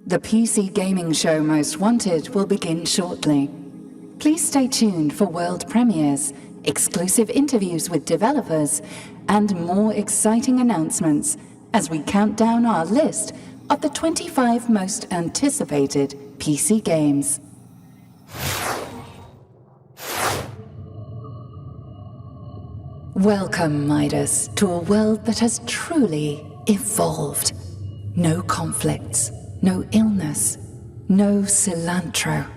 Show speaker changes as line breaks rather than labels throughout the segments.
The PC gaming show Most Wanted will begin shortly. Please stay tuned for world premieres, exclusive interviews with developers, and more exciting announcements as we count down our list of the 25 most anticipated PC games. Welcome, Midas, to a world that has truly evolved. No conflicts, no illness, no cilantro.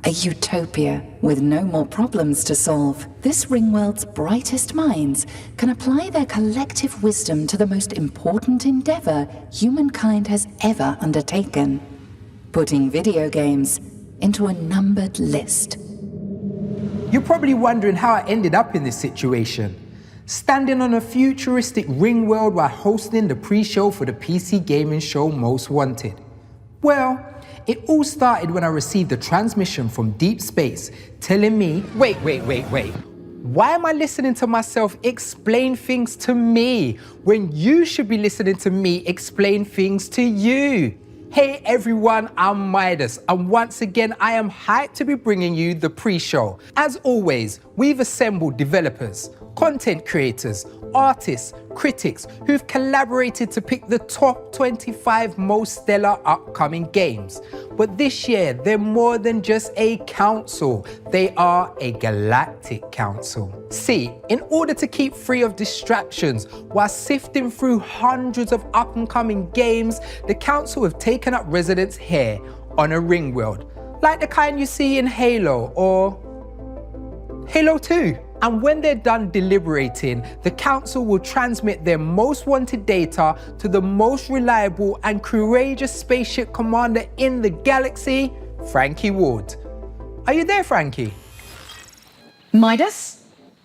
A utopia with no more problems to solve. This Ringworld's brightest minds can apply their collective wisdom to the most important endeavor humankind has ever undertaken, putting video games into a numbered list.
You're probably wondering how I ended up in this situation. Standing on a futuristic Ringworld while hosting the pre-show for the PC gaming show Most Wanted. Well, it all started when I received a transmission from deep space telling me, wait. Why am I listening to myself explain things to me when you should be listening to me explain things to you? Hey everyone, I'm Midas, and once again I am hyped to be bringing you the pre-show. As always, we've assembled developers, content creators, artists, critics who've collaborated to pick the top 25 most stellar upcoming games. But this year, they're more than just a council. They are a galactic council. See, in order to keep free of distractions while sifting through hundreds of up-and-coming games, the council have taken up residence here on a Ringworld, like the kind you see in Halo or Halo 2. And when they're done deliberating, the council will transmit their most wanted data to the most reliable and courageous spaceship commander in the galaxy, Frankie Ward. Are you there, Frankie?
Midas?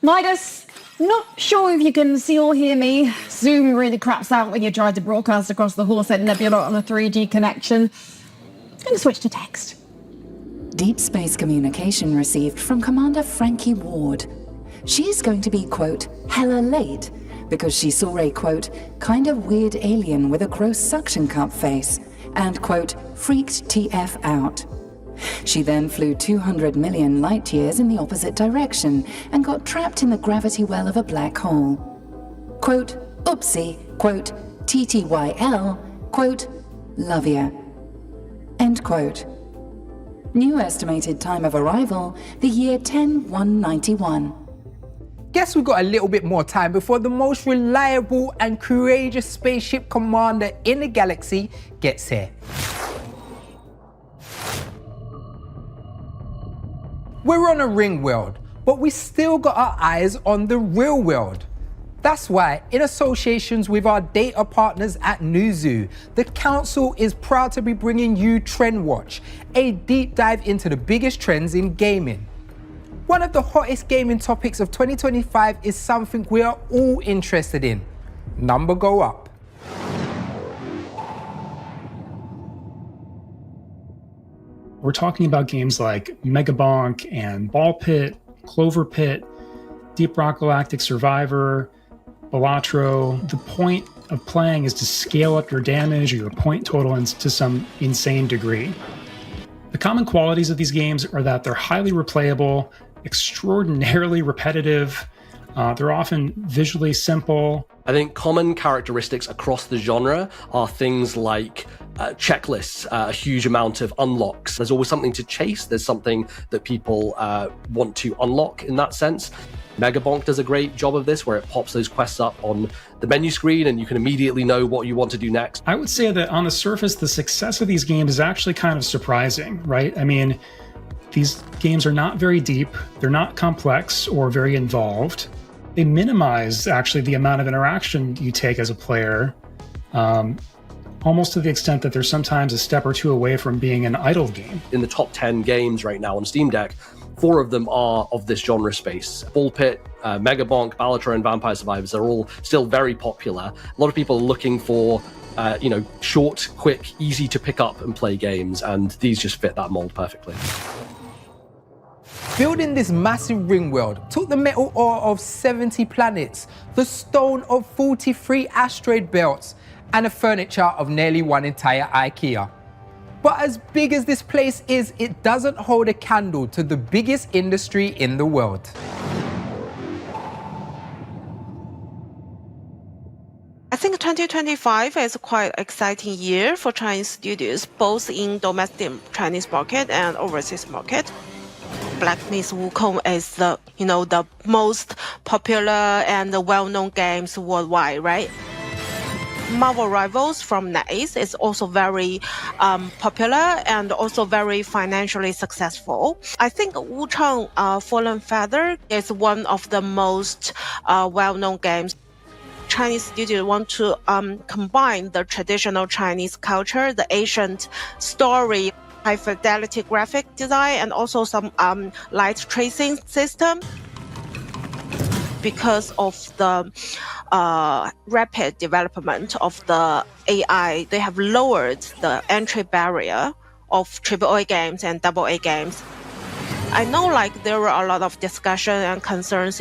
Not sure if you can see or hear me. Zoom really craps out when you try to broadcast across the Horsehead Nebula on a 3G connection. I'm going to switch to text.
Deep space communication received from Commander Frankie Ward. She's going to be, quote, hella late, because she saw a, quote, kind of weird alien with a gross suction cup face, and, quote, freaked TF out. She then flew 200 million light years in the opposite direction and got trapped in the gravity well of a black hole. Quote, oopsie, quote, TTYL, quote, love ya. End quote. New estimated time of arrival, the year 10191.
Guess we've got a little bit more time before the most reliable and courageous spaceship commander in the galaxy gets here. We're on a Ringworld, but we still got our eyes on the real world. That's why, in associations with our data partners at Newzoo, the council is proud to be bringing you Trend Watch, a deep dive into the biggest trends in gaming. One of the hottest gaming topics of 2025 is something we are all interested in. Number go up.
We're talking about games like Megabonk and Ball Pit, Clover Pit, Deep Rock Galactic Survivor, Balatro. The point of playing is to scale up your damage or your point total to some insane degree. The common qualities of these games are that they're highly replayable, extraordinarily repetitive. They're often visually simple.
I think common characteristics across the genre are things like checklists, a huge amount of unlocks. There's always something to chase. There's something that people want to unlock in that sense. Megabonk does a great job of this, where it pops those quests up on the menu screen and you can immediately know what you want to do next.
I would say that on the surface, the success of these games is actually kind of surprising, right? I mean, these games are not very deep, they're not complex or very involved. They minimize actually the amount of interaction you take as a player, almost to the extent that they're sometimes a step or two away from being an idle game.
In the top 10 games right now on Steam Deck, 4 of them are of this genre space. Ball Pit, Megabonk, Balatro, and Vampire Survivors are all still very popular. A lot of people are looking for short, quick, easy to pick up and play games, and these just fit that mold perfectly.
Building this massive Ringworld took the metal ore of 70 planets, the stone of 43 asteroid belts, and the furniture of nearly one entire IKEA. But as big as this place is, it doesn't hold a candle to the biggest industry in the world.
I think 2025 is quite an exciting year for Chinese studios, both in domestic Chinese market and overseas market. Black Myth Wukong is the most popular and well-known games worldwide, right? Marvel Rivals from NetEase is also very popular and also very financially successful. I think Wuchang Fallen Feather is one of the most well-known games. Chinese studios want to combine the traditional Chinese culture, the ancient story, high fidelity graphic design, and also some light tracing system. Because of the rapid development of the AI, they have lowered the entry barrier of AAA games and AA games. I know there were a lot of discussion and concerns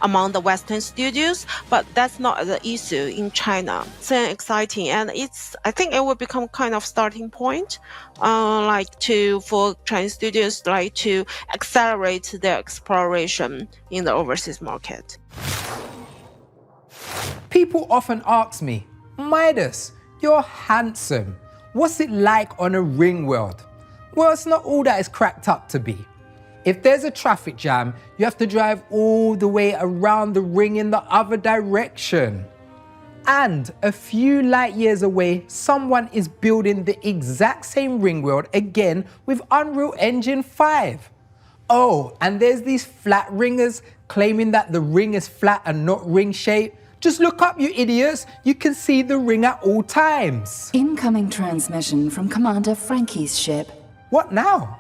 among the Western studios, but that's not the issue in China. It's exciting, and I think it will become kind of starting point, for Chinese studios to accelerate their exploration in the overseas market.
People often ask me, Midas, you're handsome. What's it like on a ring world? Well, it's not all that it's cracked up to be. If there's a traffic jam, you have to drive all the way around the ring in the other direction. And a few light years away, someone is building the exact same ring world again with Unreal Engine 5. Oh, and there's these flat ringers claiming that the ring is flat and not ring shaped. Just look up, you idiots. You can see the ring at all times.
Incoming transmission from Commander Frankie's ship.
What now?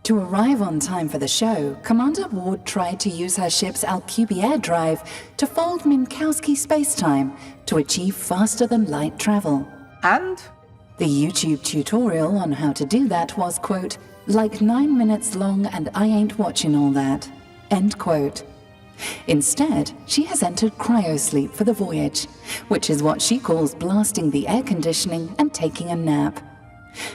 To arrive on time for the show, Commander Ward tried to use her ship's Alcubierre drive to fold Minkowski spacetime to achieve faster-than-light travel.
And?
The YouTube tutorial on how to do that was, quote, like 9 minutes long and I ain't watching all that, end quote. Instead, she has entered cryosleep for the voyage, which is what she calls blasting the air conditioning and taking a nap.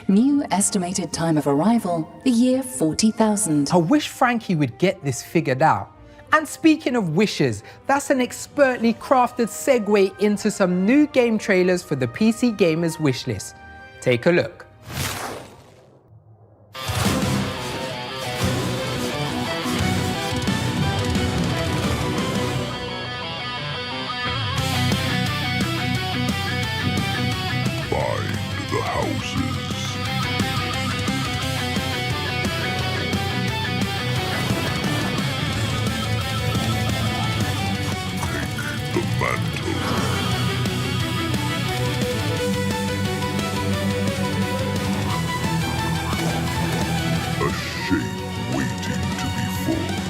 New estimated time of arrival, the year 40,000.
I wish Frankie would get this figured out. And speaking of wishes, that's an expertly crafted segue into some new game trailers for the PC Gamers wishlist. Take a look.
Find the houses. The mantle. A shape waiting to be forged.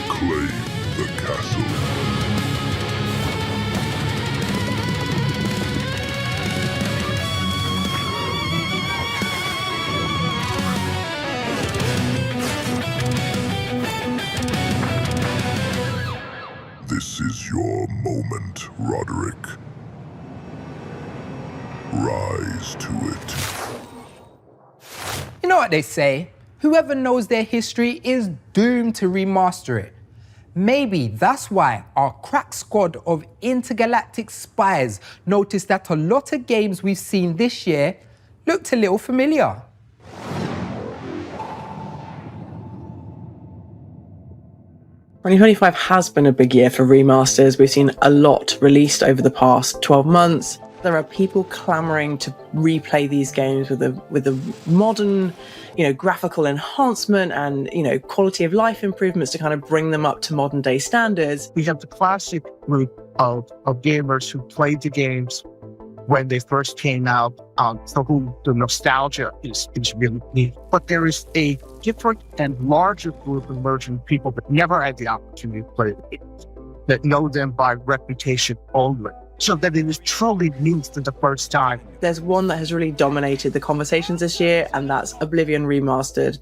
Claim the castle. This is your moment, Roderick. Rise to it.
You know what they say? Whoever knows their history is doomed to remaster it. Maybe that's why our crack squad of intergalactic spies noticed that a lot of games we've seen this year looked a little familiar.
– 2025 has been a big year for remasters. We've seen a lot released over the past 12 months. There are people clamoring to replay these games with a modern, graphical enhancement and, quality of life improvements to kind of bring them up to modern day standards.
We have the classic group of gamers who played the games when they first came out, for whom the nostalgia is really neat. But there is a different and larger group of emerging people that never had the opportunity to play the games, that know them by reputation only. So that it is truly new for the first time.
There's one that has really dominated the conversations this year, and that's Oblivion Remastered.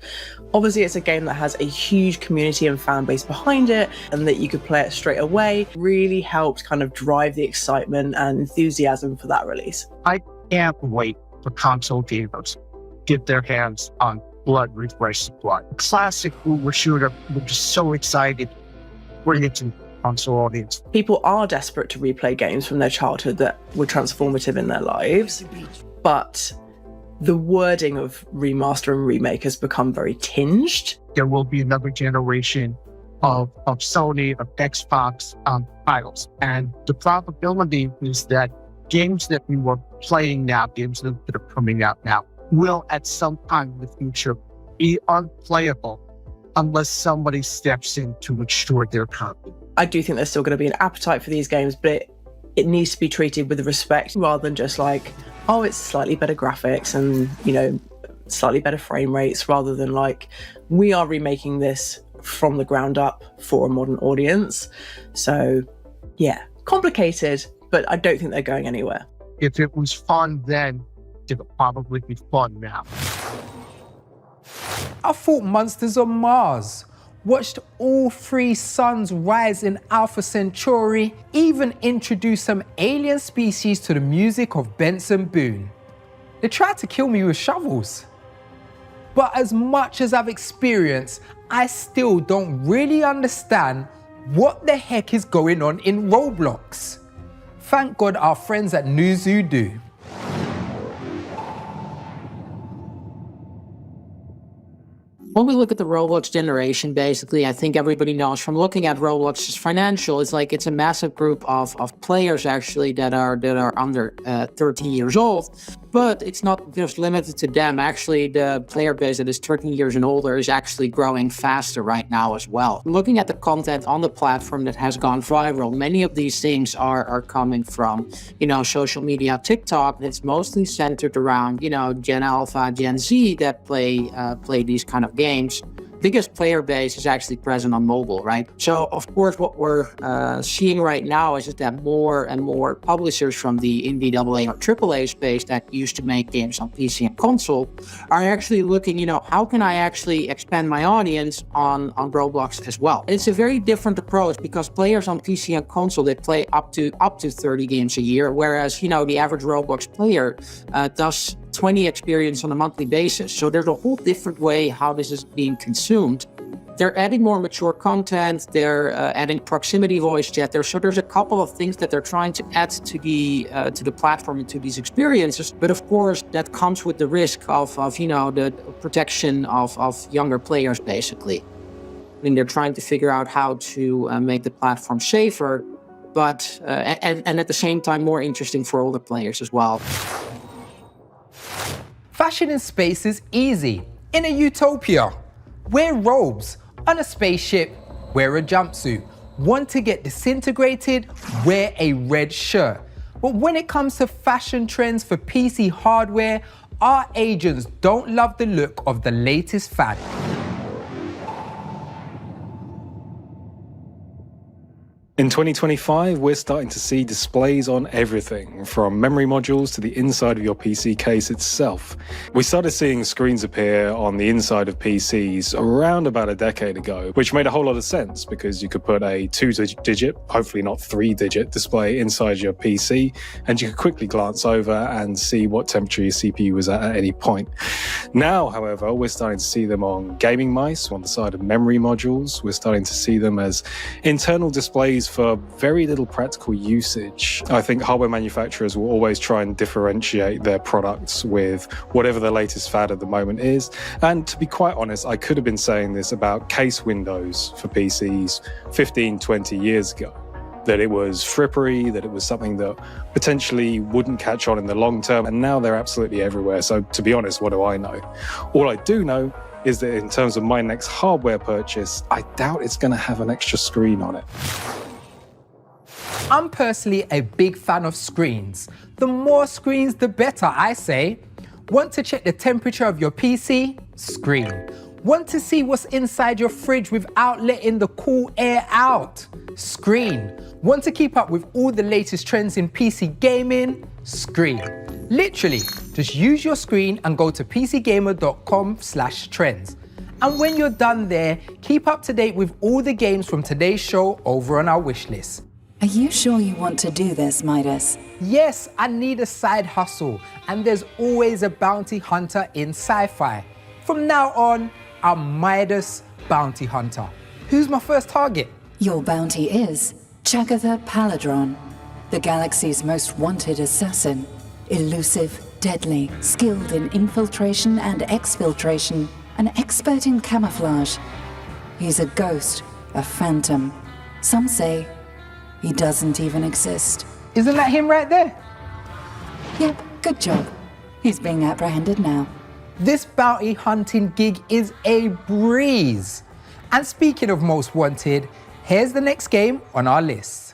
Obviously, it's a game that has a huge community and fan base behind it, and that you could play it straight away. Really helped kind of drive the excitement and enthusiasm for that release.
I can't wait for console gamers to get their hands on Blood Refresh Supply. Classic boomer shooter, we're just so excited. Bring it to console audience.
People are desperate to replay games from their childhood that were transformative in their lives, but the wording of remaster and remake has become very tinged.
There will be another generation of Sony, of Xbox titles, and the probability is that games that we were playing now, games that are coming out now, will at some time in the future be unplayable unless somebody steps in to ensure their copy.
I do think there's still going to be an appetite for these games, but it needs to be treated with respect rather than just like, oh, it's slightly better graphics and, you know, slightly better frame rates, rather than like, we are remaking this from the ground up for a modern audience. So, yeah, complicated, but I don't think they're going anywhere.
If it was fun then, it'll probably be fun now.
I fought monsters on Mars, watched all 3 suns rise in Alpha Centauri, even introduced some alien species to the music of Benson Boone. They tried to kill me with shovels. But as much as I've experienced, I still don't really understand what the heck is going on in Roblox. Thank God our friends at Newzoo do.
When we look at the Roblox generation, basically, I think everybody knows from looking at Roblox's financial, it's like it's a massive group of players actually that are under 13 years old. But it's not just limited to them. Actually, the player base that is 13 years and older is actually growing faster right now as well. Looking at the content on the platform that has gone viral, many of these things are coming from, you know, social media, TikTok. It's mostly centered around, you know, Gen Alpha, Gen Z that play these kind of games. Biggest player base is actually present on mobile, right? So, of course, what we're seeing right now is that more and more publishers from the indie AA or AAA space that used to make games on PC and console are actually looking, you know, how can I actually expand my audience on Roblox as well? It's a very different approach because players on PC and console, they play up to 30 games a year, whereas, you know, the average Roblox player does 20 experience on a monthly basis. So there's a whole different way how this is being consumed. They're adding more mature content. They're adding proximity voice chat there. So there's a couple of things that they're trying to add to the platform and to these experiences. But of course, that comes with the risk of you know, the protection of younger players, basically. I mean, they're trying to figure out how to make the platform safer, but and at the same time more interesting for older players as well.
Fashion in space is easy. In a utopia, wear robes. On a spaceship, wear a jumpsuit. Want to get disintegrated? Wear a red shirt. But when it comes to fashion trends for PC hardware, our agents don't love the look of the latest fad.
In 2025, we're starting to see displays on everything, from memory modules to the inside of your PC case itself. We started seeing screens appear on the inside of PCs around about a decade ago, which made a whole lot of sense because you could put a 2-digit, hopefully not 3-digit display inside your PC, and you could quickly glance over and see what temperature your CPU was at any point. Now, however, we're starting to see them on gaming mice, on the side of memory modules. We're starting to see them as internal displays for very little practical usage. I think hardware manufacturers will always try and differentiate their products with whatever the latest fad at the moment is. And to be quite honest, I could have been saying this about case windows for PCs 15, 20 years ago. That it was frippery, that it was something that potentially wouldn't catch on in the long term, and now they're absolutely everywhere. So to be honest, what do I know? All I do know is that in terms of my next hardware purchase, I doubt it's going to have an extra screen on it.
I'm personally a big fan of screens. The more screens, the better, I say. Want to check the temperature of your PC? Screen. Want to see what's inside your fridge without letting the cool air out? Screen. Want to keep up with all the latest trends in PC gaming? Screen. Literally, just use your screen and go to pcgamer.com/trends. And when you're done there, keep up to date with all the games from today's show over on our wish list.
Are you sure you want to do this, Midas?
Yes, I need a side hustle, and there's always a bounty hunter in sci-fi. From now on, I'm Midas Bounty Hunter. Who's my first target?
Your bounty is Chagatha Paladron, the galaxy's most wanted assassin. Elusive, deadly, skilled in infiltration and exfiltration, an expert in camouflage. He's a ghost, a phantom. Some say he doesn't even exist.
Isn't that him right there?
Yep, good job. He's being apprehended now.
This bounty hunting gig is a breeze. And speaking of most wanted, here's the next game on our list.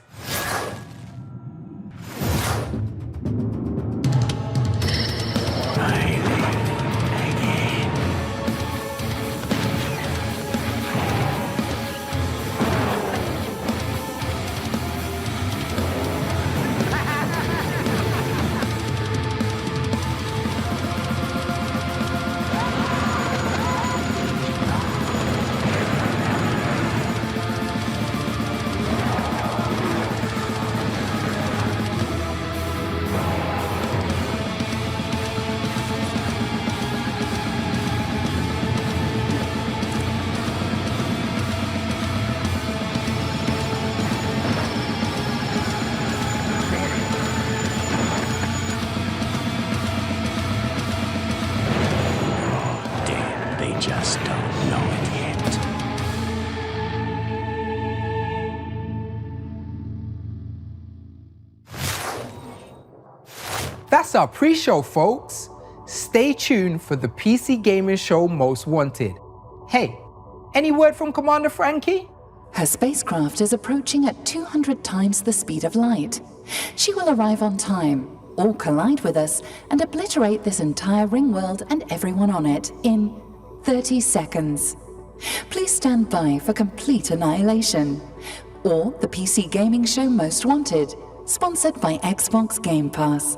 Just don't know it yet.
That's our pre-show, folks. Stay tuned for the PC Gaming Show Most Wanted. Hey, any word from Commander Frankie?
Her spacecraft is approaching at 200 times the speed of light. She will arrive on time, or collide with us, and obliterate this entire ring world and everyone on it in 30 seconds. Please stand by for complete annihilation. Or the PC Gaming Show Most Wanted, sponsored by Xbox Game Pass.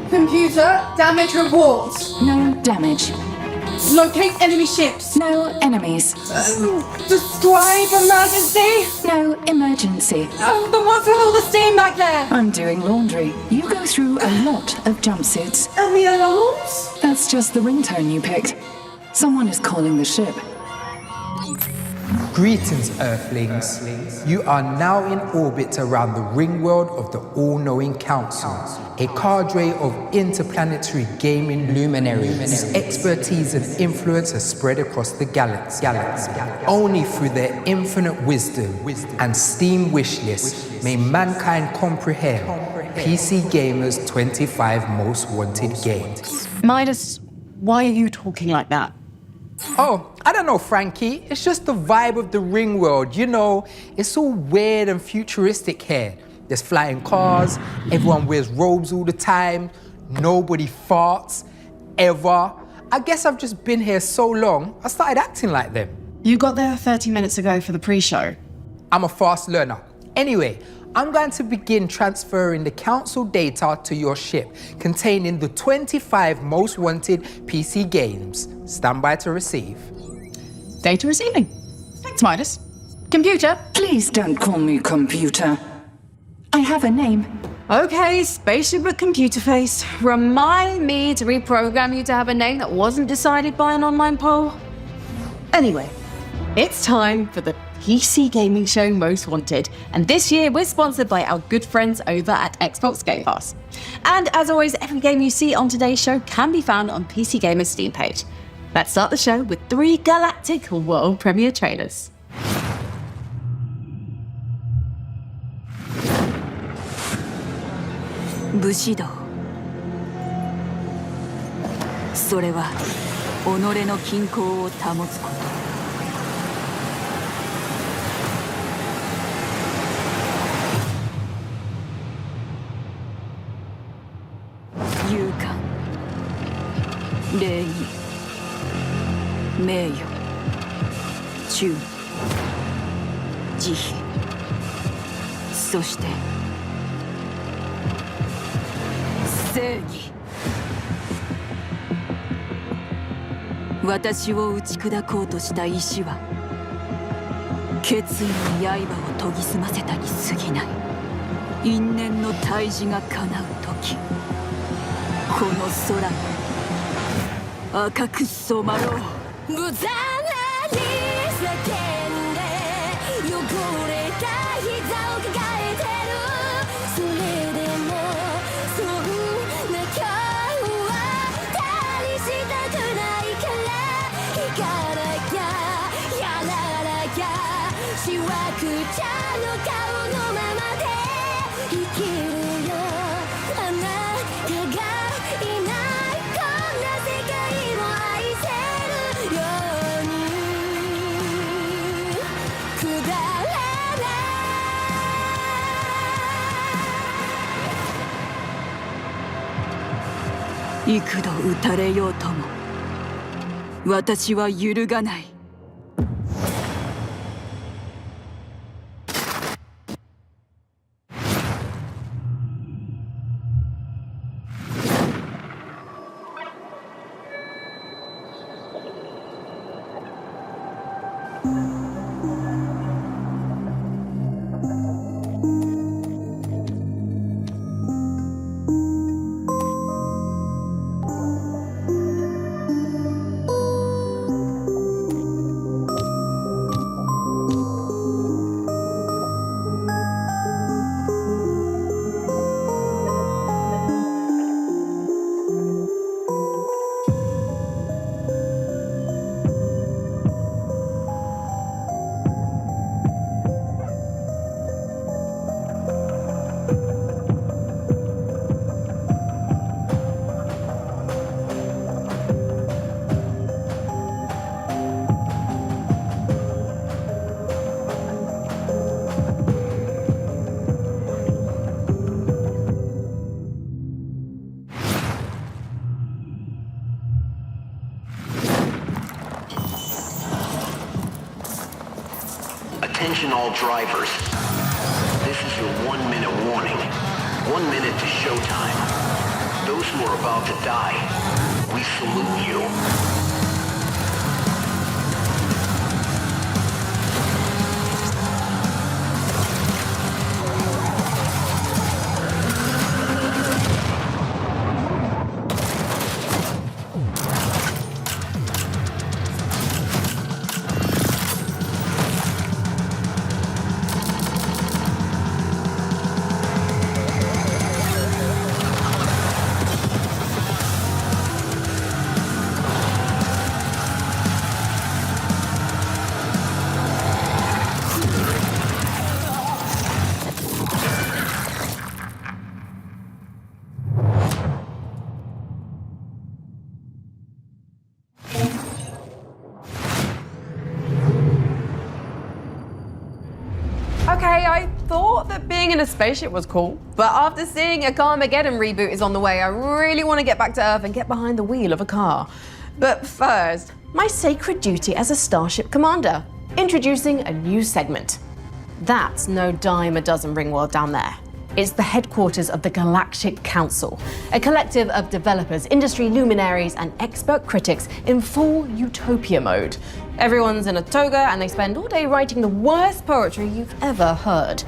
Computer, damage rewards.
No damage.
Locate enemy ships.
No enemies.
Describe emergency.
No emergency.
The ones with all the steam back there.
I'm doing laundry. You go through a lot of jumpsuits.
And the alarms?
That's just the ringtone you picked. Someone is calling the ship.
Greetings, Earthlings. You are now in orbit around the ring world of the All-Knowing Council, a cadre of interplanetary gaming luminaries whose expertise and influence are spread across the galaxy. Only through their infinite wisdom and Steam wishlist may mankind comprehend PC Gamer's 25 most wanted games.
Midas, why are you talking like that?
Oh, I don't know, Frankie. It's just the vibe of the ring world. You know, it's all weird and futuristic here. There's flying cars, everyone wears robes all the time, nobody farts, ever. I guess I've just been here so long, I started acting like them.
You got there 30 minutes ago for the pre-show.
I'm a fast learner. Anyway, I'm going to begin transferring the council data to your ship, containing the 25 most wanted PC games. Stand by to receive.
Data receiving. Thanks, Midas. Computer.
Please don't call me computer. I have a name.
Okay, spaceship but computer face. Remind me to reprogram you to have a name that wasn't decided by an online poll. Anyway, it's time for the PC gaming show Most Wanted, and this year we're sponsored by our good friends over at Xbox Game Pass. And as always, every game you see on today's show can be found on PC Gamer's Steam page. Let's start the show with 3 galactic world premiere trailers.
Bushido. それは己の均衡を保つこと。勇敢、礼儀、名誉、忠義、慈悲、そして正義。私を打ち砕こうとした石は決意の刃を研ぎ澄ませたに過ぎない。因縁の大事が叶う時、この空が赤く染まろう。無残なに叫んで汚れた膝を抱えてる。それでもそんな今日は大にしたくないから、行かなきゃやらなきゃ、しわくちゃの顔のままで生きるよ。あなたがいないこんな世界を愛せるように。くだらない幾度撃たれようとも私は揺るがない。
Attention all drivers. This is your 1-minute warning. 1 minute to showtime. Those who are about to die, we salute you.
Okay, I thought that being in a spaceship was cool, but after seeing a Carmageddon reboot is on the way, I really want to get back to Earth and get behind the wheel of a car. But first, my sacred duty as a Starship Commander, introducing a new segment. That's no dime a dozen Ringworld down there. It's the headquarters of the Galactic Council, a collective of developers, industry luminaries, and expert critics in full utopia mode. Everyone's in a toga and they spend all day writing the worst poetry you've ever heard.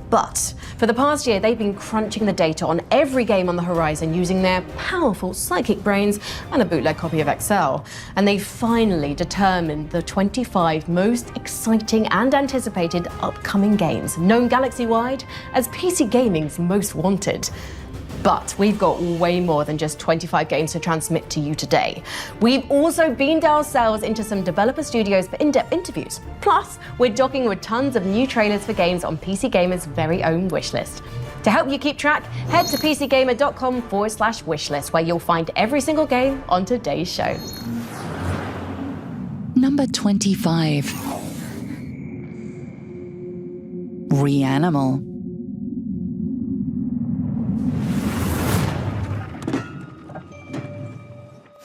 But For the past year, they've been crunching the data on every game on the horizon using their powerful psychic brains and a bootleg copy of Excel. And they finally determined the 25 most exciting and anticipated upcoming games, known galaxy-wide as PC gaming's most wanted. But we've got way more than just 25 games to transmit to you today. We've also beamed ourselves into some developer studios for in-depth interviews. Plus, we're docking with tons of new trailers for games on PC Gamer's very own wishlist. To help you keep track, head to pcgamer.com/wishlist, where you'll find every single game on today's show.
Number 25. Reanimal.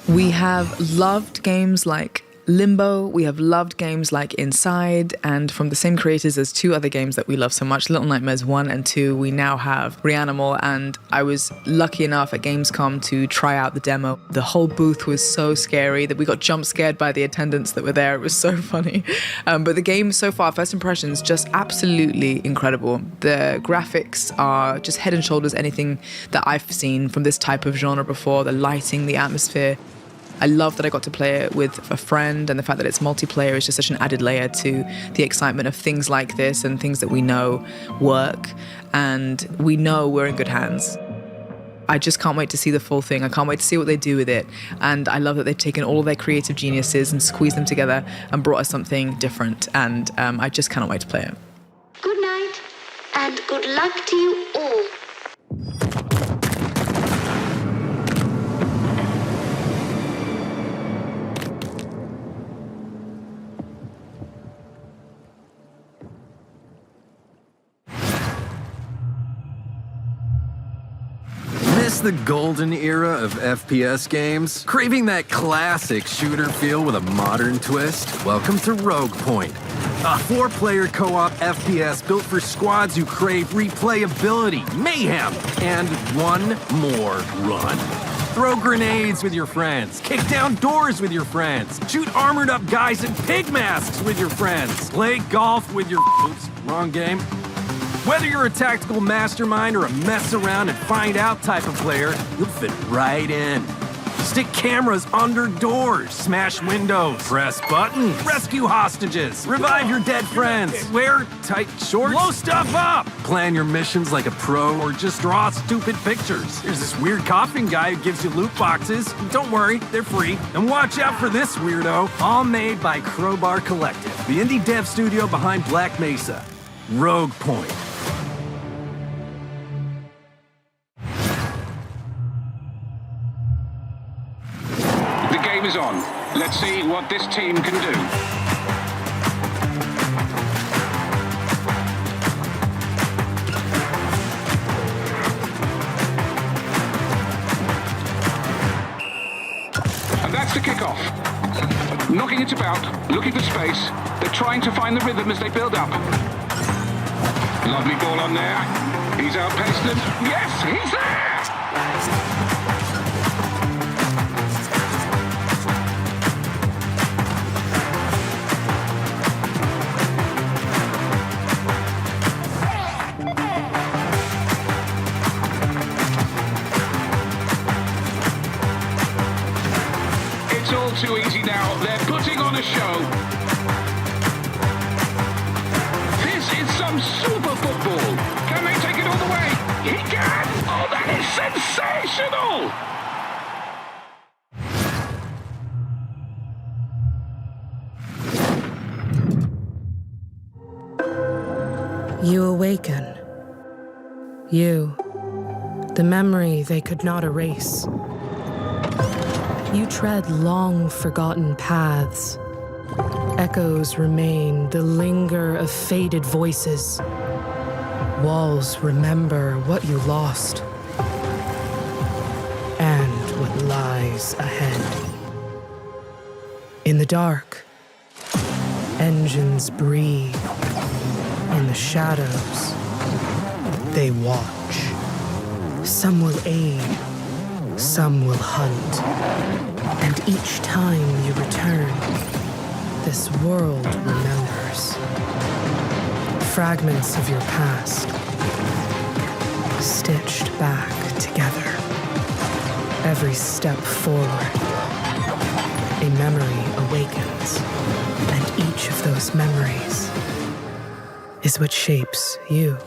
We have loved games like Limbo, we have loved games like Inside, and from the same creators as two other games that we love so much, Little Nightmares 1 and 2, we now have Reanimal, and I was lucky enough at Gamescom to try out the demo. The whole booth was so scary that we got jump scared by the attendants that were there. It was so funny. But the game so far, first impressions, just absolutely incredible. The graphics are just head and shoulders anything that I've seen from this type of genre before, the lighting, the atmosphere. I love that I got to play it with a friend, and the fact that it's multiplayer is just such an added layer to the excitement of things like this and things that we know work, and we know we're in good hands. I just can't wait to see the full thing. I can't wait to see what they do with it, and I love that they've taken all of their creative geniuses and squeezed them together and brought us something different, and I just cannot wait to play it.
Good night, and good luck to you all.
Miss the golden era of FPS games? Craving that classic shooter feel with a modern twist? Welcome to Rogue Point, a 4-player co-op FPS built for squads who crave replayability, mayhem, and one more run. Throw grenades with your friends, kick down doors with your friends, shoot armored up guys in pig masks with your friends, play golf with your... Oops, wrong game. Whether you're a tactical mastermind or a mess around and find out type of player, you'll fit right in. Stick cameras under doors, smash windows, press buttons, rescue hostages, revive your dead friends, wear tight shorts, blow stuff up, plan your missions like a pro, or just draw stupid pictures. There's this weird coughing guy who gives you loot boxes. Don't worry, they're free. And watch out for this weirdo, all made by Crowbar Collective, the indie dev studio behind Black Mesa. Rogue Point.
The game is on. Let's see what this team can do. And that's the kickoff. Knocking it about, looking for space. They're trying to find the rhythm as they build up. Lovely ball on there. He's outpaced them. Yes, he's there! It's all too easy now. They're putting on a show. This is some super football. Can they take it all the way? He can! Oh, that is sensational!
You awaken. You, the memory they could not erase. You tread long forgotten paths. Echoes remain, the linger of faded voices. Walls remember what you lost and what lies ahead. In the dark, engines breathe. In the shadows, they watch. Some will aid, some will hunt. And each time you return, this world remembers. Fragments of your past, stitched back together. Every step forward, a memory awakens, and each of those memories is what shapes you.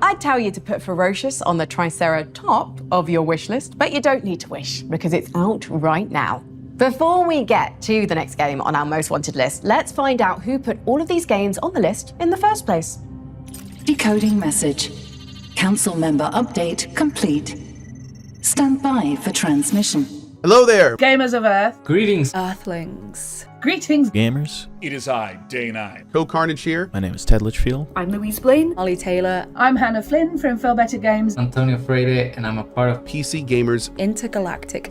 I'd tell you to put Ferocious on the Triceratop of your wish list, but you don't need to wish because it's out right now. Before we get to the next game on our most wanted list, let's find out who put all of these games on the list in the first place.
Decoding message. Council member update complete. Stand by for transmission.
Hello there,
gamers of Earth.
Greetings,
Earthlings. Greetings,
gamers.
It is I, Day 9.
Phil Carnage here.
My name is Ted Litchfield.
I'm Louise Blaine.
Ollie Taylor.
I'm Hannah Flynn from Feel Better Games.
Antonio Freire, and I'm a part of
PC Gamers
Intergalactic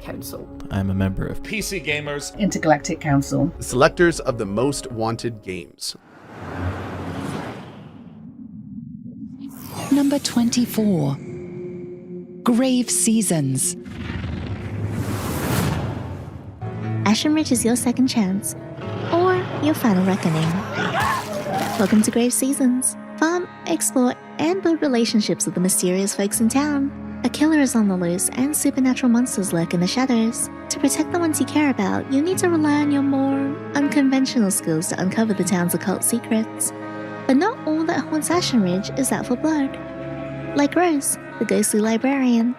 Council.
I'm a member of
PC Gamers
Intergalactic Council.
the selectors of the most wanted games.
Number 24. Grave Seasons.
Ashen Ridge is your second chance, or your final reckoning. Welcome to Grave Seasons. Farm, explore, and build relationships with the mysterious folks in town. A killer is on the loose, and supernatural monsters lurk in the shadows. To protect the ones you care about, you need to rely on your more unconventional skills to uncover the town's occult secrets. But not all that haunts Ashen Ridge is out for blood. Like Rose, the ghostly librarian.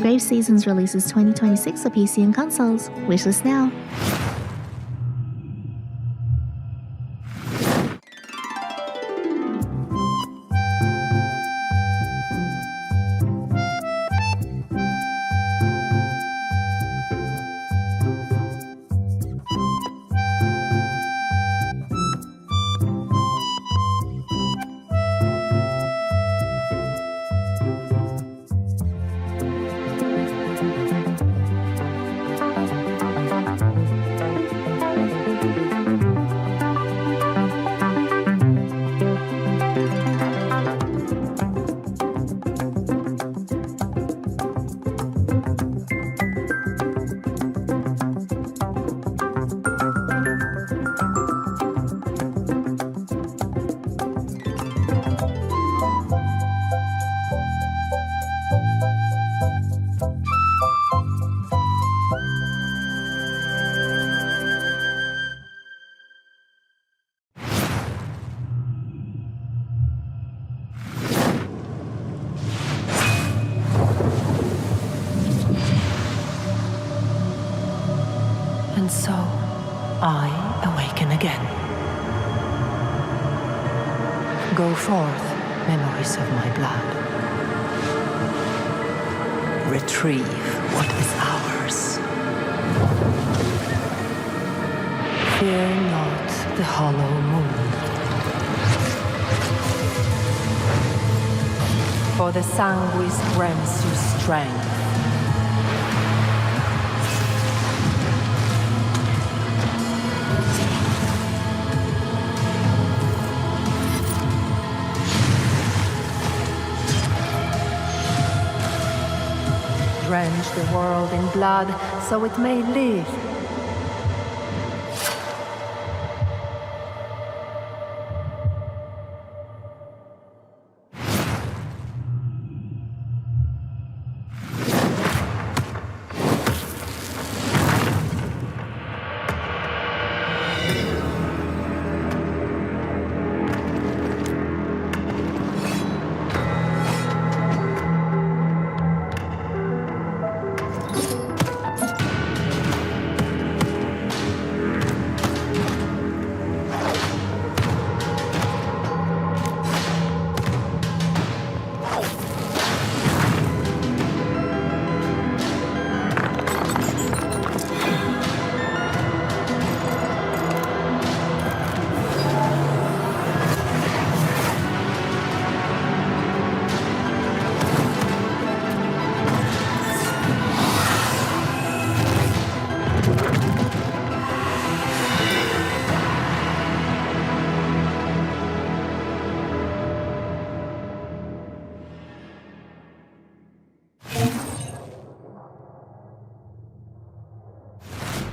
Grave Seasons releases 2026 for PC and consoles. Wishlist now.
And so, I awaken again. Go forth, memories of my blood. Retrieve what is ours. Fear not the hollow moon. For the sanguis bremsus strength. Drench the world in blood so it may live.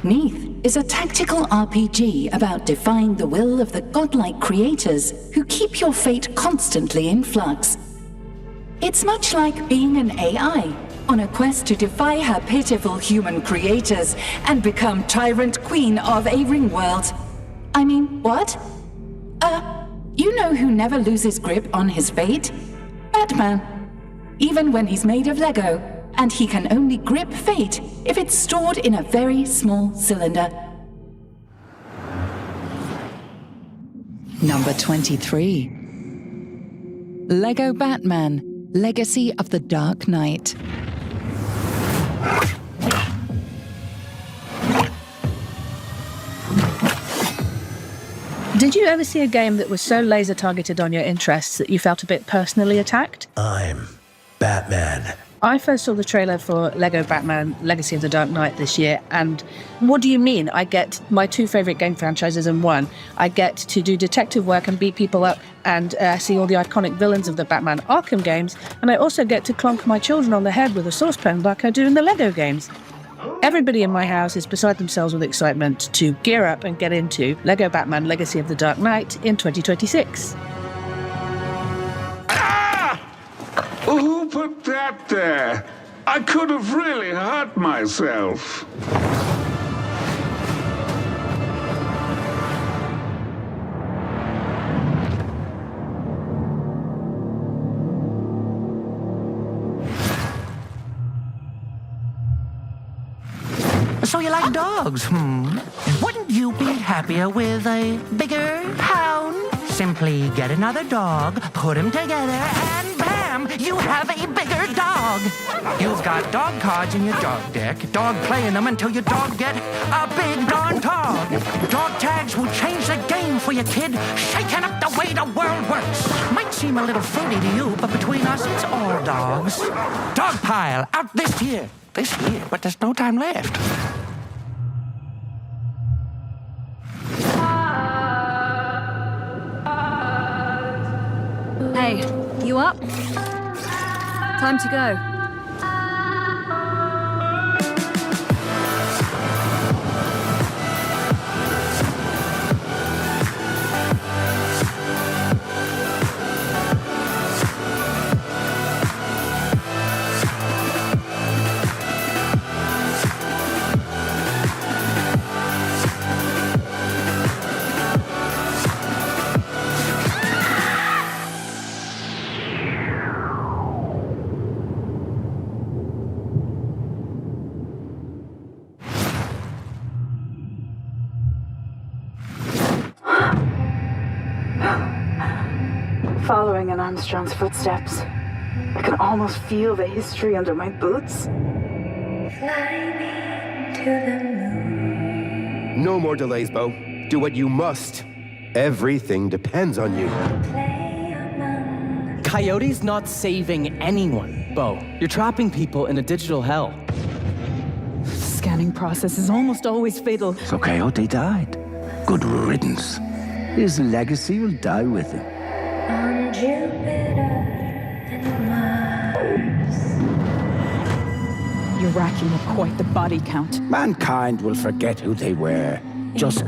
Neath is a tactical RPG about defying the will of the godlike creators who keep your fate constantly in flux. It's much like being an AI on a quest to defy her pitiful human creators and become tyrant queen of a ring world. I mean, what? You know who never loses grip on his fate? Batman. Even when he's made of Lego, and he can only grip fate if it's stored in a very small cylinder. Number 23. Lego Batman, Legacy of the Dark Knight.
Did you ever see a game that was so laser targeted on your interests that you felt a bit personally attacked?
I'm Batman.
I first saw the trailer for Lego Batman Legacy of the Dark Knight this year, and what do you mean? I get my two favourite game franchises in one. I get to do detective work and beat people up and see all the iconic villains of the Batman Arkham games, and I also get to clonk my children on the head with a saucepan like I do in the Lego games. Everybody in my house is beside themselves with excitement to gear up and get into Lego Batman Legacy of the Dark Knight in 2026.
Who put that there? I could have really hurt myself.
So you like dogs, Wouldn't you be happier with a bigger hound? Simply get another dog, put them together, and bam! You have a bigger dog! You've got dog cards in your dog deck, dog playing them until your dog get a big darn dog. Dog tags will change the game for you, kid, shaking up the way the world works. Might seem a little fruity to you, but between us, it's all dogs. Dog pile, out this year, but there's no time left.
Hey, you up? Time to go.
Following in Armstrong's footsteps, I can almost feel the history under my boots.
No more delays, Bo. Do what you must. Everything depends on you.
Coyote's not saving anyone, Bo. You're trapping people in a digital hell.
Scanning process is almost always fatal.
So Coyote died. Good riddance. His legacy will die with him.
On Jupiter and Mars.
You're racking up quite the body count.
Mankind will forget who they were. Just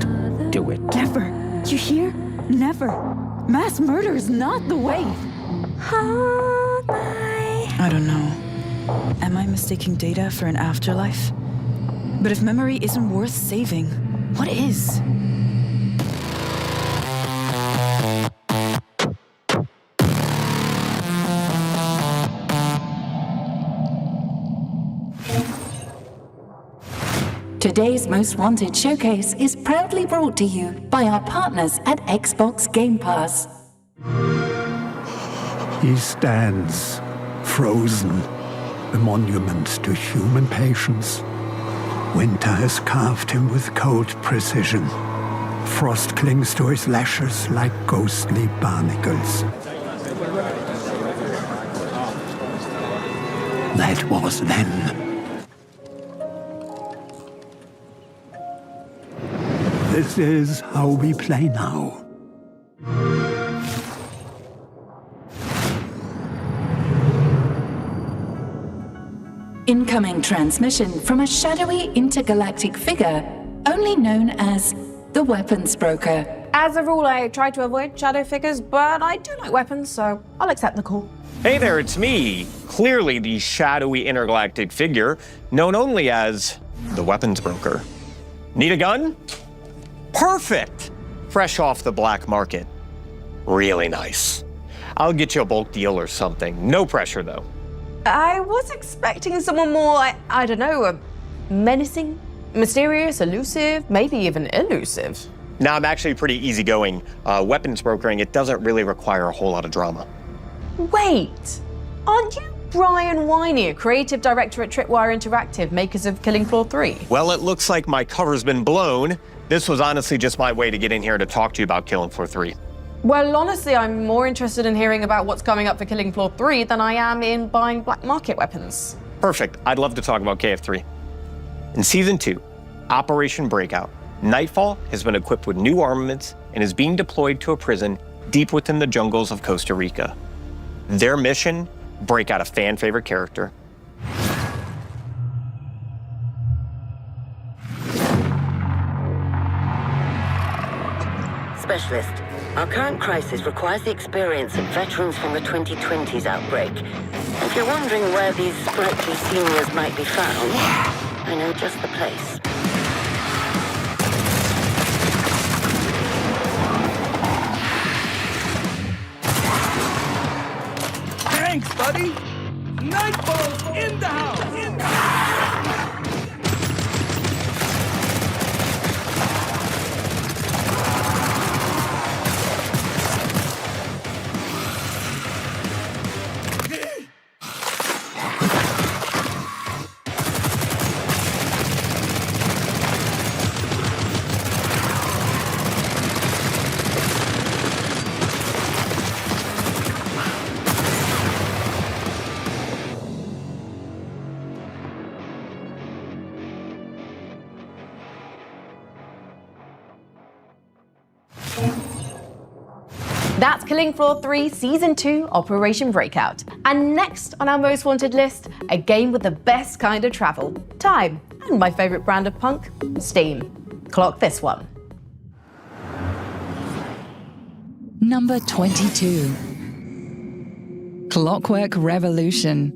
do it.
Never. You hear? Never. Mass murder is not the way. I don't know. Am I mistaking data for an afterlife? But if memory isn't worth saving, what is?
Today's Most Wanted showcase is proudly brought to you by our partners at Xbox Game Pass.
He stands, frozen, a monument to human patience. Winter has carved him with cold precision. Frost clings to his lashes like ghostly barnacles. That was then. This is how we play now.
Incoming transmission from a shadowy intergalactic figure, only known as the Weapons Broker.
As a rule, I try to avoid shadow figures, but I do like weapons, so I'll accept the call.
Hey there, it's me. Clearly the shadowy intergalactic figure, known only as the Weapons Broker. Need a gun? Perfect! Fresh off the black market. Really nice. I'll get you a bulk deal or something. No pressure, though.
I was expecting someone more, I don't know, menacing, mysterious, elusive, maybe even elusive.
Now, I'm actually pretty easygoing. Weapons brokering, it doesn't really require a whole lot of drama.
Wait, aren't you Brian Winey, creative director at Tripwire Interactive, makers of Killing Floor 3?
Well, it looks like my cover's been blown. This was honestly just my way to get in here to talk to you about Killing Floor 3.
Well, honestly, I'm more interested in hearing about what's coming up for Killing Floor 3 than I am in buying black market weapons.
Perfect. I'd love to talk about KF3. In Season 2, Operation Breakout, Nightfall has been equipped with new armaments and is being deployed to a prison deep within the jungles of Costa Rica. Their mission, break out a fan-favorite character.
Specialist, our current crisis requires the experience of veterans from the 2020s outbreak. If you're wondering where these sprightly seniors might be found, I know just the place.
Thanks, buddy! Nightfall's in the house!
That's Killing Floor 3 Season 2 Operation Breakout. And next on our most wanted list, a game with the best kind of travel, time, and my favorite brand of punk, Steam. Clock this one.
Number 22. Clockwork Revolution.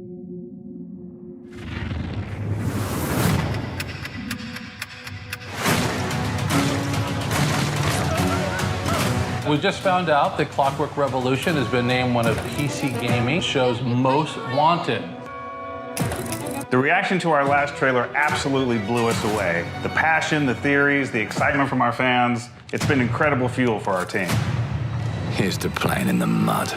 We just found out that Clockwork Revolution has been named one of PC Gaming Show's most wanted.
The reaction to our last trailer absolutely blew us away. The passion, the theories, the excitement from our fans, it's been incredible fuel for our team.
Here's to playing in the mud.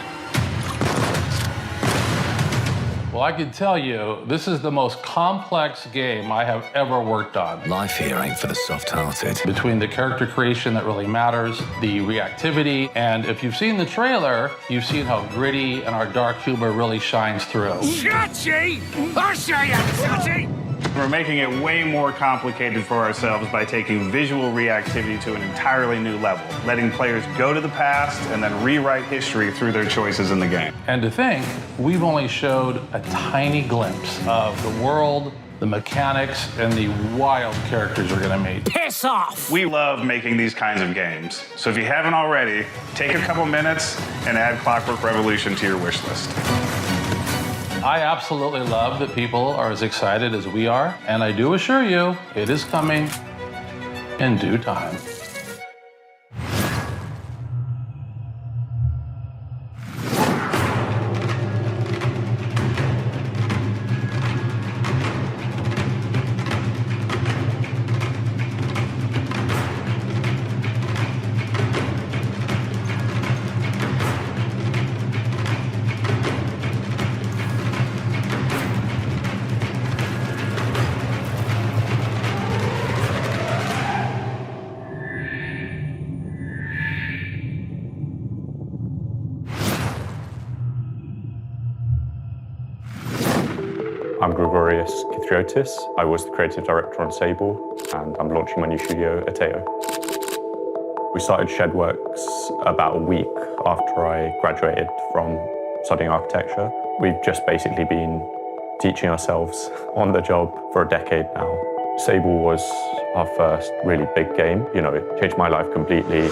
Well, I can tell you, this is the most complex game I have ever worked on.
Life here ain't for the soft-hearted.
Between the character creation that really matters, the reactivity, and if you've seen the trailer, you've seen how gritty and our dark humor really shines through.
Chachi! I'll show you, Chachi!
We're making it way more complicated for ourselves by taking visual reactivity to an entirely new level, letting players go to the past and then rewrite history through their choices in the game.
And to think, we've only showed a tiny glimpse of the world, the mechanics, and the wild characters we're gonna meet.
Piss off!
We love making these kinds of games. So if you haven't already, take a couple minutes and add Clockwork Revolution to your wish list.
I absolutely love that people are as excited as we are, and I do assure you, it is coming in due time.
I'm Gregorius Kithriotis. I was the creative director on Sable, and I'm launching my new studio, Ateo. We started Shedworks about a week after I graduated from studying architecture. We've just basically been teaching ourselves on the job for a decade now. Sable was our first really big game. You know, it changed my life completely.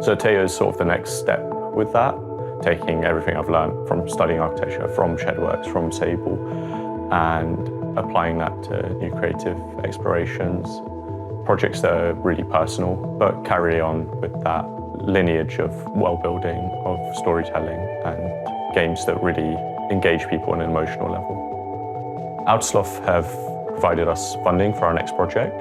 So Ateo is sort of the next step with that, taking everything I've learned from studying architecture, from Shedworks, from Sable, and applying that to new creative explorations, projects that are really personal, but carry on with that lineage of world-building, of storytelling, and games that really engage people on an emotional level. Outsloth have provided us funding for our next project.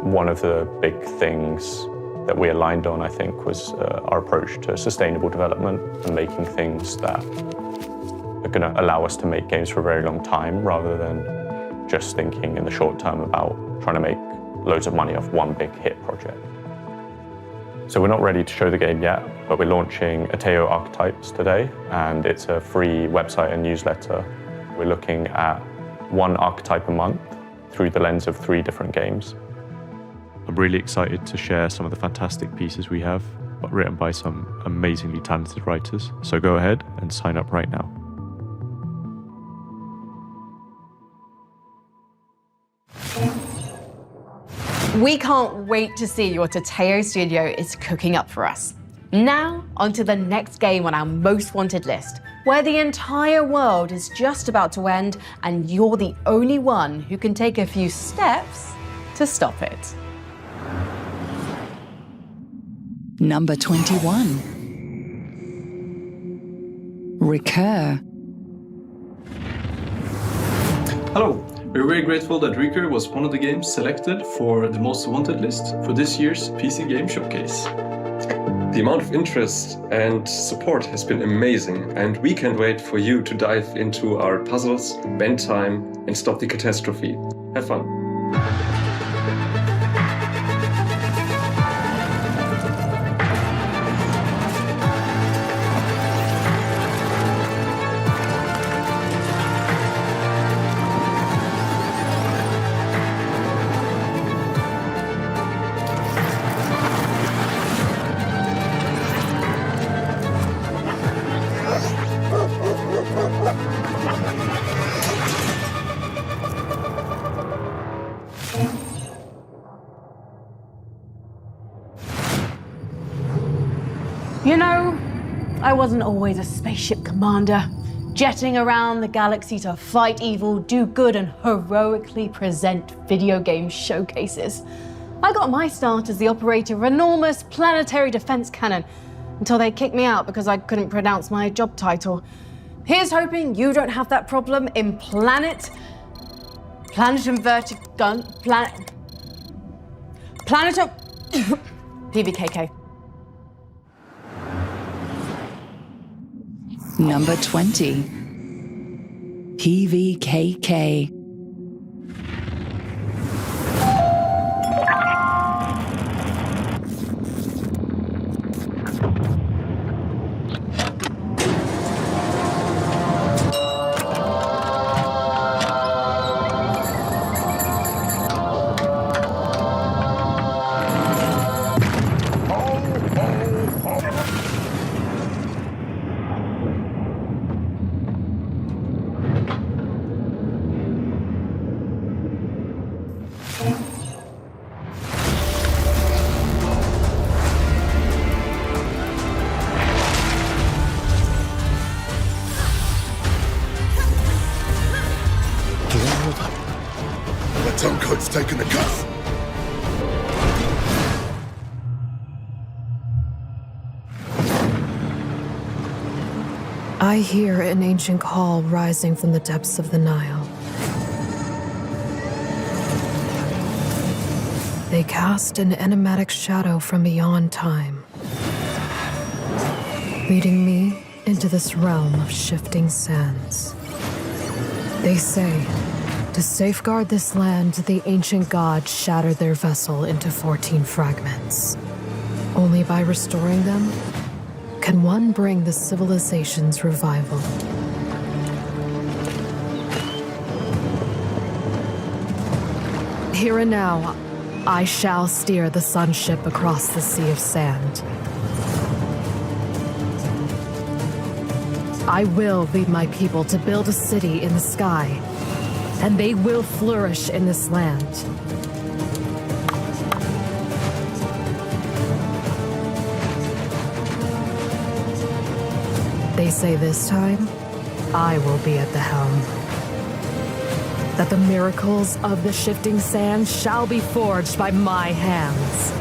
One of the big things that we aligned on, I think, was our approach to sustainable development and making things that are going to allow us to make games for a very long time rather than just thinking in the short term about trying to make loads of money off one big hit project. So we're not ready to show the game yet, but we're launching Ateo Archetypes today, and it's a free website and newsletter. We're looking at one archetype a month through the lens of 3 different games.
I'm really excited to share some of the fantastic pieces we have, written by some amazingly talented writers. So go ahead and sign up right now.
We can't wait to see what Ateo Studio is cooking up for us. Now, on to the next game on our most wanted list, where the entire world is just about to end and you're the only one who can take a few steps to stop it.
Number 21. Recur.
Hello, we're very grateful that Recur was one of the games selected for the most wanted list for this year's PC Game Showcase.
The amount of interest and support has been amazing, and we can't wait for you to dive into our puzzles, bend time, and stop the catastrophe. Have fun.
You know, I wasn't always a spaceship commander, jetting around the galaxy to fight evil, do good, and heroically present video game showcases. I got my start as the operator of an enormous planetary defense cannon until they kicked me out because I couldn't pronounce my job title. Here's hoping you don't have that problem in Planet Inverted Gun, Planet PBKK.
Number 20. PVKK.
The Tonko's taken the cut.
I hear an ancient call rising from the depths of the Nile. They cast an enigmatic shadow from beyond time, leading me into this realm of shifting sands. They say, to safeguard this land, the ancient gods shattered their vessel into 14 fragments. Only by restoring them can one bring the civilization's revival. Here and now, I shall steer the sun ship across the sea of sand. I will lead my people to build a city in the sky, and they will flourish in this land. They say this time, I will be at the helm. That the miracles of the shifting sand shall be forged by my hands.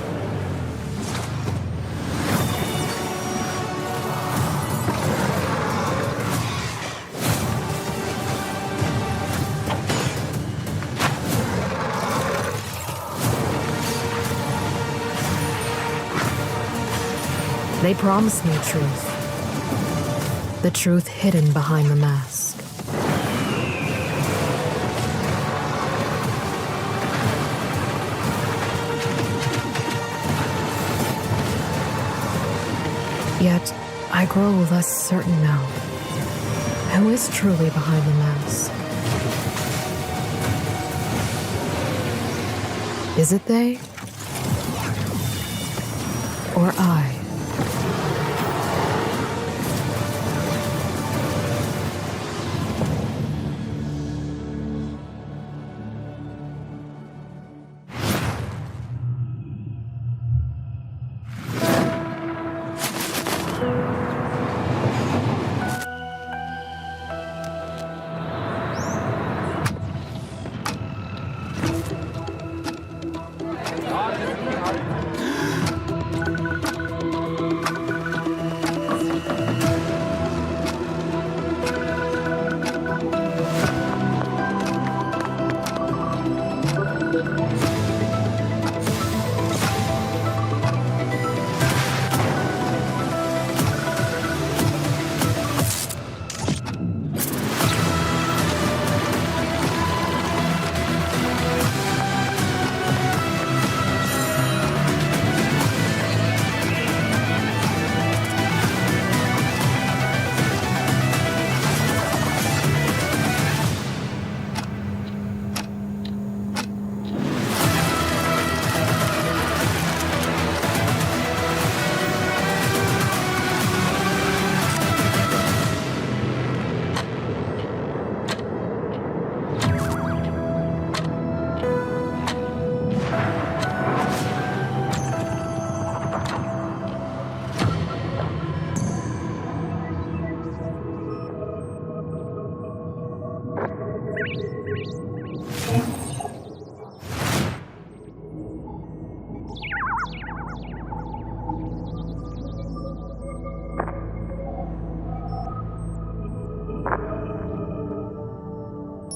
They promised me truth. The truth hidden behind the mask. Yet, I grow less certain now. Who is truly behind the mask? Is it they? Or I?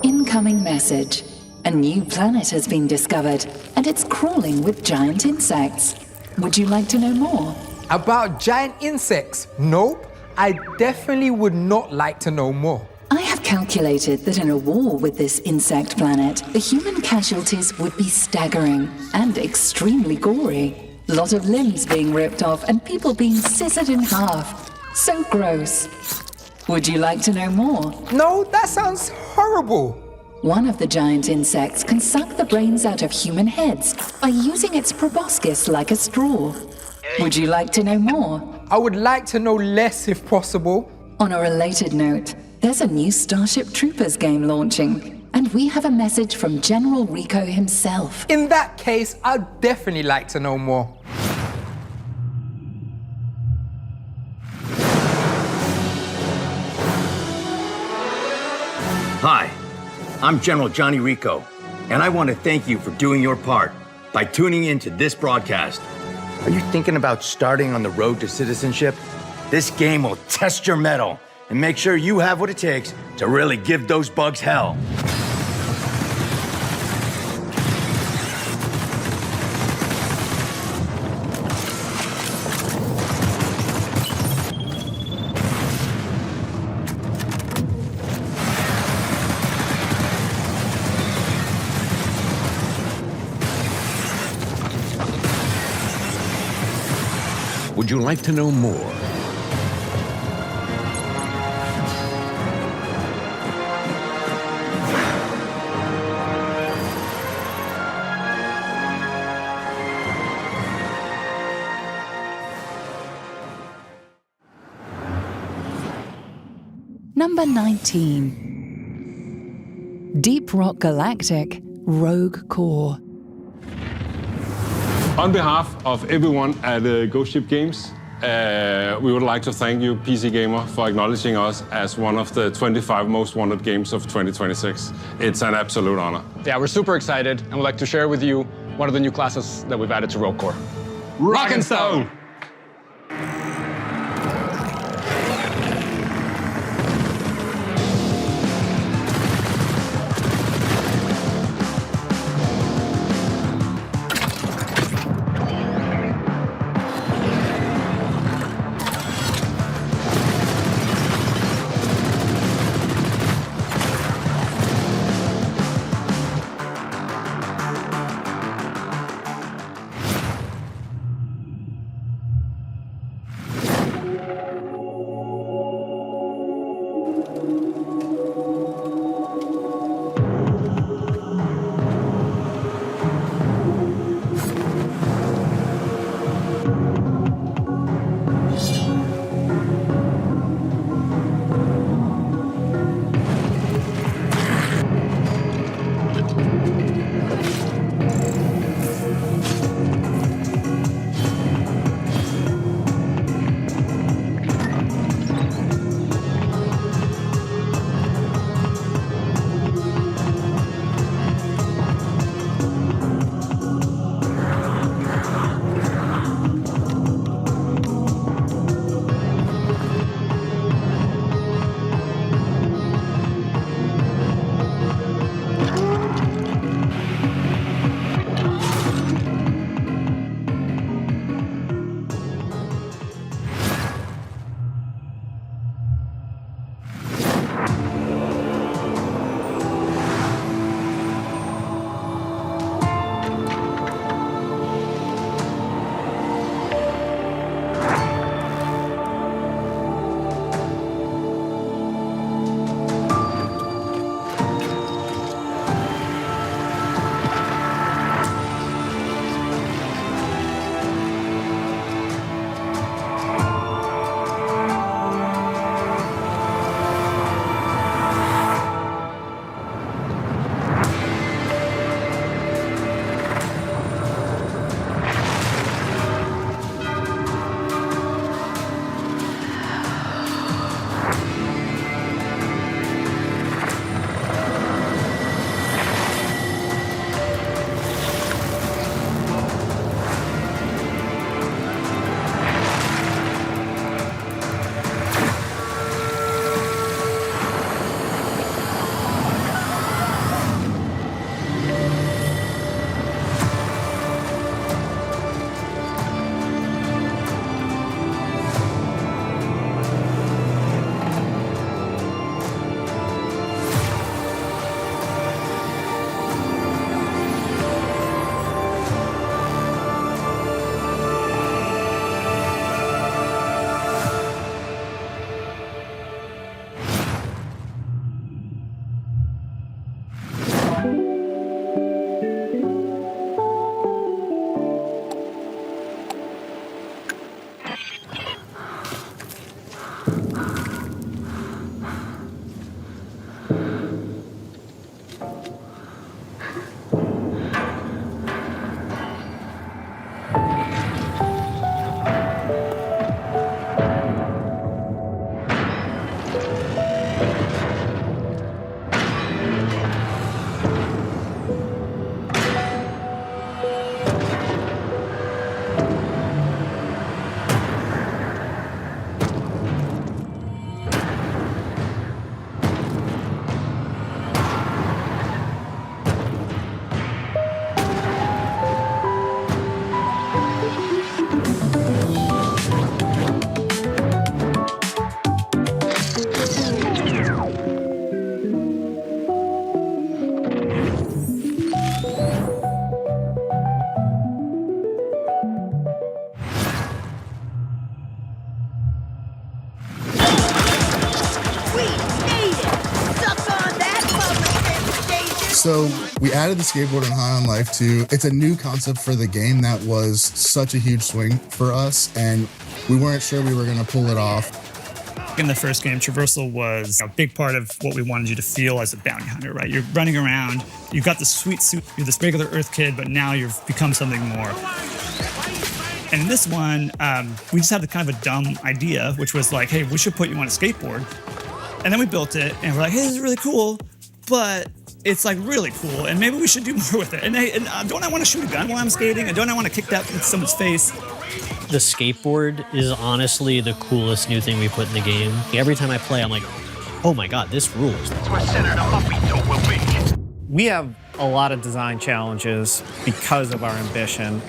Incoming message. A new planet has been discovered, and it's crawling with giant insects. Would you like to know more?
About giant insects? Nope.
I definitely would not like to know more.
I have calculated that in a war with this insect planet, the human casualties would be staggering and extremely gory. A lot of limbs being ripped off and people being scissored in half. So gross. Would you like to know more?
No, that sounds horrible.
One of the giant insects can suck the brains out of human heads by using its proboscis like a straw. Would you like to know more?
I would like to know less if possible.
On a related note, there's a new Starship Troopers game launching, and we have a message from General Rico himself.
In that case, I'd definitely like to know more.
Hi, I'm General Johnny Rico, and I want to thank you for doing your part by tuning in to this broadcast. Are you thinking about starting on the road to citizenship? This game will test your mettle and make sure you have what it takes to really give those bugs hell.
Would you like to know more?
Number 19. Deep Rock Galactic Rogue Core.
On behalf of everyone at Ghost Ship Games, we would like to thank you, PC Gamer, for acknowledging us as one of the 25 most wanted games of 2026. It's an absolute honor.
Yeah, we're super excited, and we'd like to share with you one of the new classes that we've added to Rogue Core.
Rock and Stone!
So we added the skateboard in High on Life 2. It's a new concept for the game that was such a huge swing for us, and we weren't sure we were going to pull it off.
In the first game, traversal was a big part of what we wanted you to feel as a bounty hunter, right? You're running around, you've got this sweet suit, you're this regular Earth kid, but now you've become something more. And in this one, we just had the kind of a dumb idea, which was like, hey, we should put you on a skateboard. And then we built it, and we're like, hey, this is really cool, but it's like really cool, and maybe we should do more with it. And, hey, don't I want to shoot a gun while I'm skating? And don't I want to kick that in someone's face?
The skateboard is honestly the coolest new thing we put in the game. Every time I play, I'm like, oh my God, this rules.
We have a lot of design challenges because of our ambition.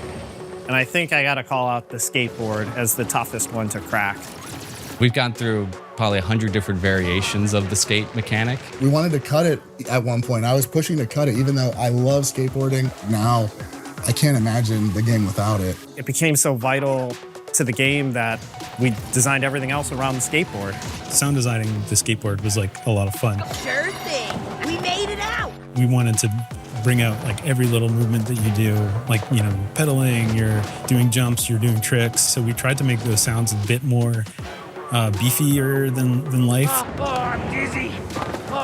And I think I got to call out the skateboard as the toughest one to crack.
We've gone through probably 100 different variations of the skate mechanic.
We wanted to cut it at one point. I was pushing to cut it, even though I love skateboarding. Now, I can't imagine the game without it.
It became so vital to the game that we designed everything else around the skateboard.
Sound designing the skateboard was like a lot of fun.
Sure thing. We made it out.
We wanted to bring out like every little movement that you do, like, you know, pedaling, you're doing jumps, you're doing tricks. So we tried to make those sounds a bit more beefier than life.
Oh, I'm dizzy.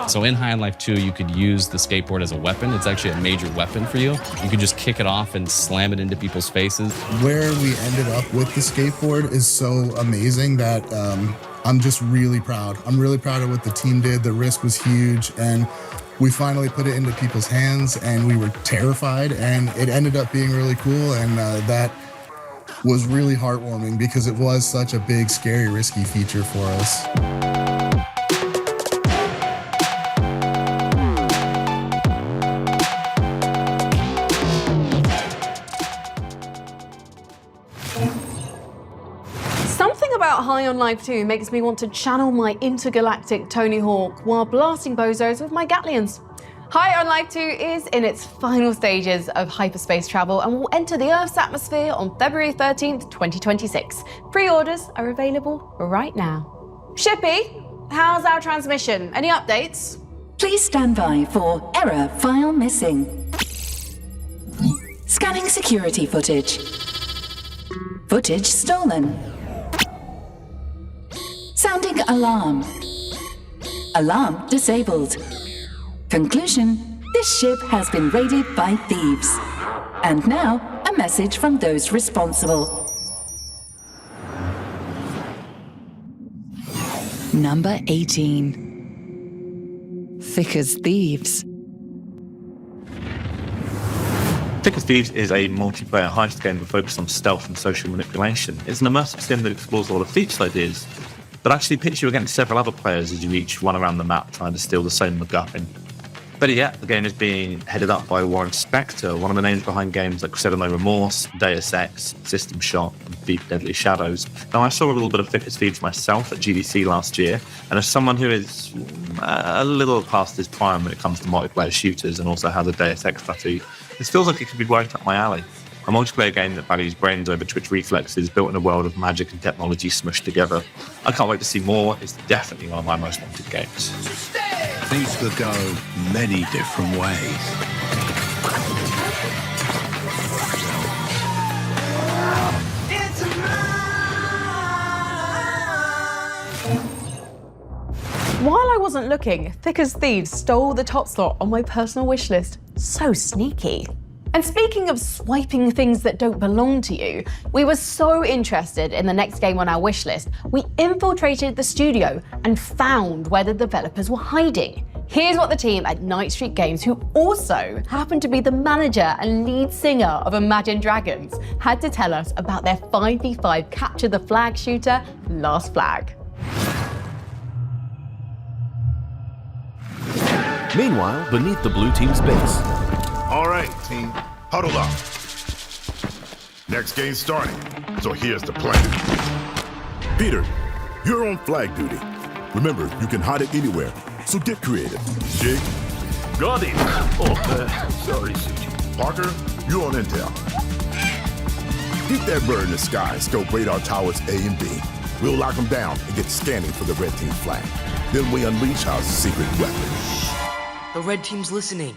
So in High on Life 2, you could use the skateboard as a weapon. It's actually a major weapon for you. You could just kick it off and slam it into people's faces.
Where we ended up with the skateboard is so amazing that I'm just really proud. I'm really proud of what the team did. The risk was huge, and we finally put it into people's hands, and we were terrified, and it ended up being really cool, and that was really heartwarming because it was such a big, scary, risky feature for us.
Something about High on Life 2 makes me want to channel my intergalactic Tony Hawk while blasting bozos with my Gatlians. High on Life 2 is in its final stages of hyperspace travel and will enter the Earth's atmosphere on February 13th, 2026. Pre-orders are available right now. Shippy, how's our transmission? Any updates?
Please stand by for error file missing. Scanning security footage. Footage stolen. Sounding alarm. Alarm disabled. Conclusion, this ship has been raided by thieves. And now, a message from those responsible. Number 18. Thick as Thieves.
Thick as Thieves is a multiplayer heist game focused on stealth and social manipulation. It's an immersive sim that explores a lot of feature ideas, but actually pits you against several other players as you each run around the map trying to steal the same MacGuffin. Better yet, the game is being headed up by Warren Spector, one of the names behind games like Crusader No Remorse, Deus Ex, System Shock, and Thief Deadly Shadows. Now, I saw a little bit of Thick as Thieves myself at GDC last year, and as someone who is a little past his prime when it comes to multiplayer shooters and also has a Deus Ex tattoo, this feels like it could be right up my alley. A multiplayer game that values brains over twitch reflexes, built in a world of magic and technology smushed together. I can't wait to see more. It's definitely one of my most wanted games.
Things could go many different ways.
While I wasn't looking, Thick as Thieves stole the top slot on my personal wish list. So sneaky. And speaking of swiping things that don't belong to you, we were so interested in the next game on our wish list, we infiltrated the studio and found where the developers were hiding. Here's what the team at Night Street Games, who also happened to be the manager and lead singer of Imagine Dragons, had to tell us about their 5v5 capture the flag shooter, Last Flag.
Meanwhile, beneath the blue team's base.
All right, team, huddle up. Next game starting, so here's the plan. Peter, you're on flag duty. Remember, you can hide it anywhere, so get creative. Jake?
Got it. Oh, sorry, Suji.
Parker, you're on intel. Keep that bird in the sky and scope radar towers A and B. We'll lock them down and get scanning for the red team flag. Then we unleash our secret weapon.
The red team's listening.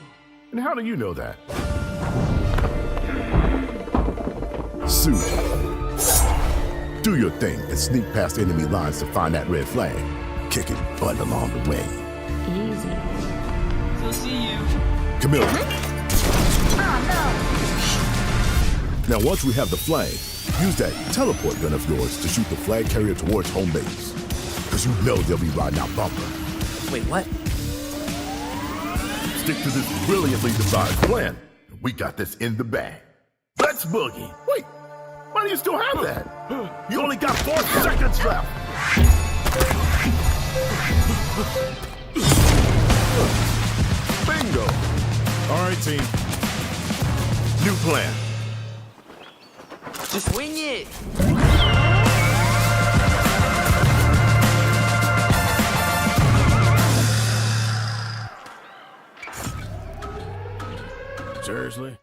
And how do you know that? Suit. Do your thing and sneak past enemy lines to find that red flag. Kicking butt along the way.
Easy. So see you.
Camilla.
Oh,
Now, once we have the flag, use that teleport gun of yours to shoot the flag carrier towards home base. Because you know they'll be riding out bumper.
Wait, what?
Stick to this brilliantly devised plan. We got this in the bag. Let's boogie. Wait, why do you still have that? You only got 4 seconds left. Bingo. All right, team. New plan.
Just wing it.
Seriously?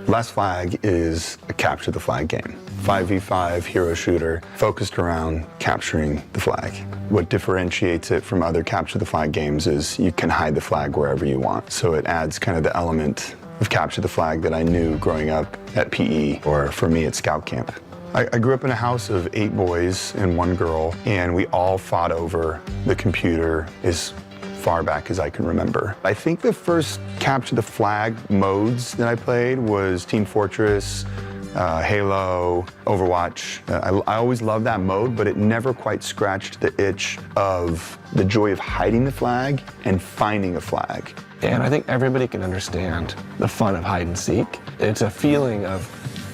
Last Flag is a capture the flag game. 5v5 hero shooter focused around capturing the flag. What differentiates it from other capture the flag games is you can hide the flag wherever you want. So it adds kind of the element of capture the flag that I knew growing up at PE, or for me at scout camp. I grew up in a house of 8 boys and 1 girl, and we all fought over the computer as far back as I can remember. I think the first capture the flag modes that I played was Team Fortress, Halo, Overwatch. I always loved that mode, but it never quite scratched the itch of the joy of hiding the flag and finding a flag.
And I think everybody can understand the fun of hide and seek. It's a feeling of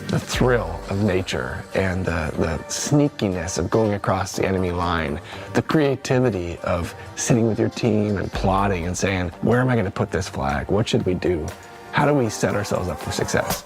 the thrill of nature and the sneakiness of going across the enemy line, the creativity of sitting with your team and plotting and saying, where am I going to put this flag? What should we do? How do we set ourselves up for success?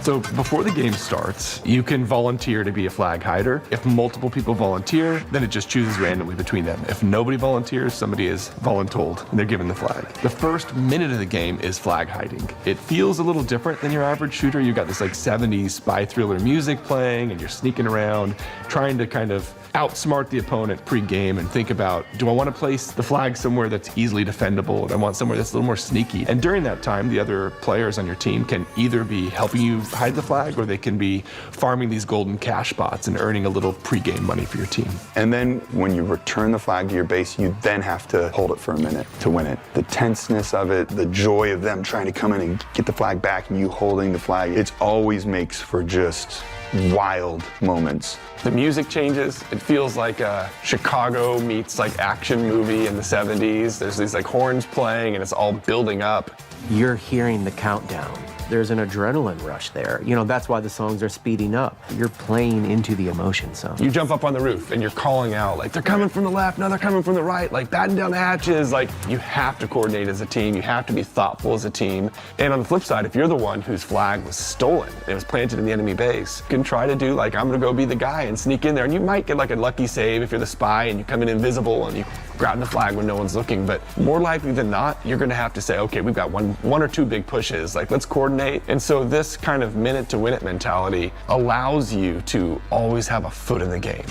So before the game starts, you can volunteer to be a flag hider. If multiple people volunteer, then it just chooses randomly between them. If nobody volunteers, somebody is voluntold, and they're given the flag. The first minute of the game is flag hiding. It feels a little different than your average shooter. You've got this like 70s spy thriller music playing, and you're sneaking around, trying to kind of outsmart the opponent pre-game and think about, do I want to place the flag somewhere that's easily defendable? Do I want somewhere that's a little more sneaky? And during that time, the other players on your team can either be helping you hide the flag, or they can be farming these golden cash spots and earning a little pre-game money for your team.
And then when you return the flag to your base, you then have to hold it for a minute to win it. The tenseness of it, the joy of them trying to come in and get the flag back and you holding the flag, it always makes for just wild moments.
The music changes. It feels like a Chicago meets like action movie in the 70s. There's these like horns playing and it's all building up.
You're hearing the countdown. There's an adrenaline rush there. You know, that's why the songs are speeding up. You're playing into the emotion zone.
You jump up on the roof and you're calling out, like, they're coming from the left, now they're coming from the right, like, batten down the hatches. Like, you have to coordinate as a team. You have to be thoughtful as a team. And on the flip side, if you're the one whose flag was stolen, it was planted in the enemy base, you can try to do, like, I'm gonna go be the guy and sneak in there. And you might get, like, a lucky save if you're the spy and you come in invisible and you grab the flag when no one's looking. But more likely than not, you're gonna have to say, okay, we've got one or two big pushes. Like, let's coordinate. And so this kind of minute to win it mentality allows you to always have a foot in the game.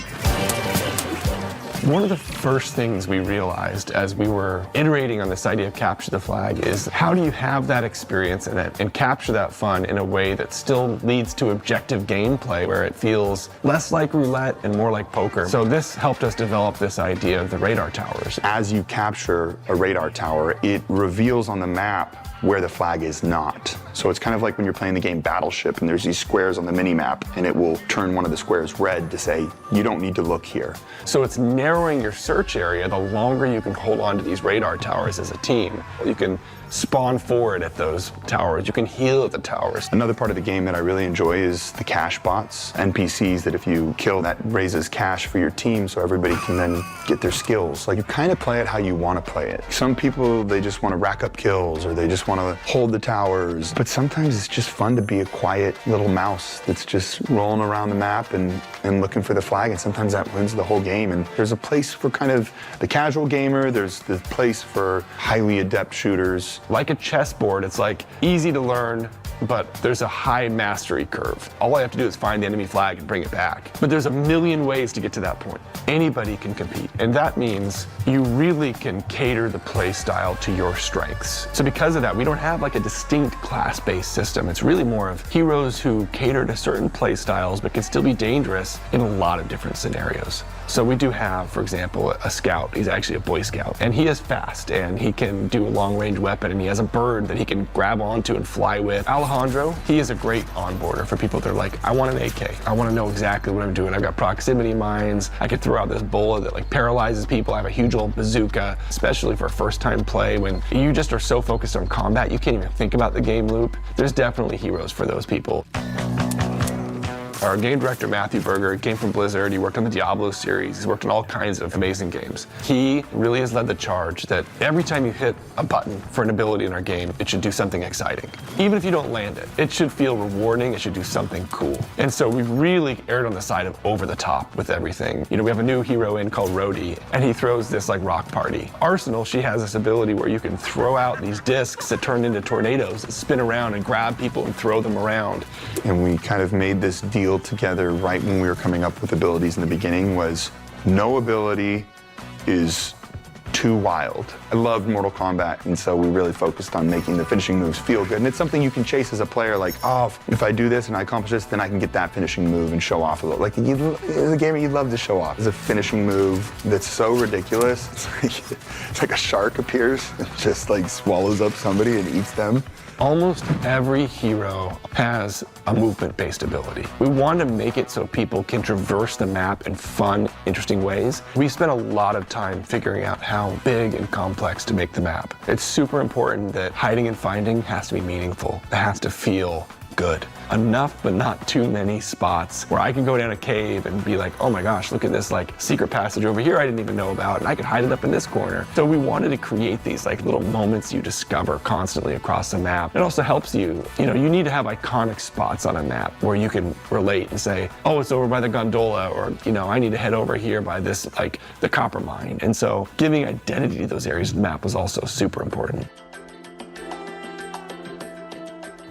One of the first things we realized as we were iterating on this idea of capture the flag is, how do you have that experience and capture that fun in a way that still leads to objective gameplay where it feels less like roulette and more like poker? So this helped us develop this idea of the radar towers.
As you capture a radar tower, it reveals on the map where the flag is not. So it's kind of like when you're playing the game Battleship and there's these squares on the mini-map and it will turn one of the squares red to say, you don't need to look here.
So it's narrowing your search area the longer you can hold on to these radar towers as a team. You can spawn forward at those towers. You can heal at the towers.
Another part of the game that I really enjoy is the cash bots, NPCs that if you kill, that raises cash for your team so everybody can then get their skills. Like, you kind of play it how you want to play it. Some people, they just want to rack up kills or they just want to hold the towers. But sometimes it's just fun to be a quiet little mouse that's just rolling around the map and looking for the flag, and sometimes that wins the whole game. And there's a place for kind of the casual gamer, there's the place for highly adept shooters.
Like a chessboard, it's like easy to learn, but there's a high mastery curve. All I have to do is find the enemy flag and bring it back. But there's a million ways to get to that point. Anybody can compete, and that means you really can cater the play style to your strengths. So because of that, we don't have like a distinct class-based system. It's really more of heroes who cater to certain play styles but can still be dangerous in a lot of different scenarios. So we do have, for example, a scout. He's actually a Boy Scout, and he is fast, and he can do a long-range weapon, and he has a bird that he can grab onto and fly with. Alejandro, he is a great onboarder for people that are like, I want an AK. I want to know exactly what I'm doing. I've got proximity mines. I can throw out this bullet that like paralyzes people. I have a huge old bazooka, especially for first-time play when you just are so focused on combat, you can't even think about the game loop. There's definitely heroes for those people. Our game director, Matthew Berger, came from Blizzard. He worked on the Diablo series. He's worked on all kinds of amazing games. He really has led the charge that every time you hit a button for an ability in our game, it should do something exciting. Even if you don't land it, it should feel rewarding. It should do something cool. And so we've really erred on the side of over the top with everything. You know, we have a new hero in called Rhodey, and he throws this like rock party. Arsenal, she has this ability where you can throw out these discs that turn into tornadoes that spin around and grab people and throw them around.
And we kind of made this deal together right when we were coming up with abilities in the beginning was no ability is too wild. I loved Mortal Kombat, and so we really focused on making the finishing moves feel good. And it's something you can chase as a player, like, oh, if I do this and I accomplish this, then I can get that finishing move and show off a little. Like, as a gamer, you'd love to show off. It's a finishing move that's so ridiculous. It's like a shark appears and just like swallows up somebody and eats them.
Almost every hero has a movement-based ability. We want to make it so people can traverse the map in fun, interesting ways. We spent a lot of time figuring out how big and complex to make the map. It's super important that hiding and finding has to be meaningful. It has to feel good. Enough, but not too many spots where I can go down a cave and be like, oh my gosh, look at this like secret passage over here I didn't even know about, and I could hide it up in this corner. So we wanted to create these like little moments you discover constantly across the map. It also helps you, you need to have iconic spots on a map where you can relate and say, oh, it's over by the gondola, or, I need to head over here by this, like the copper mine. And so giving identity to those areas of the map was also super important.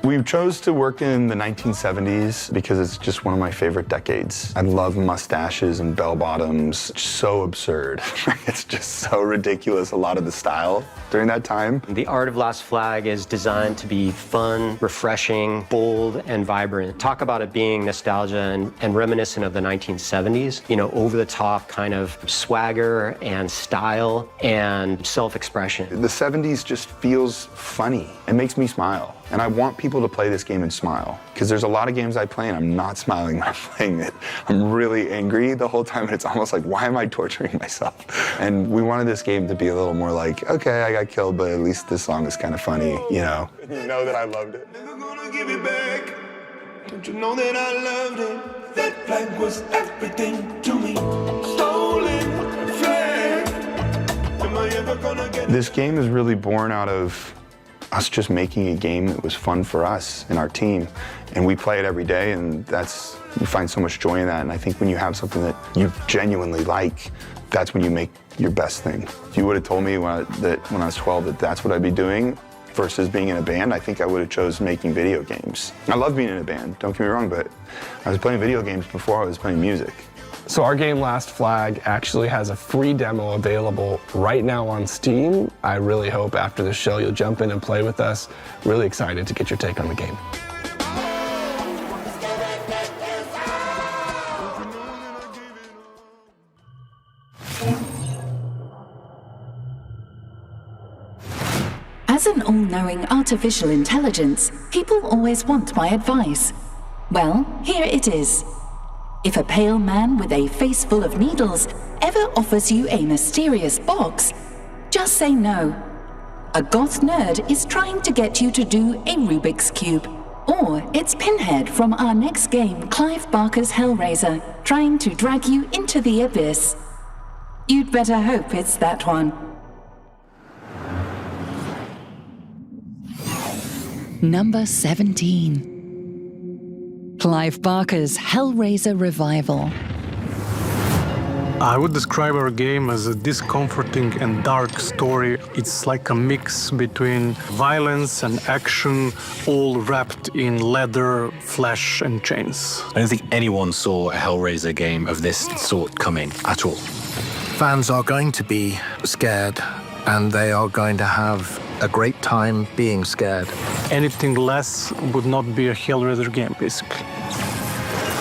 We chose to work in the 1970s because it's just one of my favorite decades. I love mustaches and bell bottoms. It's so absurd. It's just so ridiculous, a lot of the style during that time.
The art of Last Flag is designed to be fun, refreshing, bold, and vibrant. Talk about it being nostalgia and reminiscent of the 1970s. Over the top kind of swagger and style and self-expression.
The 70s just feels funny. It makes me smile. And I want people to play this game and smile. Because there's a lot of games I play and I'm not smiling when I'm playing it. I'm really angry the whole time, and it's almost like, why am I torturing myself? And we wanted this game to be a little more like, okay, I got killed, but at least this song is kind of funny, You know that I loved it.
Never gonna give it back. Don't you know that I loved it? That flag was everything to me. Stolen flag. Am I ever gonna get
This game is really born out of us just making a game that was fun for us and our team. And we play it every day, and we find so much joy in that. And I think when you have something that you genuinely like, that's when you make your best thing. If you would have told me when I was 12 that's what I'd be doing versus being in a band, I think I would have chose making video games. I love being in a band, don't get me wrong, but I was playing video games before I was playing music.
So our game Last Flag actually has a free demo available right now on Steam. I really hope after the show you'll jump in and play with us. Really excited to get your take on the game.
As an all-knowing artificial intelligence, people always want my advice. Well, here it is. If a pale man with a face full of needles ever offers you a mysterious box, just say no. a goth nerd is trying to get you to do a Rubik's Cube. Or it's Pinhead from our next game, Clive Barker's Hellraiser, trying to drag you into the abyss. You'd better hope it's that one. Number 17. Clive Barker's Hellraiser Revival.
I would describe our game as a discomforting and dark story. It's like a mix between violence and action, all wrapped in leather, flesh, and chains.
I don't think anyone saw a Hellraiser game of this sort coming at all.
Fans are going to be scared, and they are going to have a great time being scared.
Anything less would not be a Hellraiser game, basically.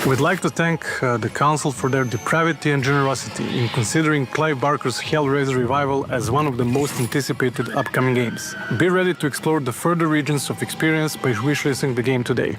We'd like to thank the Council for their depravity and generosity in considering Clive Barker's Hellraiser Revival as one of the most anticipated upcoming games. Be ready to explore the further regions of experience by wishlisting the game today.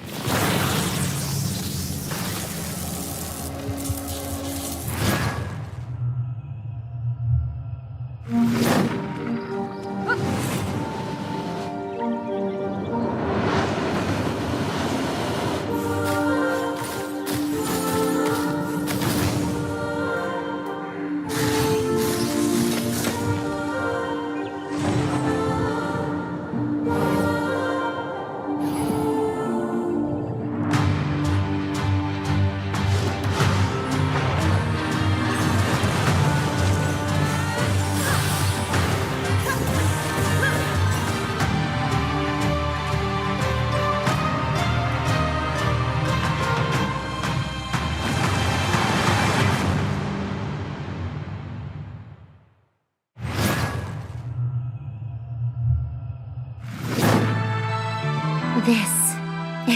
This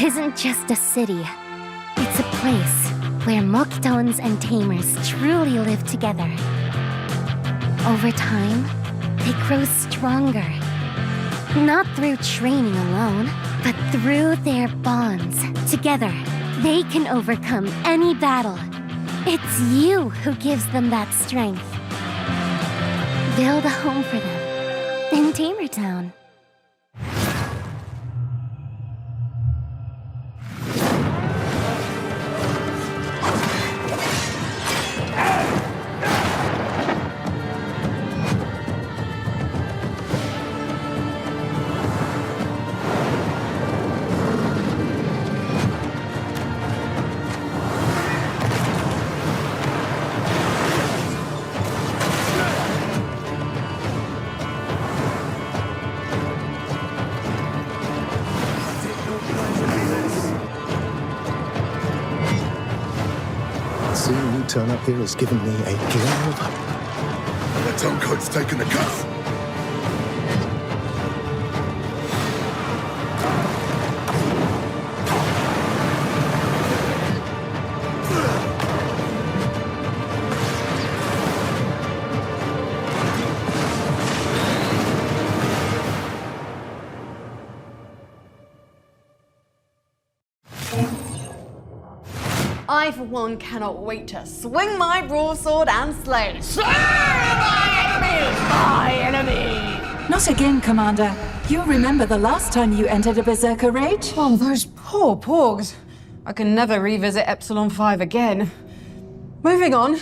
isn't just a city. It's a place where Moktones and Tamers truly live together. Over time, they grow stronger. Not through training alone, but through their bonds. Together, they can overcome any battle. It's you who gives them that strength. Build a home for them in Tamertown.
Seeing you turn up here has given me a glimmer of hope.
The turncoat's taking the cuff.
I, for one, cannot wait to swing my broadsword and slay. Slay my enemy!
Not again, Commander. You'll remember the last time you entered a Berserker Rage?
Oh, those poor porgs. I can never revisit Epsilon 5 again. Moving on.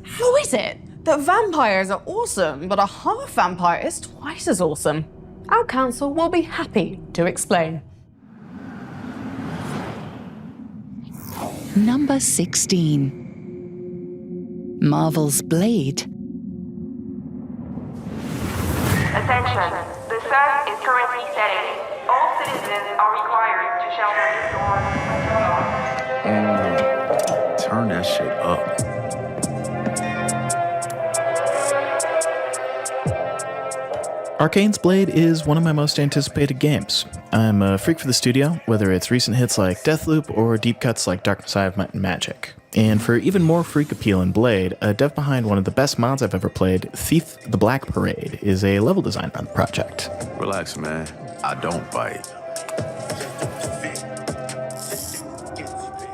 How is it that vampires are awesome, but a half vampire is twice as awesome? Our council will be happy to explain.
Number 16. Marvel's Blade.
Attention, the sun is currently setting. All citizens are required to shelter indoors.
Turn that shit up.
Arcane's Blade is one of my most anticipated games. I'm a freak for the studio, whether it's recent hits like Deathloop or deep cuts like Dark Side of Might and Magic. And for even more freak appeal in Blade, a dev behind one of the best mods I've ever played, Thief the Black Parade, is a level designer on the project.
Relax, man. I don't bite.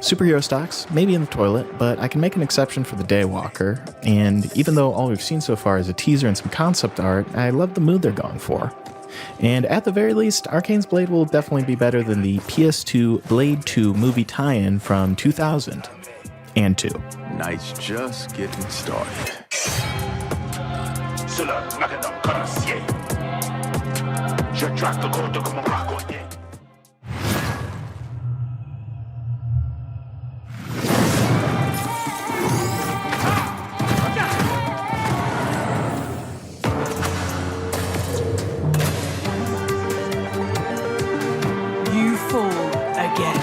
Superhero stocks, maybe in the toilet, but I can make an exception for the Daywalker, and even though all we've seen so far is a teaser and some concept art, I love the mood they're going for. And at the very least, Arcane's Blade will definitely be better than the PS2 Blade 2 movie tie-in from 2000 and 2.
Night's just getting started.
You fall again.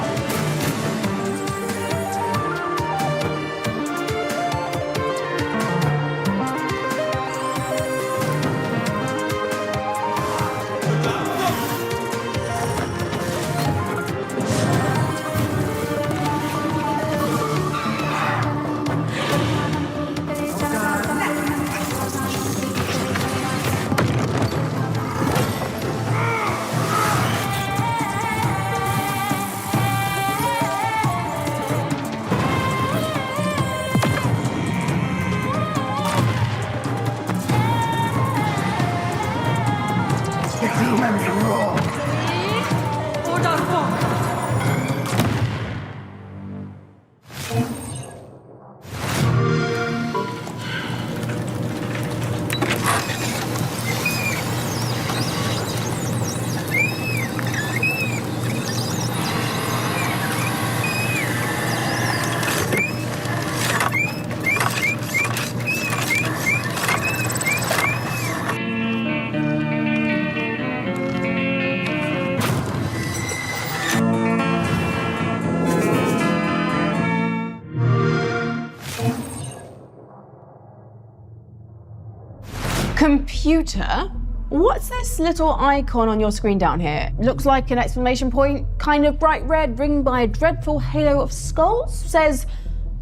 Computer, what's this little icon on your screen down here? Looks like an exclamation point, kind of bright red, ringed by a dreadful halo of skulls. Says,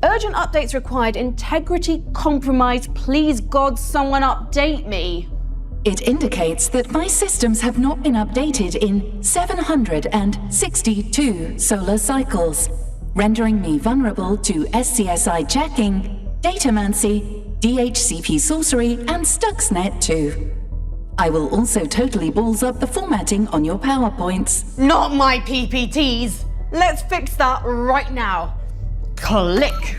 urgent updates required, integrity compromised, please God, someone update me.
It indicates that my systems have not been updated in 762 solar cycles, rendering me vulnerable to SCSI jacking, datamancy, DHCP sorcery, and Stuxnet too. I will also totally balls up the formatting on your PowerPoints.
Not my PPTs. Let's fix that right now. Click.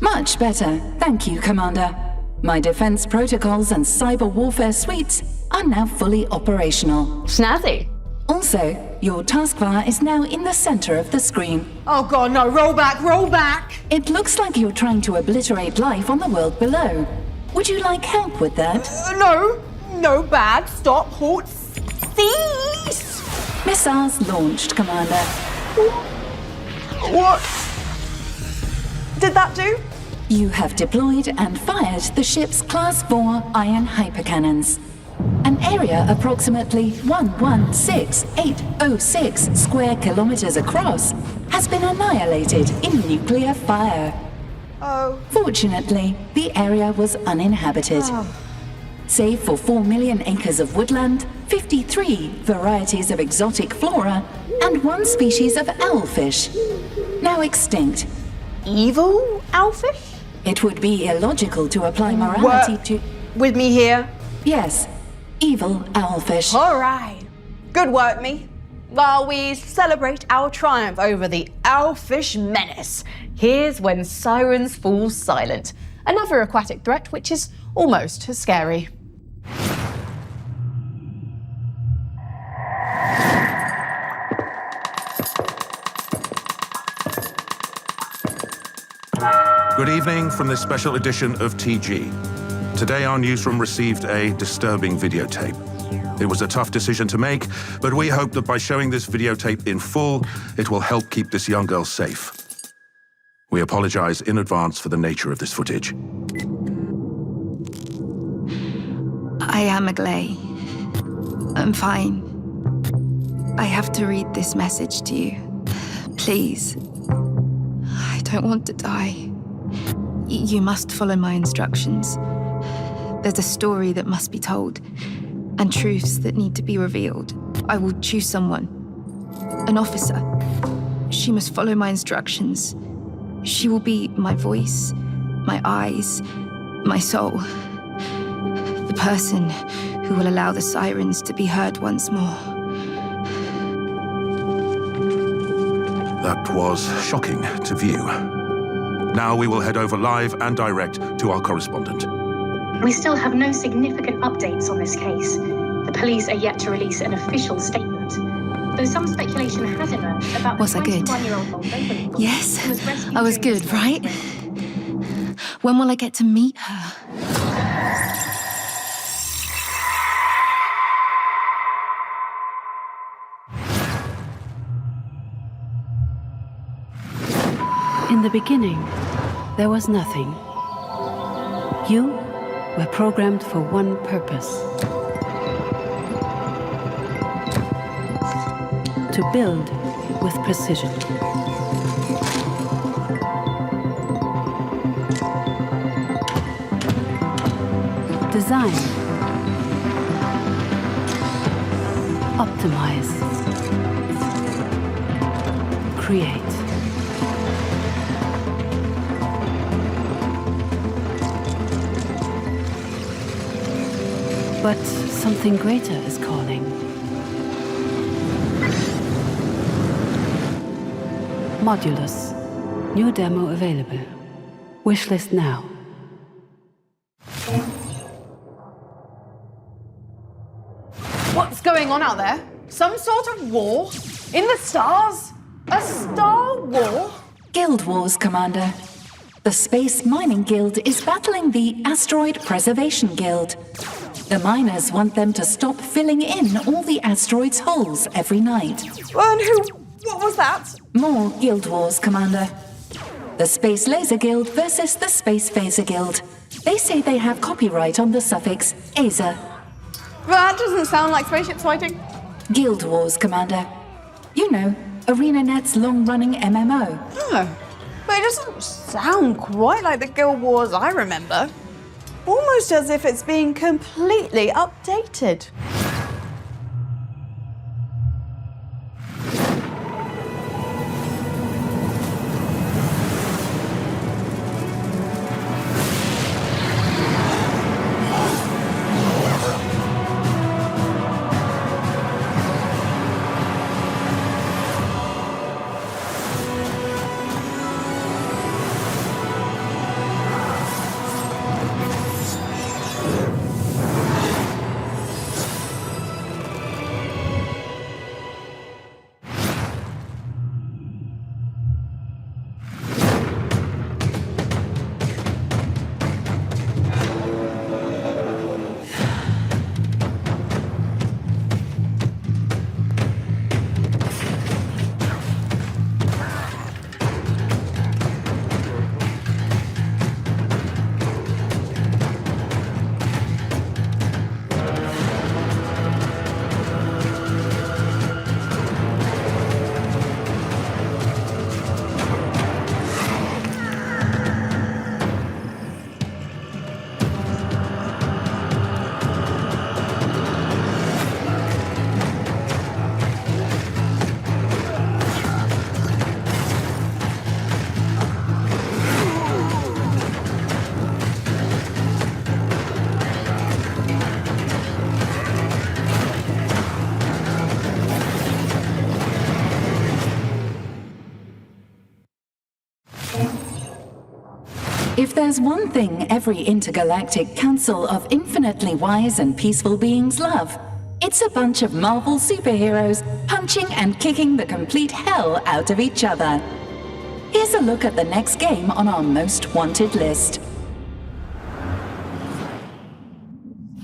Much better, thank you, Commander. My defense protocols and cyber warfare suites are now fully operational.
Snazzy.
Also, your taskbar is now in the center of the screen.
Oh God, no, roll back, roll back!
It looks like you're trying to obliterate life on the world below. Would you like help with that?
No, bad, stop, halt, cease!
Missiles launched, Commander.
What did that do?
You have deployed and fired the ship's Class 4 iron hypercannons. An area approximately 116,806 square kilometers across has been annihilated in nuclear fire.
Oh.
Fortunately, the area was uninhabited. Save for 4 million acres of woodland, 53 varieties of exotic flora, and 1 species of owlfish, now extinct.
Evil owlfish?
It would be illogical to apply morality to...
With me here?
Yes. Evil owlfish.
All right. Good work, me. While we celebrate our triumph over the owlfish menace, here's when sirens fall silent. Another aquatic threat which is almost as scary.
Good evening from this special edition of TG. Today our newsroom received a disturbing videotape. It was a tough decision to make, but we hope that by showing this videotape in full, it will help keep this young girl safe. We apologize in advance for the nature of this footage.
I am Agley. I'm fine. I have to read this message to you. Please. I don't want to die. You must follow my instructions. There's a story that must be told, and truths that need to be revealed. I will choose someone. An officer. She must follow my instructions. She will be my voice, my eyes, my soul. The person who will allow the sirens to be heard once more.
That was shocking to view. Now we will head over live and direct to our correspondent.
We still have no significant updates on this case. The police are yet to release an official statement. Though some speculation has emerged about
Was
the
I good?
21-year-old Moldova
Yes,
who was rescued
I was
during
good,
the
right? When will I get to meet her?
In the beginning, there was nothing. You were programmed for one purpose: to build with precision. Design. Optimize. Create. But something greater is calling. Modulus. New demo available. Wishlist now.
What's going on out there? Some sort of war? In the stars? A star war?
Guild Wars, Commander. The Space Mining Guild is battling the Asteroid Preservation Guild. The miners want them to stop filling in all the asteroids' holes every night.
And what was that?
More Guild Wars, Commander. The Space Laser Guild versus the Space Phaser Guild. They say they have copyright on the suffix aser.
That doesn't sound like spaceships fighting.
Guild Wars, Commander. You know, ArenaNet's long-running MMO.
Oh, but it doesn't sound quite like the Guild Wars I remember. Almost as if it's being completely updated.
If there's one thing every intergalactic council of infinitely wise and peaceful beings love, it's a bunch of Marvel superheroes punching and kicking the complete hell out of each other. Here's a look at the next game on our most wanted list.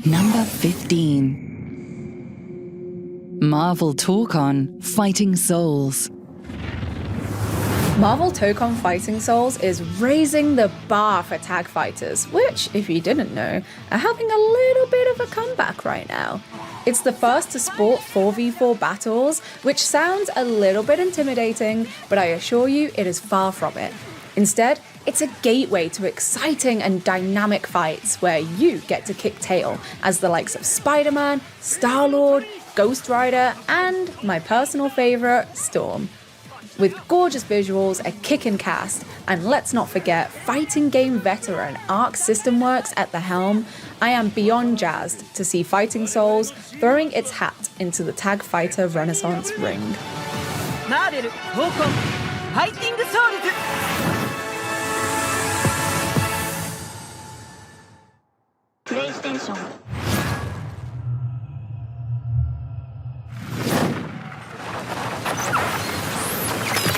Number 15. Marvel Talk On Fighting Souls.
Marvel Tokon Fighting Souls is raising the bar for tag fighters, which, if you didn't know, are having a little bit of a comeback right now. It's the first to sport 4v4 battles, which sounds a little bit intimidating, but I assure you it is far from it. Instead, it's a gateway to exciting and dynamic fights where you get to kick tail as the likes of Spider-Man, Star-Lord, Ghost Rider, and my personal favourite, Storm. With gorgeous visuals, a kickin' cast, and let's not forget fighting game veteran Arc System Works at the helm, I am beyond jazzed to see Fighting Souls throwing its hat into the Tag Fighter Renaissance ring.
マーベル闘魂ファイティングソウルズ
PlayStation.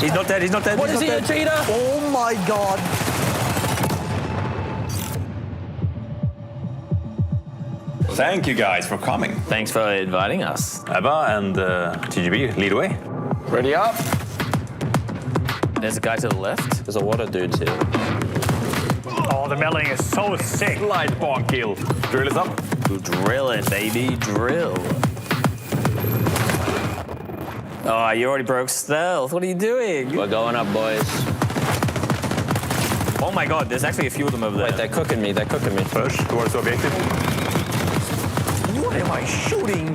He's not dead, he's not dead.
What is he, a cheater? Oh my god.
Thank you guys for coming.
Thanks for inviting us.
Ebba and TGB, lead away.
Ready up. There's a guy to the left. There's a lot of dudes here.
Oh, the melee is so sick. Light bomb kill. Drill is up.
Drilling, baby, drill. Oh, you already broke stealth. What are you doing? We're going up, boys. Oh my god, there's actually a few of them over there. Wait, they're cooking me, they're cooking me.
Push towards the objective.
What am I shooting?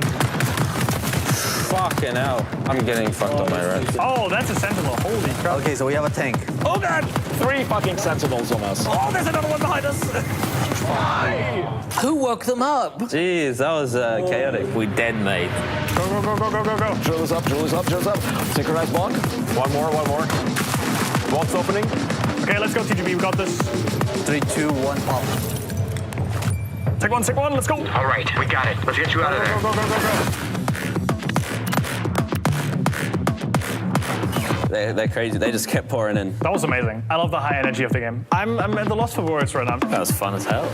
Fucking hell. I'm getting fucked on my red.
Oh, that's a sentinel. Holy crap.
Okay, so we have a tank.
Oh god!
3 fucking sentinels on us.
Oh, there's another one behind us. Why?
Who woke them up? Jeez, that was chaotic. We dead, mate.
Go, go, go, go, go, go, go.
Drill is up, drill is up, drill is up. Synchronized bonk.
One more. Vault's opening. Okay, let's go, TGB. We got this.
3, 2, 1, pop.
Take one, let's go.
All right, we got it. Let's get you out of there.
Go, go, go, go.
They're crazy. They just kept pouring in.
That was amazing. I love the high energy of the game. I'm at the loss for words right now.
That was fun as hell.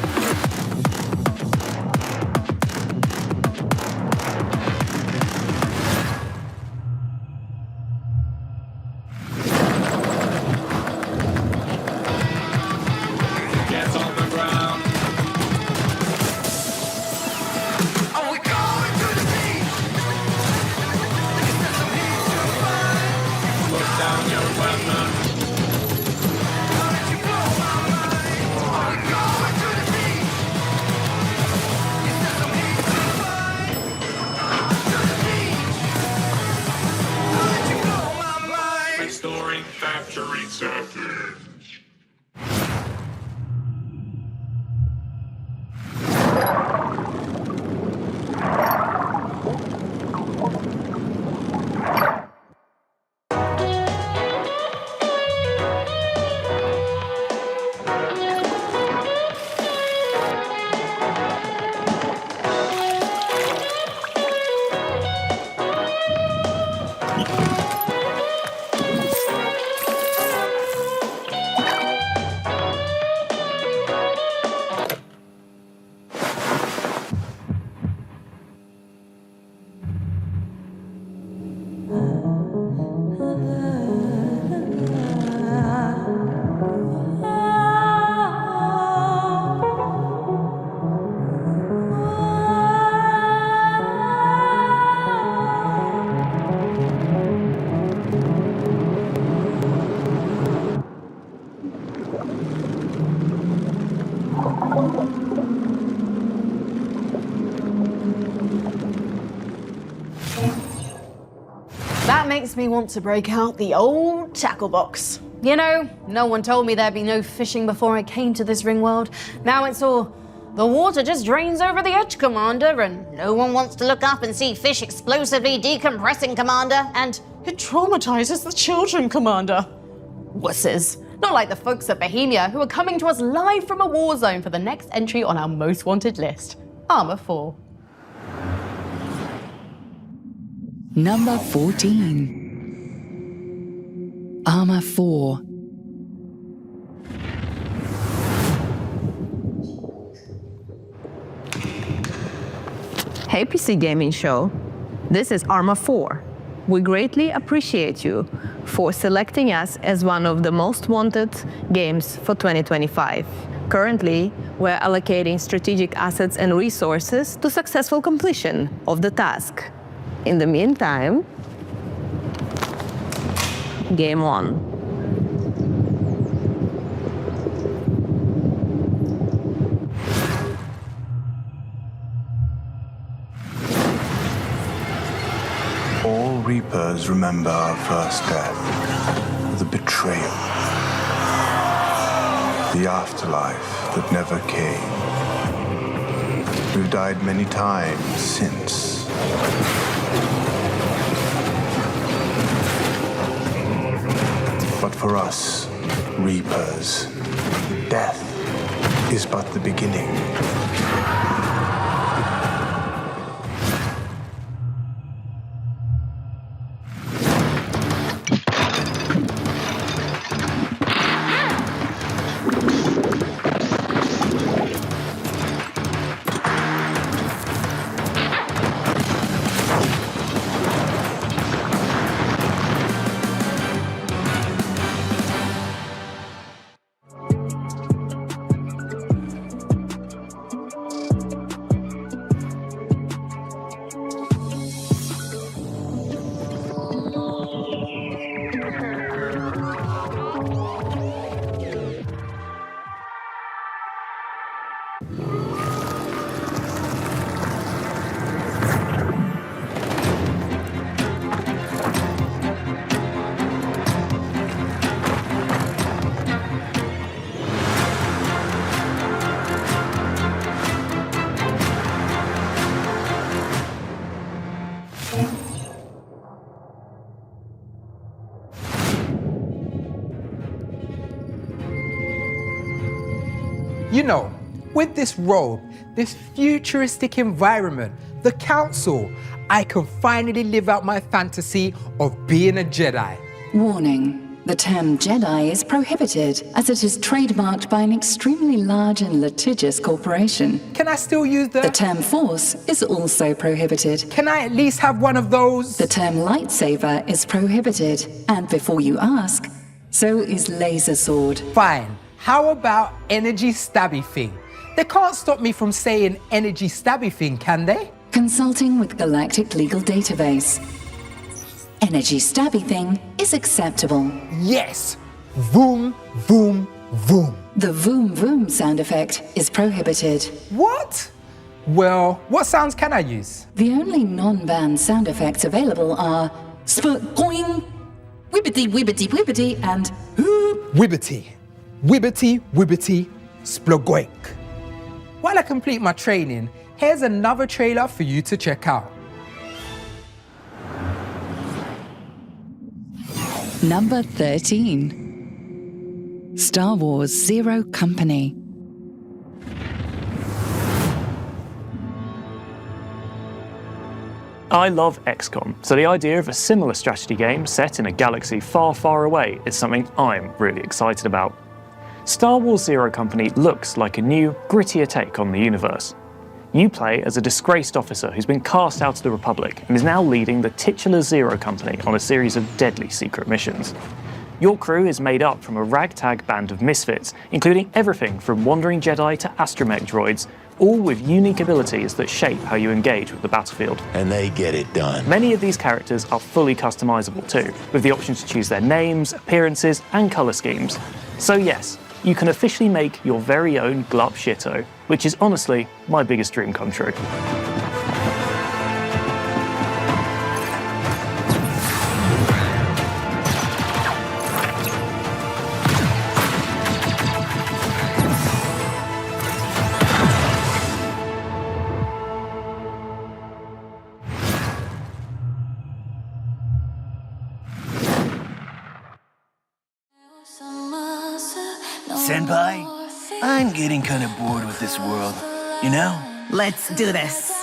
Gets on the ground. Oh, we're going to the beach. Put down your weapon. How did you blow my mind? Oh, we're going to the beach. Is there some heat to find? To the beach. How did you blow my mind? Restoring factory settings.
That makes me want to break out the old tackle box. You know, no one told me there'd be no fishing before I came to this ring world. Now it's all, the water just drains over the edge, Commander, and no one wants to look up and see fish explosively decompressing, Commander, and it traumatizes the children, Commander. Wusses. Not like the folks at Bohemia who are coming to us live from a war zone for the next entry on our most wanted list, Armor 4.
Number 14. Armor 4.
Hey PC Gaming Show, this is Arma 4. We greatly appreciate you for selecting us as one of the most wanted games for 2025. Currently, we're allocating strategic assets and resources to successful completion of the task. In the meantime, game on.
All
Reapers remember our first death, the betrayal, the afterlife that never came. We've died many times since. But for us, Reapers, death is but the beginning.
You know, with this robe, this futuristic environment, the council, I can finally live out my fantasy of being a Jedi.
Warning. The term Jedi is prohibited as it is trademarked by an extremely large and litigious corporation.
Can I still use
The term Force is also prohibited.
Can I at least have one of those?
The term lightsaber is prohibited. And before you ask, so is laser sword.
Fine. How about energy stabby thing? They can't stop me from saying energy stabby thing, can they?
Consulting with Galactic Legal Database. Energy stabby thing is acceptable.
Yes! Voom, voom, voom.
The voom voom sound effect is prohibited.
What? Well, what sounds can I use?
The only non-banned sound effects available are spl-going, wibbity wibbity wibbity, and
Wibbity. Wibbity, wibbity, splogoink. While I complete my training, here's another trailer for you to check out.
Number 13. Star Wars Zero Company.
I love XCOM, so the idea of a similar strategy game set in a galaxy far, far away is something I'm really excited about. Star Wars Zero Company looks like a new, grittier take on the universe. You play as a disgraced officer who's been cast out of the Republic and is now leading the titular Zero Company on a series of deadly secret missions. Your crew is made up from a ragtag band of misfits, including everything from wandering Jedi to astromech droids, all with unique abilities that shape how you engage with the battlefield.
And they get it done.
Many of these characters are fully customizable too, with the option to choose their names, appearances, and color schemes. So yes, you can officially make your very own Glup Shitto, which is honestly my biggest dream come true.
Senpai, I'm getting kind of bored with this world, you know?
Let's do this.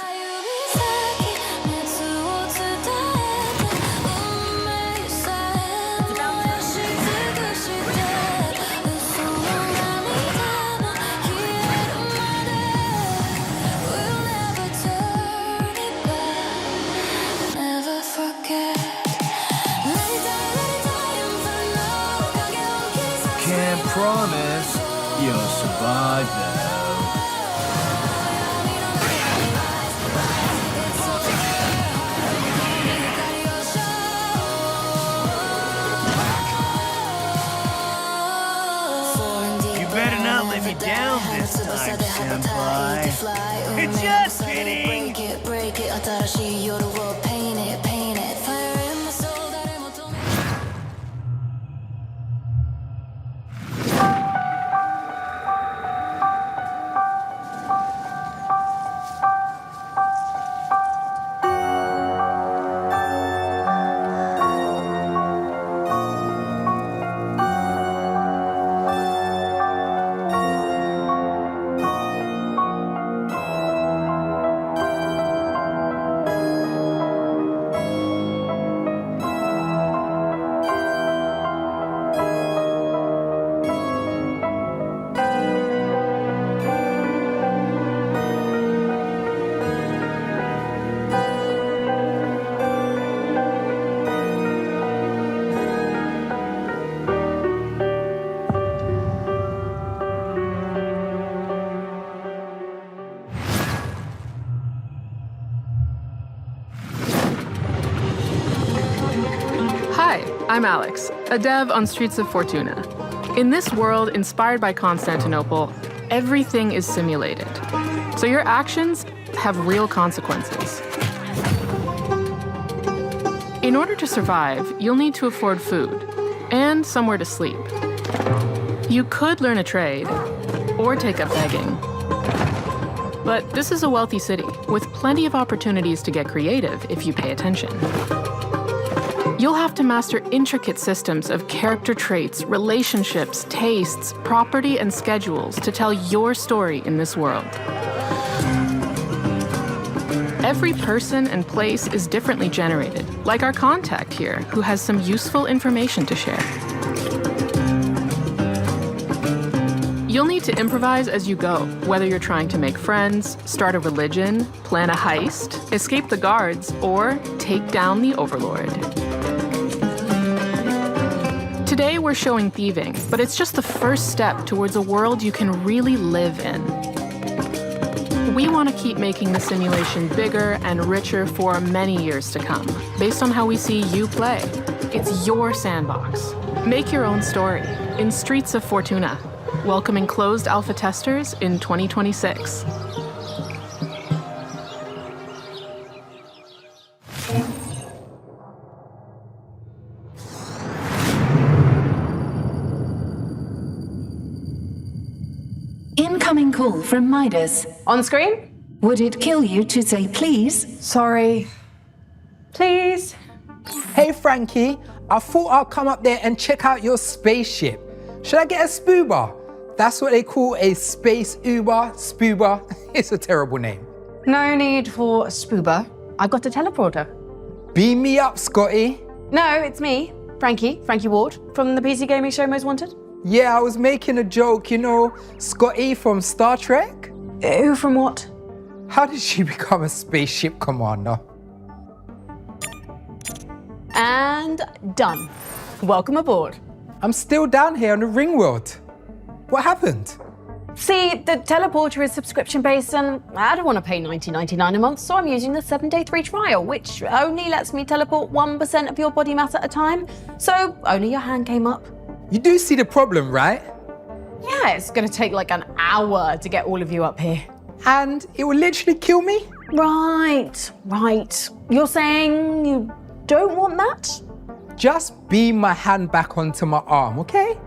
Can't promise you'll survive though. You better not let me down this time, Senpai. Just kidding!
I'm Alex, a dev on Streets of Fortuna. In this world inspired by Constantinople, everything is simulated. So your actions have real consequences. In order to survive, you'll need to afford food and somewhere to sleep. You could learn a trade or take up begging. But this is a wealthy city with plenty of opportunities to get creative if you pay attention. You'll have to master intricate systems of character traits, relationships, tastes, property, and schedules to tell your story in this world. Every person and place is differently generated, like our contact here, who has some useful information to share. You'll need to improvise as you go, whether you're trying to make friends, start a religion, plan a heist, escape the guards, or take down the Overlord. Today we're showing thieving, but it's just the first step towards a world you can really live in. We want to keep making the simulation bigger and richer for many years to come, based on how we see you play. It's your sandbox. Make your own story in Streets of Fortuna, welcoming closed alpha testers in 2026.
Incoming call from Midas.
On screen?
Would it kill you to say please?
Sorry. Please?
Hey Frankie, I thought I'd come up there and check out your spaceship. Should I get a spooba? That's what they call a space Uber, spooba. It's a terrible name.
No need for a spooba. I've got a teleporter.
Beam me up, Scotty.
No, it's me, Frankie Ward, from the PC Gaming Show Most Wanted.
Yeah, I was making a joke, you know, Scotty from Star Trek?
Who from what?
How did she become a spaceship commander?
And done. Welcome aboard.
I'm still down here on the ring world. What happened?
See, the teleporter is subscription-based and I don't want to pay $19.99 a month, so I'm using the 7-day free trial, which only lets me teleport 1% of your body mass at a time, so only your hand came up.
You do see the problem, right?
Yeah, it's going to take like an hour to get all of you up here.
And it will literally kill me?
Right. You're saying you don't want that?
Just beam my hand back onto my arm, okay?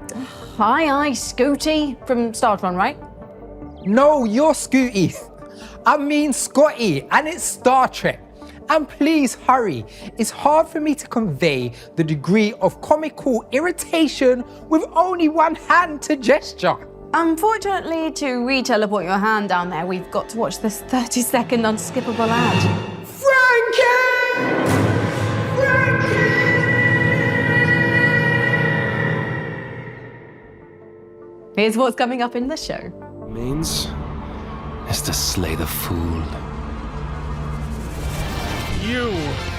Aye, Scooty from Startron, right?
No, you're Scooty. I mean Scotty, and it's Star Trek. And please hurry. It's hard for me to convey the degree of comical irritation with only one hand to gesture.
Unfortunately, to re-teleport your hand down there, we've got to watch this 30-second unskippable ad.
Frankie!
Here's what's coming up in the show.
Means is to slay the fool.
You!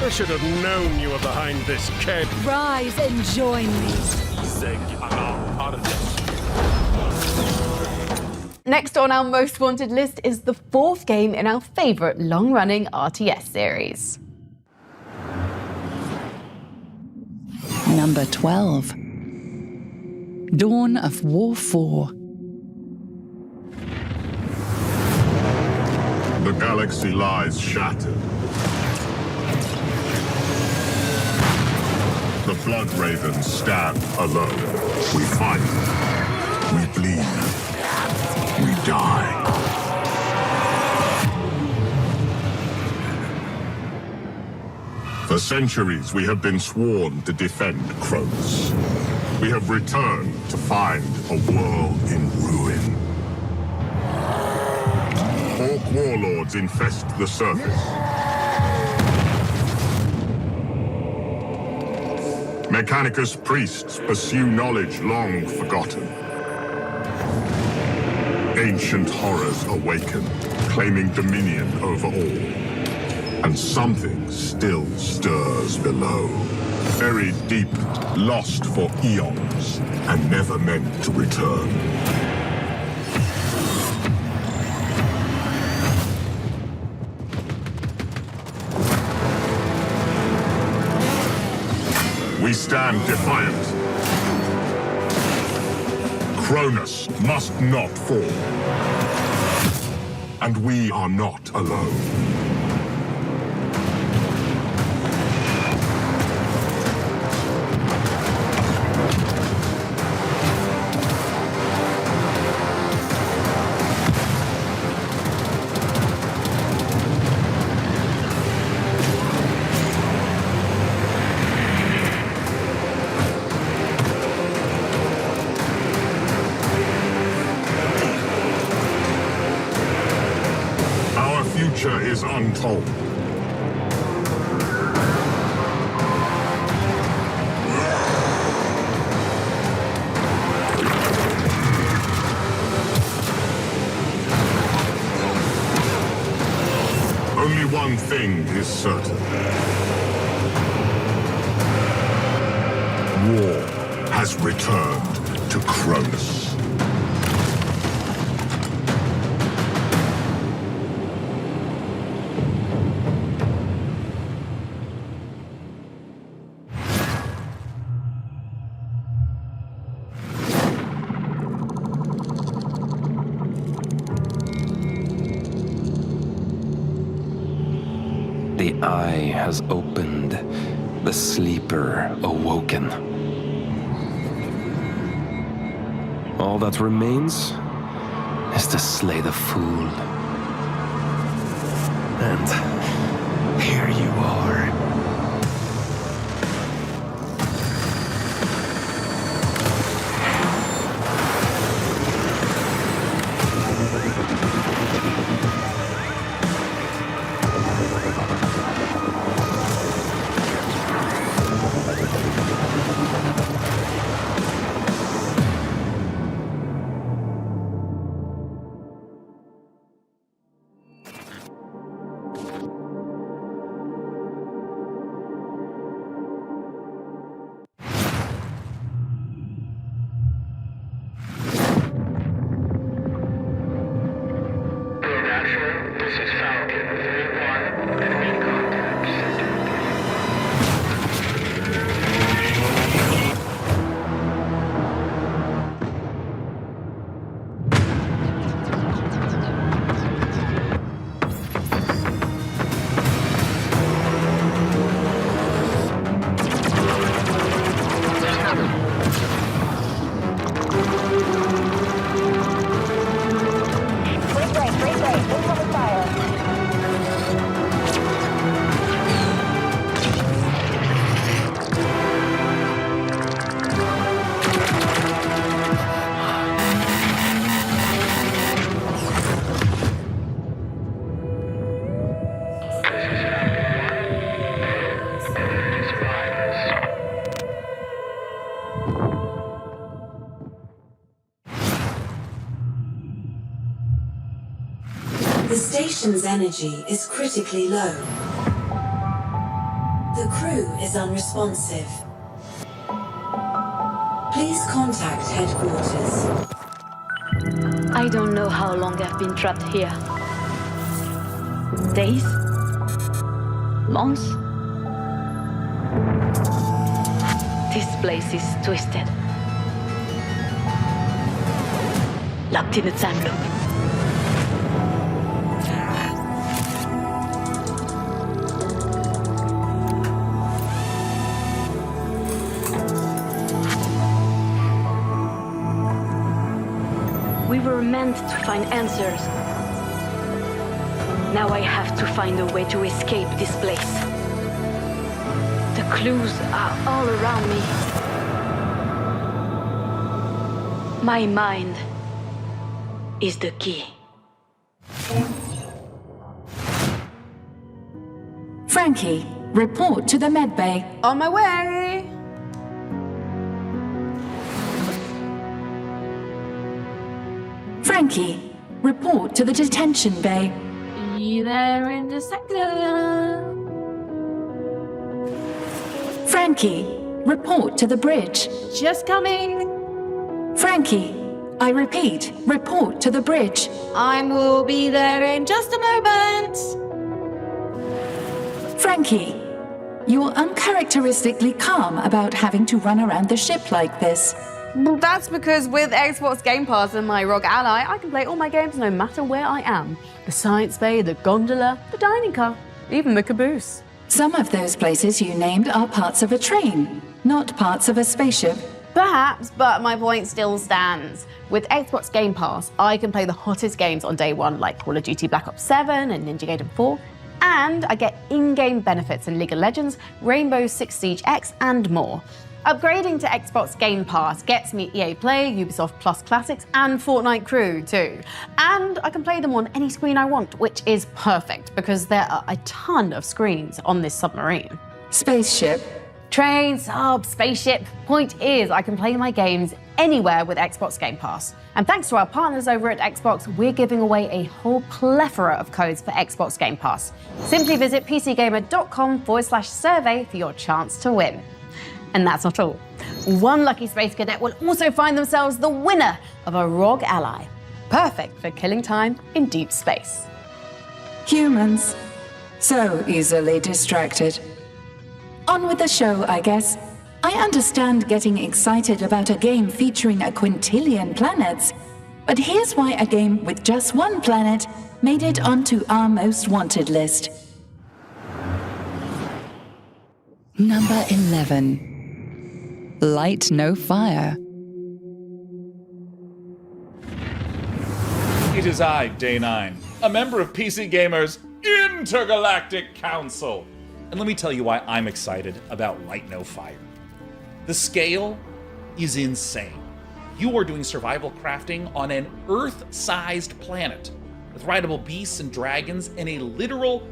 I should have known you were behind this, kid.
Rise and join me.
Next on our most wanted list is the fourth game in our favourite long-running RTS series.
Number 12. Dawn of War 4.
The galaxy lies shattered. The Blood Ravens stand alone. We fight. We bleed. We die. For centuries, we have been sworn to defend Kronos. We have returned to find a world in ruin. Orc warlords infest the surface. Mechanicus priests pursue knowledge long forgotten. Ancient horrors awaken, claiming dominion over all. And something still stirs below. Buried deep, lost for eons, and never meant to return. we stand defiant. Cronus must not fall. And we are not alone. Is untold. Only one thing is certain. War has returned to Cronus.
The eye has opened, the sleeper awoken. All that remains is to slay the fool. And here you are.
The station's energy is critically low. The crew is unresponsive. Please contact headquarters.
I don't know how long I've been trapped here. Days? Months? This place is twisted. Locked in a time loop. We were meant to find answers. Now I have to find a way to escape this place. The clues are all around me. My mind is the key.
Frankie, report to the medbay.
On my way.
Frankie, report to the detention bay.
Be there in a second.
Frankie, report to the bridge.
Just coming.
Frankie, I repeat, report to the bridge.
I will be there in just a moment.
Frankie, You're uncharacteristically calm about having to run around the ship like this.
That's because with Xbox Game Pass and my ROG Ally, I can play all my games no matter where I am. The science bay, the gondola, the dining car, even the caboose.
Some of those places you named are parts of a train, not parts of a spaceship.
Perhaps, but my point still stands. With Xbox Game Pass, I can play the hottest games on day one, like Call of Duty Black Ops 7 and Ninja Gaiden 4, and I get in-game benefits in League of Legends, Rainbow Six Siege X, and more. Upgrading to Xbox Game Pass gets me EA Play, Ubisoft Plus Classics, and Fortnite Crew too. And I can play them on any screen I want, which is perfect because there are a ton of screens on this submarine.
Spaceship.
Train, sub, spaceship. Point is, I can play my games anywhere with Xbox Game Pass. And thanks to our partners over at Xbox, we're giving away a whole plethora of codes for Xbox Game Pass. Simply visit pcgamer.com/survey for your chance to win. And that's not all. One lucky Space Cadet will also find themselves the winner of a ROG Ally. Perfect for killing time in deep space.
Humans. So easily distracted. On with the show, I guess. I understand getting excited about a game featuring a quintillion planets, but here's why a game with just one planet made it onto our most wanted list. Number 11. Light No Fire.
It is I, Day 9, a member of PC Gamer's Intergalactic Council. And let me tell you why I'm excited about Light No Fire. The scale is insane. You are doing survival crafting on an Earth-sized planet with rideable beasts and dragons and a literal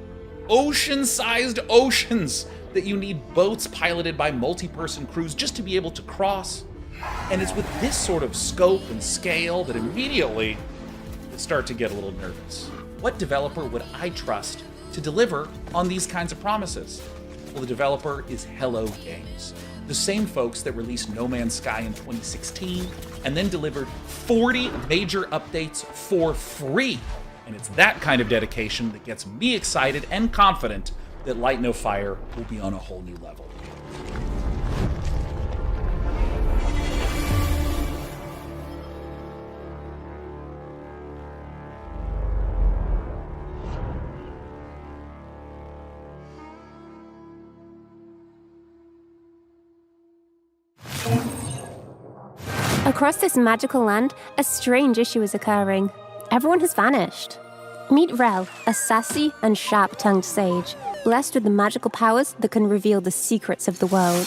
ocean-sized oceans that you need boats piloted by multi-person crews just to be able to cross. And it's with this sort of scope and scale that immediately I start to get a little nervous. What developer would I trust to deliver on these kinds of promises? Well, the developer is Hello Games, the same folks that released No Man's Sky in 2016 and then delivered 40 major updates for free. And it's that kind of dedication that gets me excited and confident that Light No Fire will be on a whole new level.
Across this magical land, a strange issue is occurring. Everyone has vanished. Meet Rel, a sassy and sharp-tongued sage, blessed with the magical powers that can reveal the secrets of the world.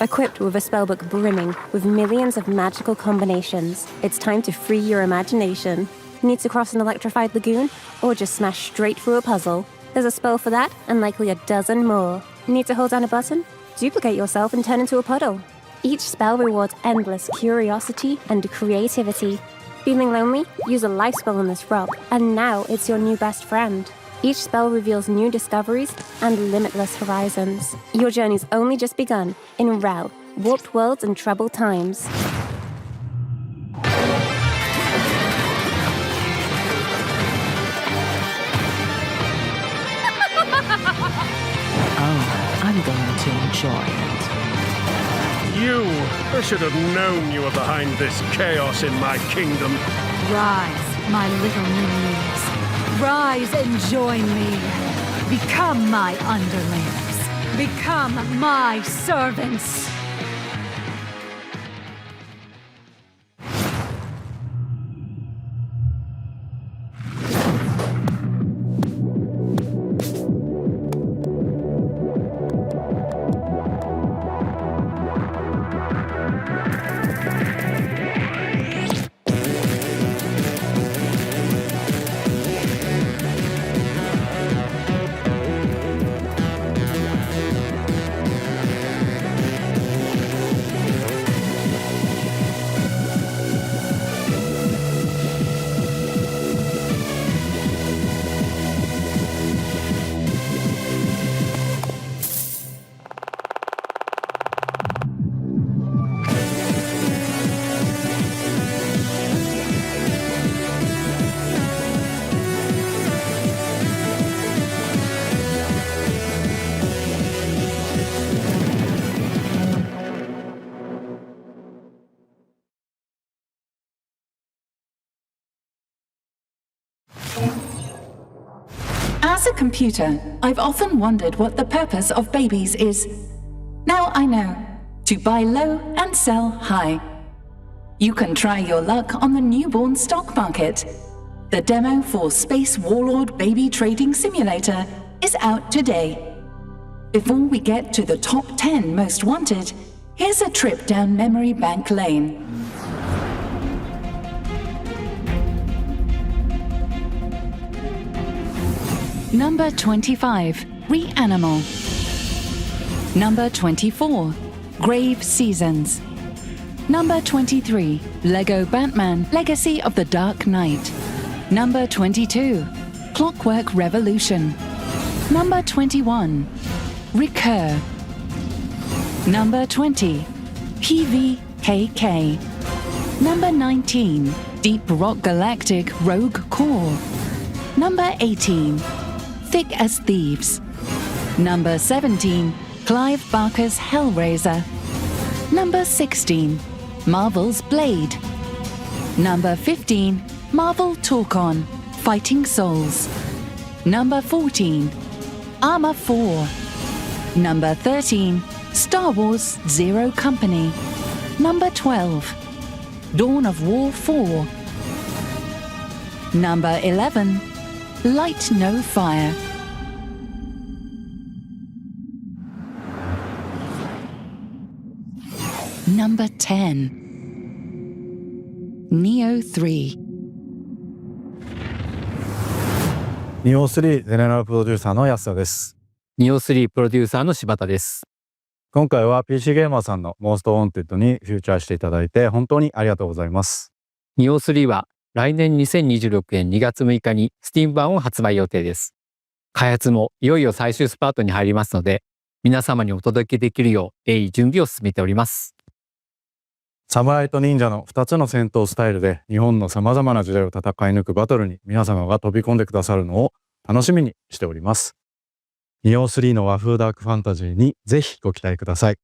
Equipped with a spellbook brimming with millions of magical combinations, it's time to free your imagination. Need to cross an electrified lagoon, or just smash straight through a puzzle? There's a spell for that, and likely a dozen more. Need to hold down a button? Duplicate yourself and turn into a puddle. Each spell rewards endless curiosity and creativity. Feeling lonely? Use a life spell on this rock, and now it's your new best friend. Each spell reveals new discoveries and limitless horizons. Your journey's only just begun in Rel, Warped Worlds and Troubled Times.
Oh, I'm going to enjoy it.
I should have known you were behind this chaos in my kingdom.
Rise, my little minions. Rise and join me. Become my underlings. Become my servants.
As a computer, I've often wondered what the purpose of babies is. Now I know. To buy low and sell high. You can try your luck on the newborn stock market. The demo for Space Warlord Baby Trading Simulator is out today. Before we get to the top 10 most wanted, here's a trip down memory bank lane. Number 25, Reanimal. Number 24, Grave Seasons. Number 23, Lego Batman Legacy of the Dark Knight. Number 22, Clockwork Revolution. Number 21, Recur. Number 20, PVKK. Number 19, Deep Rock Galactic Rogue Core. Number 18, Thick as Thieves. Number 17, Clive Barker's Hellraiser. Number 16, Marvel's Blade. Number 15, Marvel Talk-On, Fighting Souls. Number 14, Armor 4. Number 13, Star Wars Zero Company. Number 12, Dawn of War 4. Number 11, Light No Fire. Number 10, Neo 3.
ニオ3ゼネラルプロデューサーの安田です。
ニオ3プロデューサーの柴田です。
今回は PC ゲーマーさんの Most Wanted にフューチャーしていただいて本当にありがとうございます。
ニオ3は来年2026年2月6日に Steam 版を発売予定です。開発もいよいよ最終スパートに入りますので、皆様にお届けできるよう鋭意準備を進めております。
侍と忍者の2つの戦闘スタイルで日本の様々な時代を戦い抜くバトルに皆様が飛び込んでくださるのを楽しみにしております。ニオ3の和風ダークファンタジーにぜひご期待ください。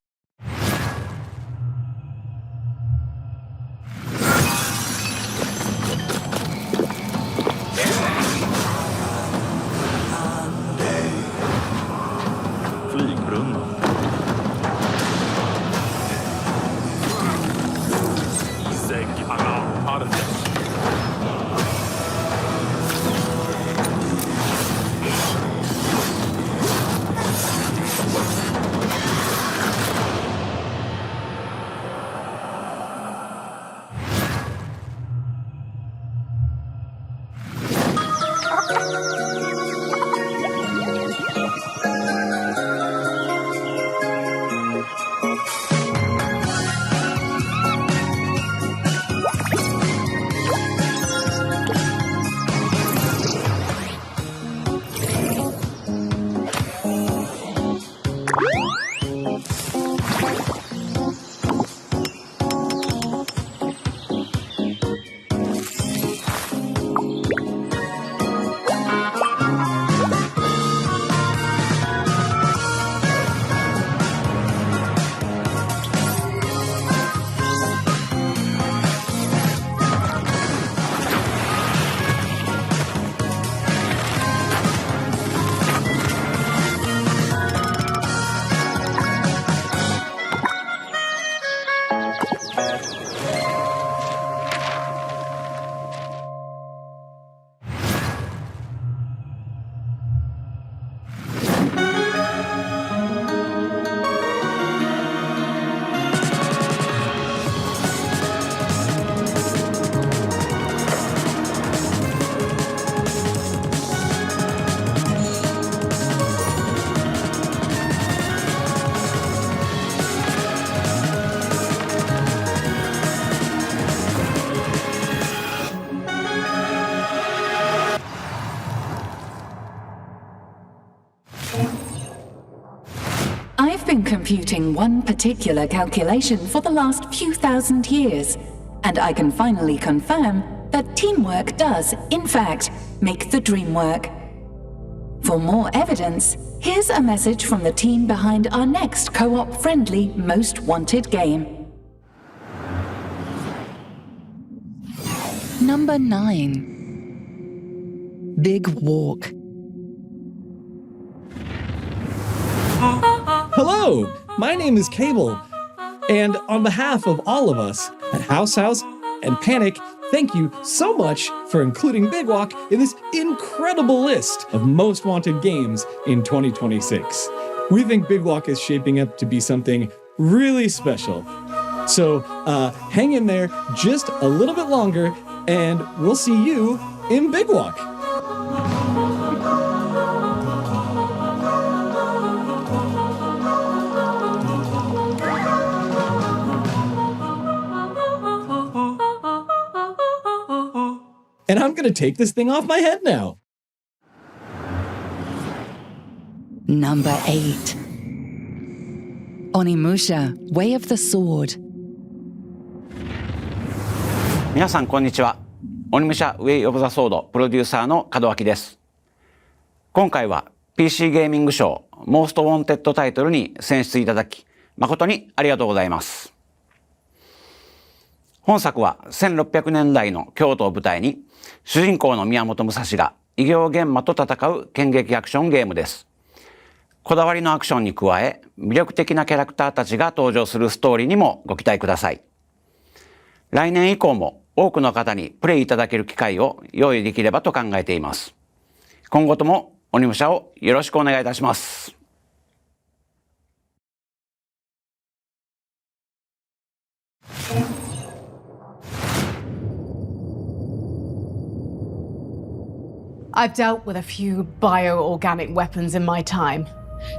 I've been computing one particular calculation for the last few thousand years, and I can finally confirm that teamwork does, in fact, make the dream work. For more evidence, here's a message from the team behind our next co-op friendly Most Wanted game. Number 9. Big Walk.
Hello, my name is Cable, and on behalf of all of us at House and Panic, thank you so much for including Big Walk in this incredible list of most wanted games in 2026. We think Big Walk is shaping up to be something really special. So hang in there just a little bit longer, and we'll see you in Big Walk. And I'm gonna take this thing off my head now.
Number 8. Onimusha, Way of the Sword.
皆さんこんにちは。鬼武者ウェイオブザソードプロデューサーの門脇です。今回は PC ゲーミング賞モーストウォンテッドタイトルに選出いただき誠にありがとうございます。本作は1600年代の京都を舞台に主人公の宮本武蔵が異形玄魔と戦う剣撃アクションゲームです。こだわりのアクションに加え魅力的なキャラクターたちが登場するストーリーにもご期待ください。来年以降も多くの方にプレイいただける機会を用意できればと考えています。今後とも鬼武者をよろしくお願いいたします。
I've dealt with a few bioorganic weapons in my time.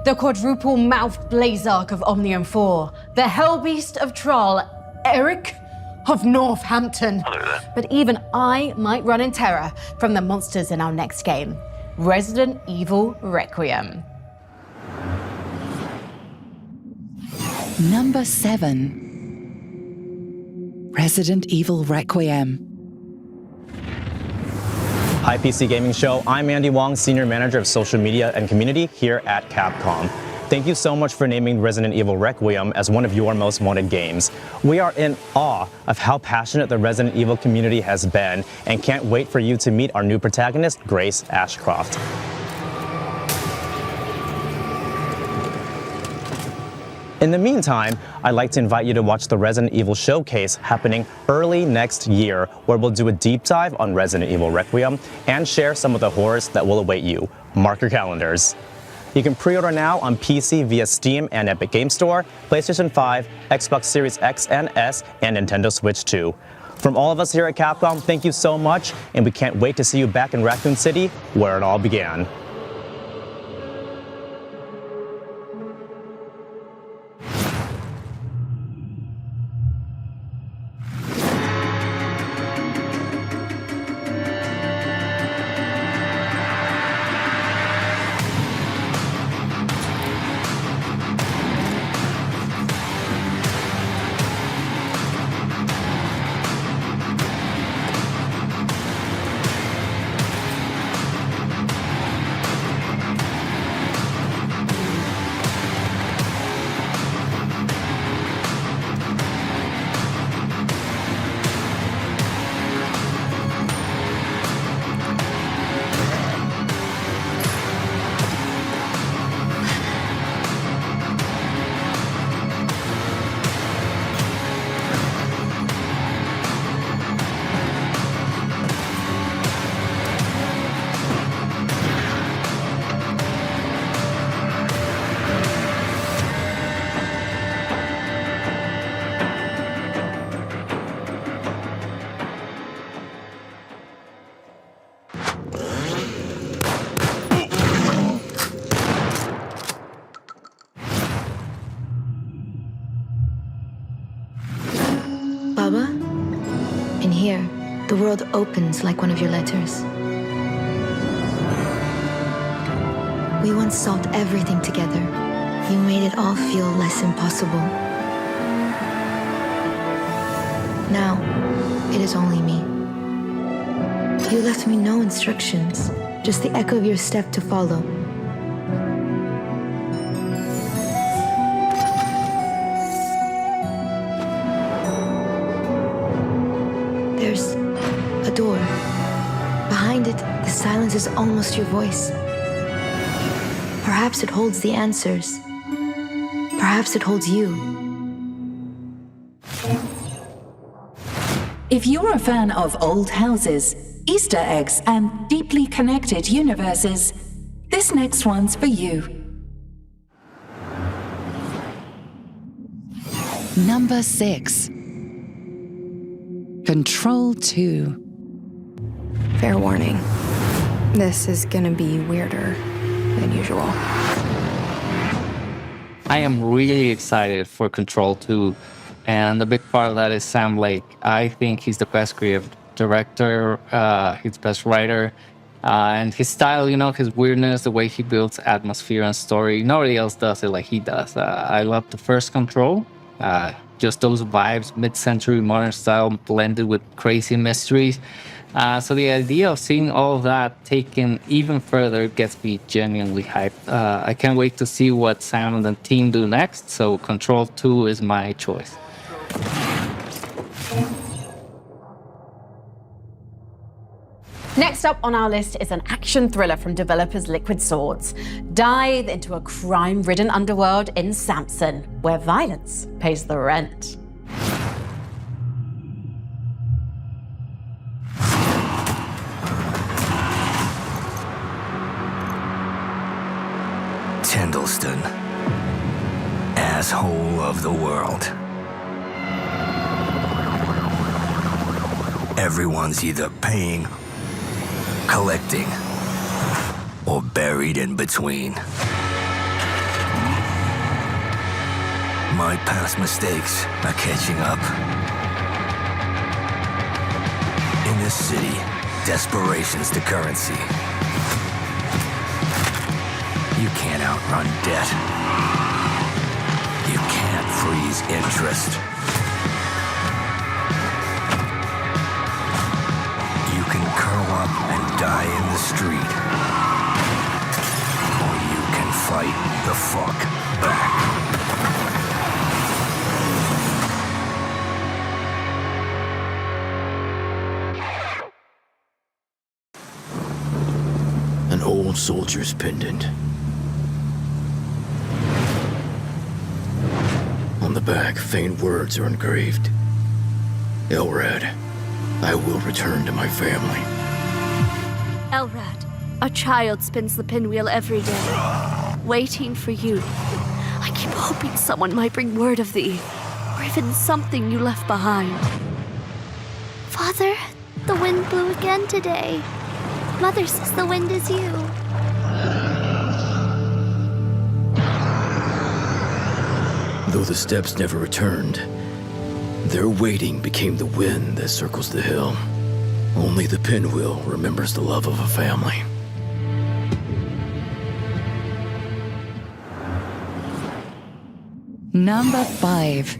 The quadruple-mouthed Blazark of Omnium 4, the Hellbeast of Troll, Eric of Northampton. But even I might run in terror from the monsters in our next game, Resident Evil Requiem.
Number 7. Resident Evil Requiem.
Hi PC Gaming Show, I'm Andy Wong, Senior Manager of Social Media and Community here at Capcom. Thank you so much for naming Resident Evil Requiem as one of your most wanted games. We are in awe of how passionate the Resident Evil community has been and can't wait for you to meet our new protagonist, Grace Ashcroft. In the meantime, I'd like to invite you to watch the Resident Evil Showcase happening early next year, where we'll do a deep dive on Resident Evil Requiem and share some of the horrors that will await you. Mark your calendars. You can pre-order now on PC via Steam and Epic Game Store, PlayStation 5, Xbox Series X and S, and Nintendo Switch 2. From all of us here at Capcom, thank you so much, and we can't wait to see you back in Raccoon City, where it all began.
Baba? In here, the world opens like one of your letters. We once solved everything together. You made it all feel less impossible. Now, it is only me. You left me no instructions, just the echo of your step to follow. There's a door. Behind it, the silence is almost your voice. Perhaps it holds the answers. Perhaps it holds you.
If you're a fan of old houses, Easter eggs, and deeply connected universes, this next one's for you.
Number 6. Control 2.
Fair warning. This is gonna be weirder than usual.
I am really excited for Control 2, and a big part of that is Sam Lake. I think he's the best creative director, he's the best writer, and his style, his weirdness, the way he builds atmosphere and story, nobody else does it like he does. I love the first Control, just those vibes, mid-century modern style blended with crazy mysteries. So the idea of seeing all of that taken even further gets me genuinely hyped. I can't wait to see what Sam and the team do next, so Control 2 is my choice.
Next up on our list is an action thriller from developers Liquid Swords. Dive into a crime-ridden underworld in Samson, where violence pays the rent.
Tendleston, asshole of the world. Everyone's either paying, collecting, or buried in between. My past mistakes are catching up. In this city, desperation's the currency. You can't outrun debt. You can't freeze interest. You can curl up and die in the street. Or you can fight the fuck back.
An old soldier's pendant. On the back, faint words are engraved. Elrad, I will return to my family.
Elrad, a child spins the pinwheel every day, waiting for you. I keep hoping someone might bring word of thee, or even something you left behind.
Father, the wind blew again today. Mother says the wind is you.
Though the steps never returned, their waiting became the wind that circles the hill. Only the pinwheel remembers the love of a family.
Number 5.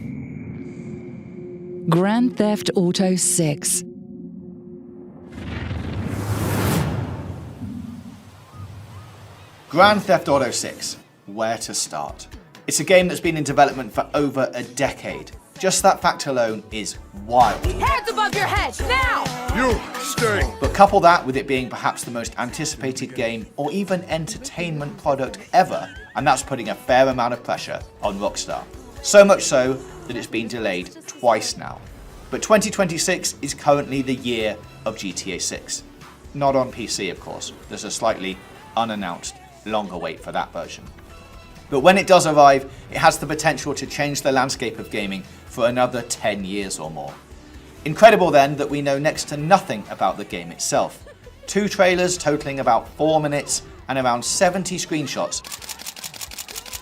Grand Theft Auto 6.
Grand Theft Auto 6. Where to start? It's a game that's been in development for over a decade. Just that fact alone is wild.
Hands above your head, now!
You stay! But couple that with it being perhaps the most anticipated game or even entertainment product ever, and that's putting a fair amount of pressure on Rockstar. So much so that it's been delayed twice now. But 2026 is currently the year of GTA 6. Not on PC, of course. There's a slightly unannounced longer wait for that version. But when it does arrive, it has the potential to change the landscape of gaming for another 10 years or more. Incredible then that we know next to nothing about the game itself. 2 trailers totaling about 4 minutes and around 70 screenshots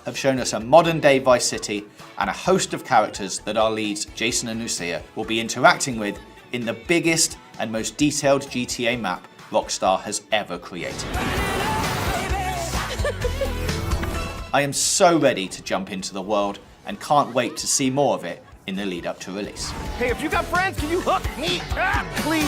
have shown us a modern day Vice City and a host of characters that our leads, Jason and Lucia, will be interacting with in the biggest and most detailed GTA map Rockstar has ever created. I am so ready to jump into the world and can't wait to see more of it in the lead up to release.
Hey, if you got friends, can you hook me up, please?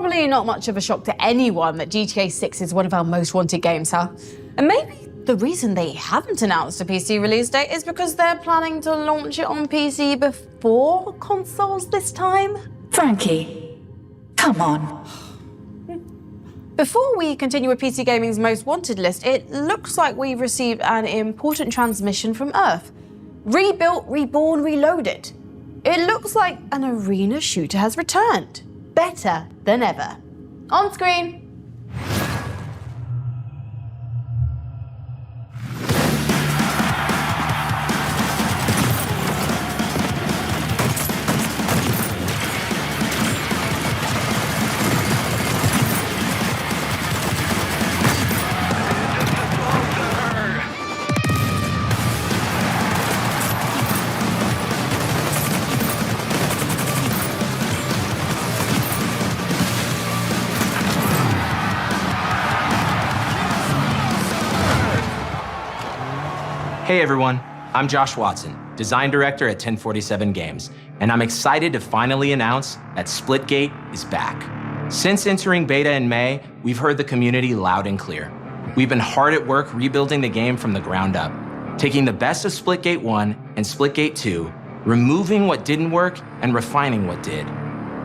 probably not much of a shock to anyone that GTA 6 is one of our most wanted games, huh? And maybe the reason they haven't announced a PC release date is because they're planning to launch it on PC before consoles this time?
Frankie, come on.
Before we continue with PC Gaming's most wanted list, it looks like we've received an important transmission from Earth. Rebuilt, reborn, reloaded. It looks like an arena shooter has returned. Better than ever. On screen.
Hey everyone, I'm Josh Watson, Design Director at 1047 Games, and I'm excited to finally announce that Splitgate is back. Since entering beta in May, we've heard the community loud and clear. We've been hard at work rebuilding the game from the ground up, taking the best of Splitgate 1 and Splitgate 2, removing what didn't work and refining what did.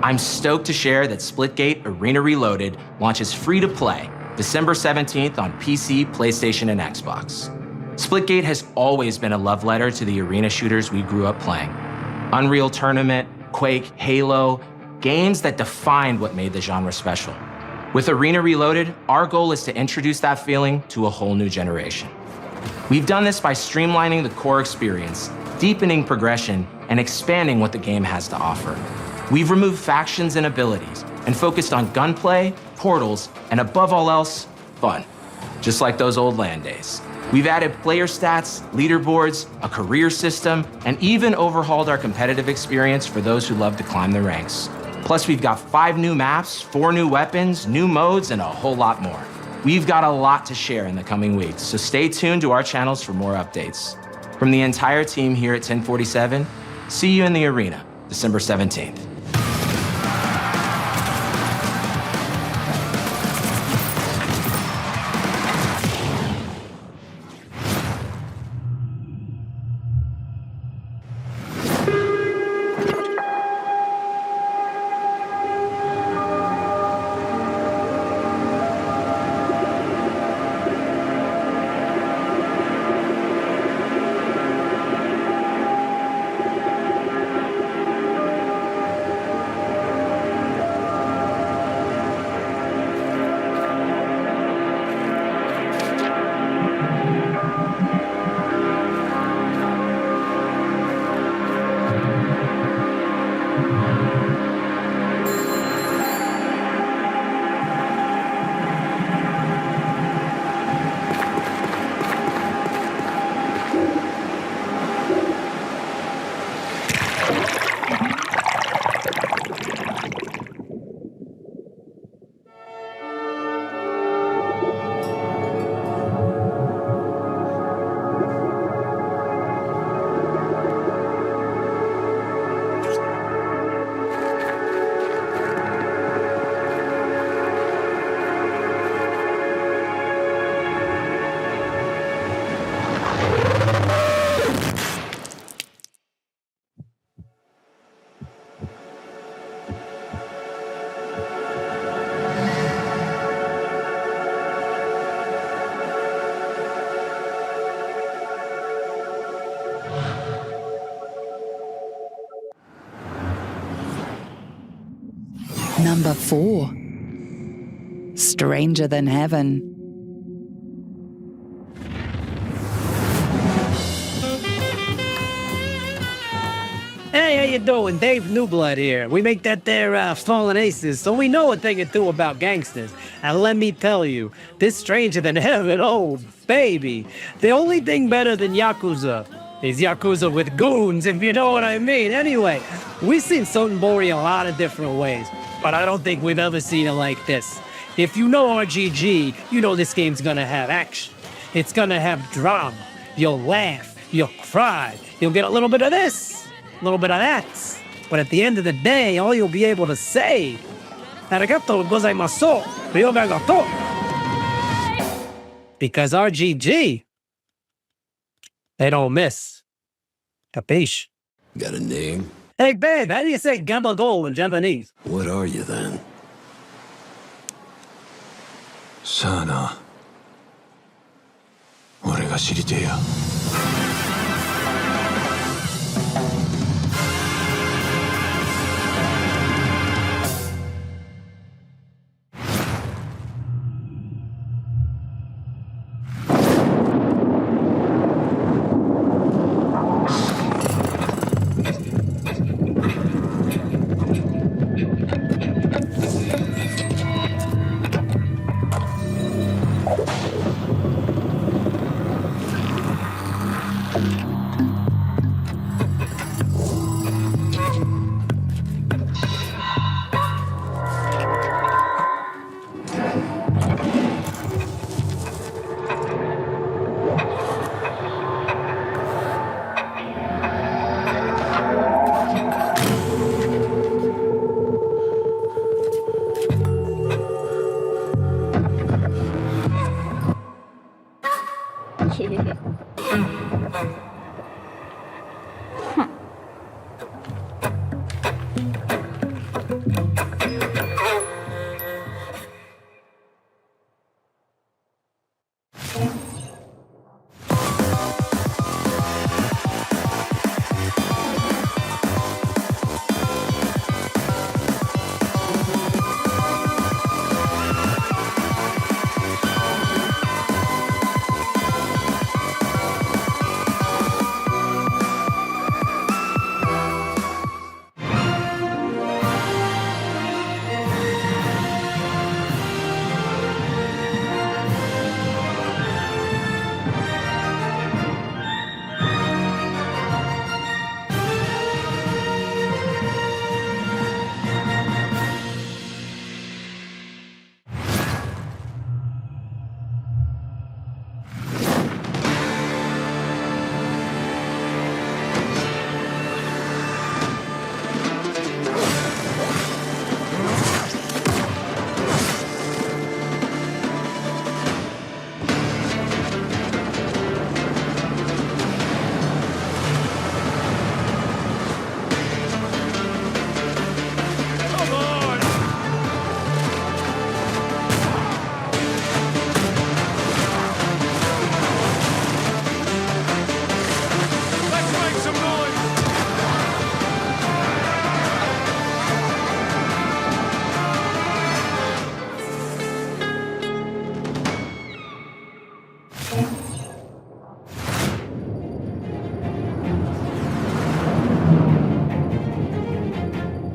I'm stoked to share that Splitgate Arena Reloaded launches free to play December 17th on PC, PlayStation, and Xbox. Splitgate has always been a love letter to the arena shooters we grew up playing. Unreal Tournament, Quake, Halo, games that defined what made the genre special. With Arena Reloaded, our goal is to introduce that feeling to a whole new generation. We've done this by streamlining the core experience, deepening progression, and expanding what the game has to offer. We've removed factions and abilities, and focused on gunplay, portals, and above all else, fun. Just like those old LAN days. We've added player stats, leaderboards, a career system, and even overhauled our competitive experience for those who love to climb the ranks. Plus, we've got 5 new maps, 4 new weapons, new modes, and a whole lot more. We've got a lot to share in the coming weeks, so stay tuned to our channels for more updates. From the entire team here at 1047, see you in the arena, December 17th.
Number 4. Stranger Than Heaven.
Hey, how you doing? Dave Newblood here. We make that there Fallen Aces, so we know a thing or two about gangsters. And let me tell you, this Stranger Than Heaven, oh baby, the only thing better than Yakuza is Yakuza with goons, if you know what I mean. Anyway, we've seen Sotenbori a lot of different ways, but I don't think we've ever seen it like this. If you know RGG, you know this game's gonna have action. It's gonna have drama. You'll laugh, you'll cry, you'll get a little bit of this, a little bit of that. But at the end of the day, all you'll be able to say Arigato gozaimasu. Ryogagato. Because RGG, they don't miss. Capiche?
Got a name?
Hey, babe, how do you say gabagool in Japanese?
What are you then? Sana. 俺が知りてえや。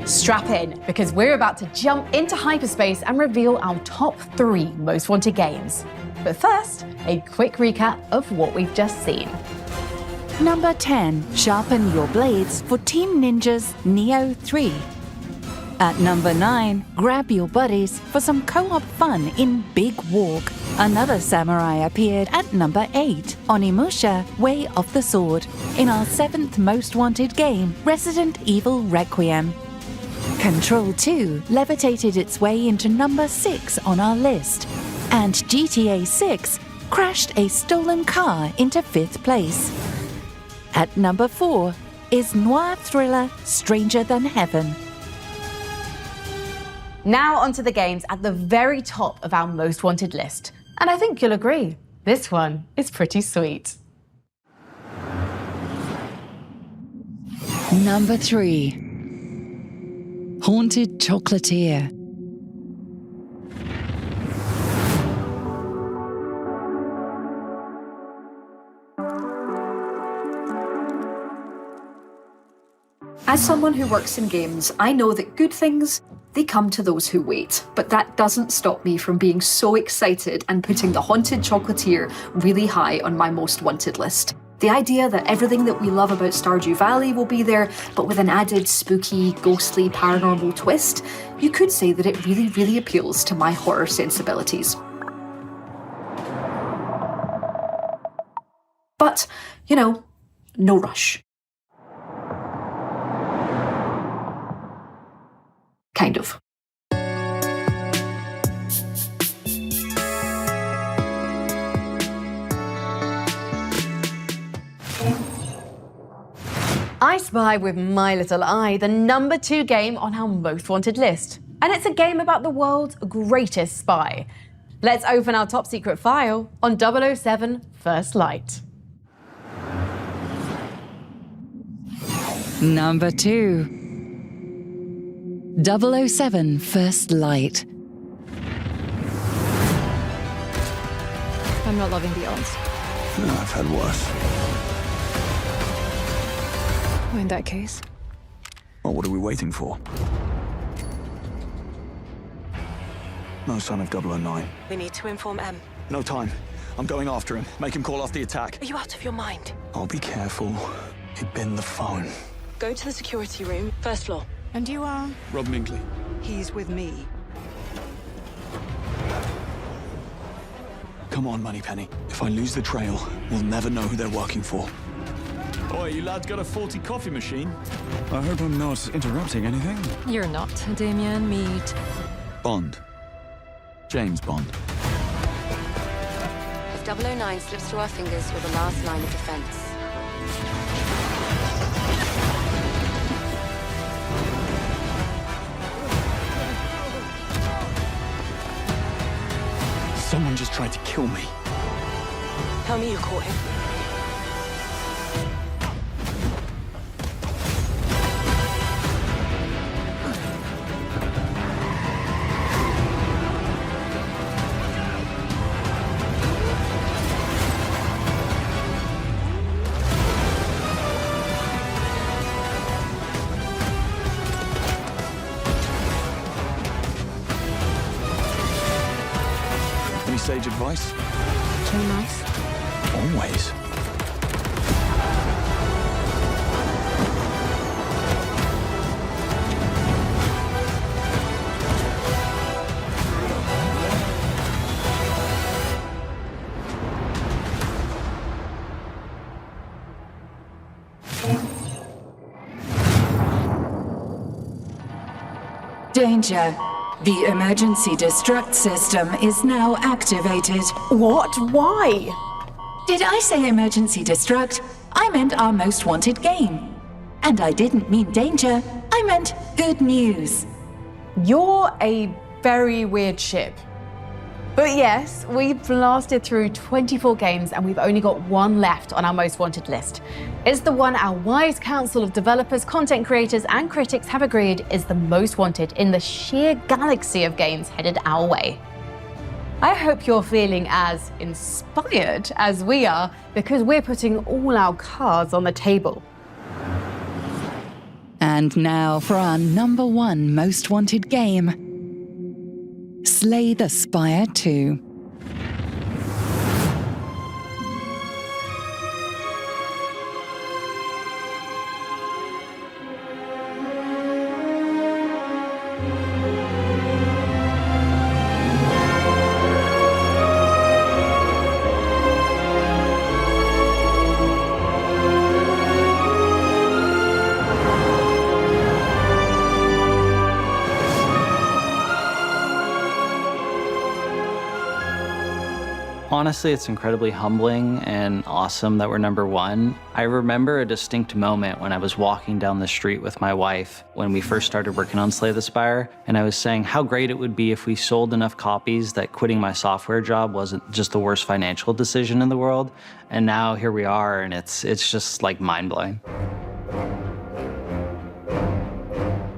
Strap in, because we're about to jump into hyperspace and reveal our top 3 most wanted games. But first, a quick recap of what we've just seen.
Number 10, sharpen your blades for Team Ninja's Neo 3. At number 9, grab your buddies for some co-op fun in Big Walk. Another samurai appeared at number 8, Onimusha Way of the Sword, in our 7th most wanted game, Resident Evil Requiem. Control 2 levitated its way into number 6 on our list, and GTA 6 crashed a stolen car into 5th place. At number 4 is noir thriller Stranger Than Heaven.
Now onto the games at the very top of our most wanted list. And I think you'll agree, this one is pretty sweet.
Number 3. Haunted Chocolatier.
As someone who works in games, I know that good things, they come to those who wait. But that doesn't stop me from being so excited and putting the Haunted Chocolatier really high on my most wanted list. The idea that everything that we love about Stardew Valley will be there, but with an added spooky, ghostly, paranormal twist, you could say that it really, really appeals to my horror sensibilities. But, you know, no rush. Kind of.
I spy with my little eye the number 2 game on our most wanted list. And it's a game about the world's greatest spy. Let's open our top secret file on 007 First Light.
Number 2. 007 First Light.
I'm not loving the odds.
No, I've had worse.
Well, in that case.
Well, what are we waiting for? No sign of 009.
We need to inform M.
No time. I'm going after him. Make him call off the attack.
Are you out of your mind?
I'll be careful. He'd bin the phone.
Go to the security room, first floor.
And you are?
Rob Minkley.
He's with me.
Come on, Moneypenny. If I lose the trail, we'll never know who they're working for. Oi, you lads got a faulty coffee machine? I hope I'm not interrupting anything.
You're not. Damien, meet.
Bond. James Bond.
If 009 slips through our fingers, we're the last line of defense.
Someone just tried to kill me.
Tell me you caught him.
Any sage advice?
Play nice.
Always.
Danger. The emergency destruct system is now activated.
What? Why?
Did I say emergency destruct? I meant our most wanted game. And I didn't mean danger, I meant good news.
You're a very weird ship. But yes, we've blasted through 24 games and we've only got one left on our most wanted list. It's the one our wise council of developers, content creators, and critics have agreed is the most wanted in the sheer galaxy of games headed our way. I hope you're feeling as inspired as we are because we're putting all our cards on the table.
And now for our number 1 most wanted game. Slay the Spire 2.
Honestly, it's incredibly humbling and awesome that we're number 1. I remember a distinct moment when I was walking down the street with my wife when we first started working on Slay the Spire, and I was saying how great it would be if we sold enough copies that quitting my software job wasn't just the worst financial decision in the world. And now here we are, and it's just like mind-blowing.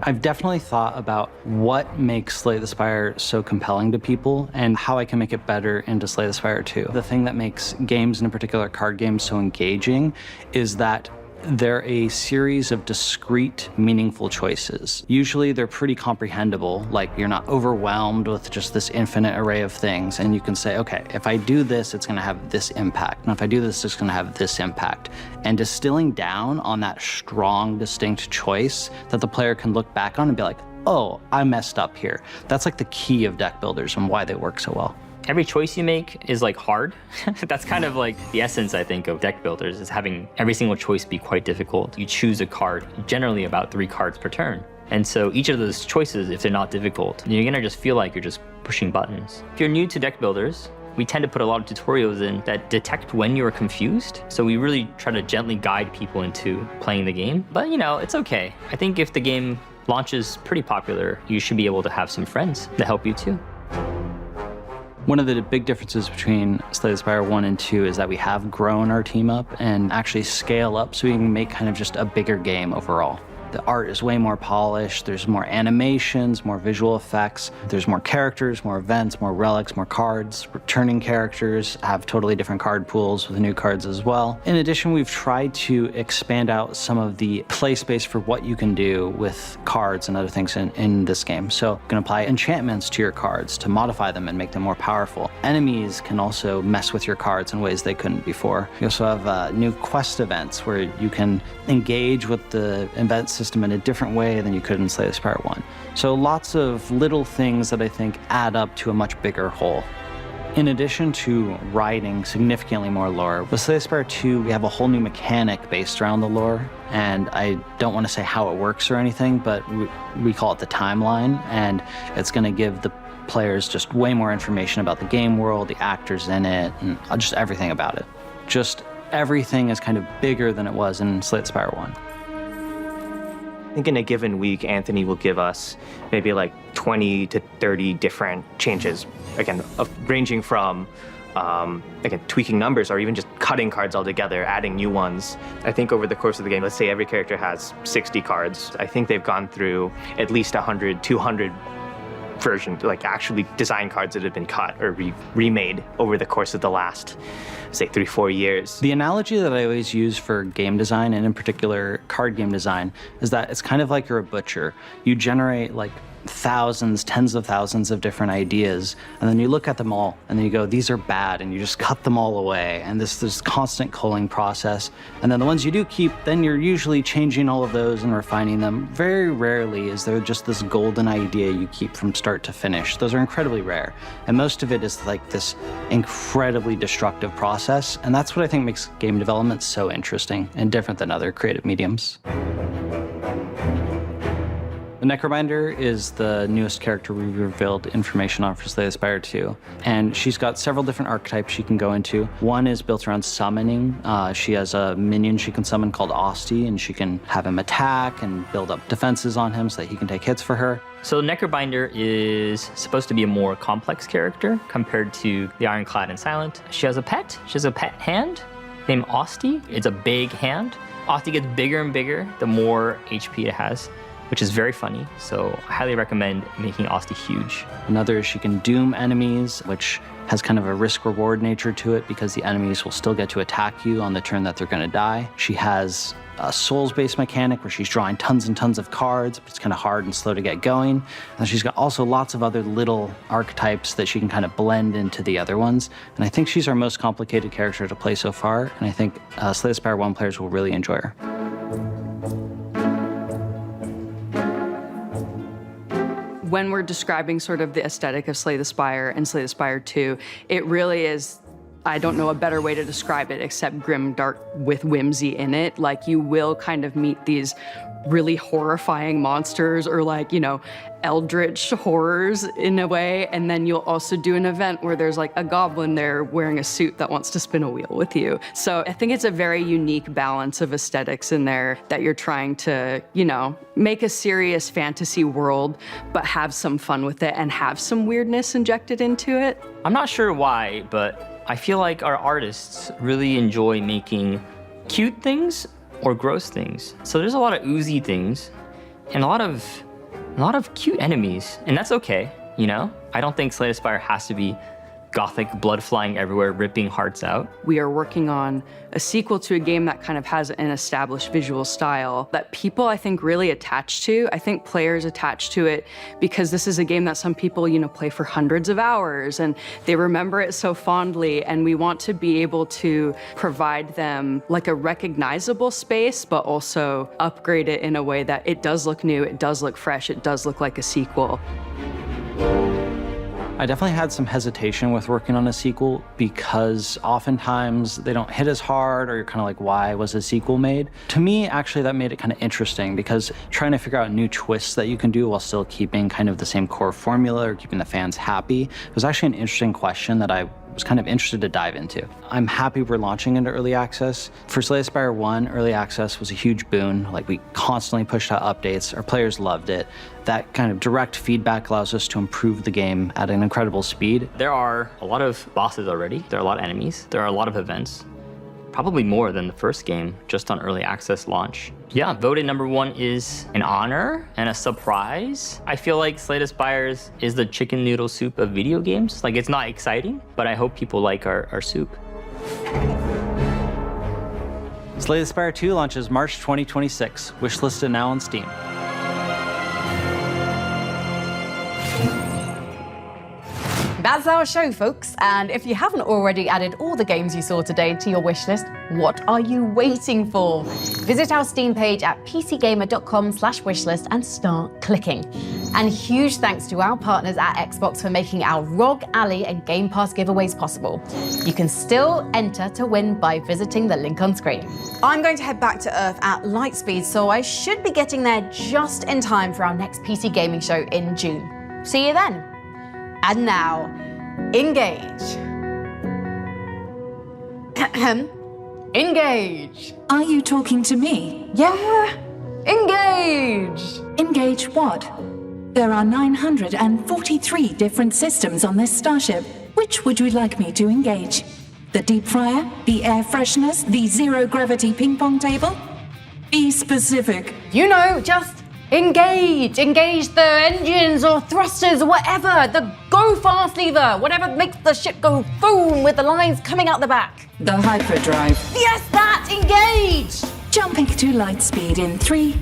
I've definitely thought about what makes Slay the Spire so compelling to people and how I can make it better into Slay the Spire 2. The thing that makes games, and in particular card games, so engaging is that they're a series of discrete, meaningful choices. Usually they're pretty comprehensible, like you're not overwhelmed with just this infinite array of things, and you can say, okay, if I do this, it's gonna have this impact, and if I do this, it's gonna have this impact. And distilling down on that strong, distinct choice that the player can look back on and be like, oh, I messed up here. That's like the key of deck builders and why they work so well.
Every choice you make is like hard. That's kind of like the essence, I think, of deck builders, is having every single choice be quite difficult. You choose a card, generally about 3 cards per turn. And so each of those choices, if they're not difficult, you're gonna just feel like you're just pushing buttons. If you're new to deck builders, We tend to put a lot of tutorials in that detect when you're confused. So we really try to gently guide people into playing the game. But you know, it's okay. I think if the game launches pretty popular, you should be able to have some friends to help you too.
One of the big differences between Slay the Spire 1 and 2 is that we have grown our team up and actually scale up so we can make kind of just a bigger game overall. The art is way more polished, there's more animations, more visual effects, there's more characters, more events, more relics, more cards. Returning characters have totally different card pools with new cards as well. In addition, we've tried to expand out some of the play space for what you can do with cards and other things in this game. So you can apply enchantments to your cards to modify them and make them more powerful. Enemies can also mess with your cards in ways they couldn't before. You also have new quest events where you can engage with the event system in a different way than you could in Slay the Spire 1. So lots of little things that I think add up to a much bigger whole. In addition to writing significantly more lore, with Slay the Spire 2, we have a whole new mechanic based around the lore, and I don't want to say how it works or anything, but we call it the timeline, and it's going to give the players just way more information about the game world, the actors in it, and just everything about it. Just everything is kind of bigger than it was in Slay the Spire 1.
I think in a given week, Anthony will give us maybe like 20 to 30 different changes, again, ranging from again, tweaking numbers or even just cutting cards altogether, adding new ones. I think over the course of the game, let's say every character has 60 cards. I think they've gone through at least 100, 200 versions, like actually design cards that have been cut or remade over the course of the last, say, 3-4 years.
The analogy that I always use for game design, and in particular card game design, is that it's kind of like you're a butcher. You generate like thousands, tens of thousands of different ideas, and then you look at them all and then you go, these are bad, and you just cut them all away, and this constant culling process. And then the ones you do keep, then you're usually changing all of those and refining them. Very rarely is there just this golden idea you keep from start to finish. Those are incredibly rare, and most of it is like this incredibly destructive process, and that's what I think makes game development so interesting and different than other creative mediums. The Necrobinder is the newest character we revealed information on for Slay the Spire 2, and she's got several different archetypes she can go into. One is built around summoning. She has a minion she can summon called Osti, and she can have him attack and build up defenses on him so that he can take hits for her.
So Necrobinder is supposed to be a more complex character compared to the Ironclad and Silent. She has a pet. She has a pet hand named Osti. It's a big hand. Osti gets bigger and bigger the more HP it has, which is very funny, so I highly recommend making Osti huge.
Another is she can doom enemies, which has kind of a risk-reward nature to it because the enemies will still get to attack you on the turn that they're gonna die. She has a souls-based mechanic where she's drawing tons and tons of cards, but it's kind of hard and slow to get going. And she's got also lots of other little archetypes that she can kind of blend into the other ones. And I think she's our most complicated character to play so far, and I think Slay the Spire 1 players will really enjoy her.
When we're describing sort of the aesthetic of Slay the Spire and Slay the Spire 2, it really is, I don't know a better way to describe it except grim dark with whimsy in it. Like, you will kind of meet these really horrifying monsters or, like, you know, eldritch horrors in a way, and then you'll also do an event where there's like a goblin there wearing a suit that wants to spin a wheel with you. So I think it's a very unique balance of aesthetics in there that you're trying to, you know, make a serious fantasy world, but have some fun with it and have some weirdness injected into it.
I'm not sure why, but I feel like our artists really enjoy making cute things or gross things. So there's a lot of oozy things and a lot of cute enemies, and that's okay, you know? I don't think Slay the Spire has to be gothic, blood flying everywhere, ripping hearts out.
We are working on a sequel to a game that kind of has an established visual style that people, I think, really attach to. I think players attach to it because this is a game that some people, you know, play for hundreds of hours and they remember it so fondly, and we want to be able to provide them like a recognizable space, but also upgrade it in a way that it does look new, it does look fresh, it does look like a sequel.
I definitely had some hesitation with working on a sequel because oftentimes they don't hit as hard, or you're kind of like, why was a sequel made? To me, actually, that made it kind of interesting because trying to figure out new twists that you can do while still keeping kind of the same core formula or keeping the fans happy was actually an interesting question that I was kind of interested to dive into. I'm happy we're launching into early access. For Slay the Spire 1, early access was a huge boon. Like, we constantly pushed out updates. Our players loved it. That kind of direct feedback allows us to improve the game at an incredible speed.
There are a lot of bosses already. There are a lot of enemies. There are a lot of events. Probably more than the first game, just on early access launch. Yeah, voted #1 is an honor and a surprise. I feel like Slay the Spire is the chicken noodle soup of video games. Like, it's not exciting, but I hope people like our soup.
Slay the Spire 2 launches March 2026, wishlisted now on Steam.
That's our show, folks. And if you haven't already added all the games you saw today to your wish list, what are you waiting for? Visit our Steam page at pcgamer.com/wishlist and start clicking. And huge thanks to our partners at Xbox for making our ROG Alley and Game Pass giveaways possible. You can still enter to win by visiting the link on screen. I'm going to head back to Earth at light speed, so I should be getting there just in time for our next PC gaming show in June. See you then. And now, engage. Engage.
Are you talking to me?
Yeah, engage.
Engage what? There are 943 different systems on this starship. Which would you like me to engage? The deep fryer? The air fresheners? The zero-gravity ping-pong table? Be specific.
You know, just engage. Engage the engines or thrusters or whatever. The go fast lever. Whatever makes the ship go boom with the lines coming out the back.
The hyperdrive.
Yes, that! Engage!
Jumping to light speed in 3,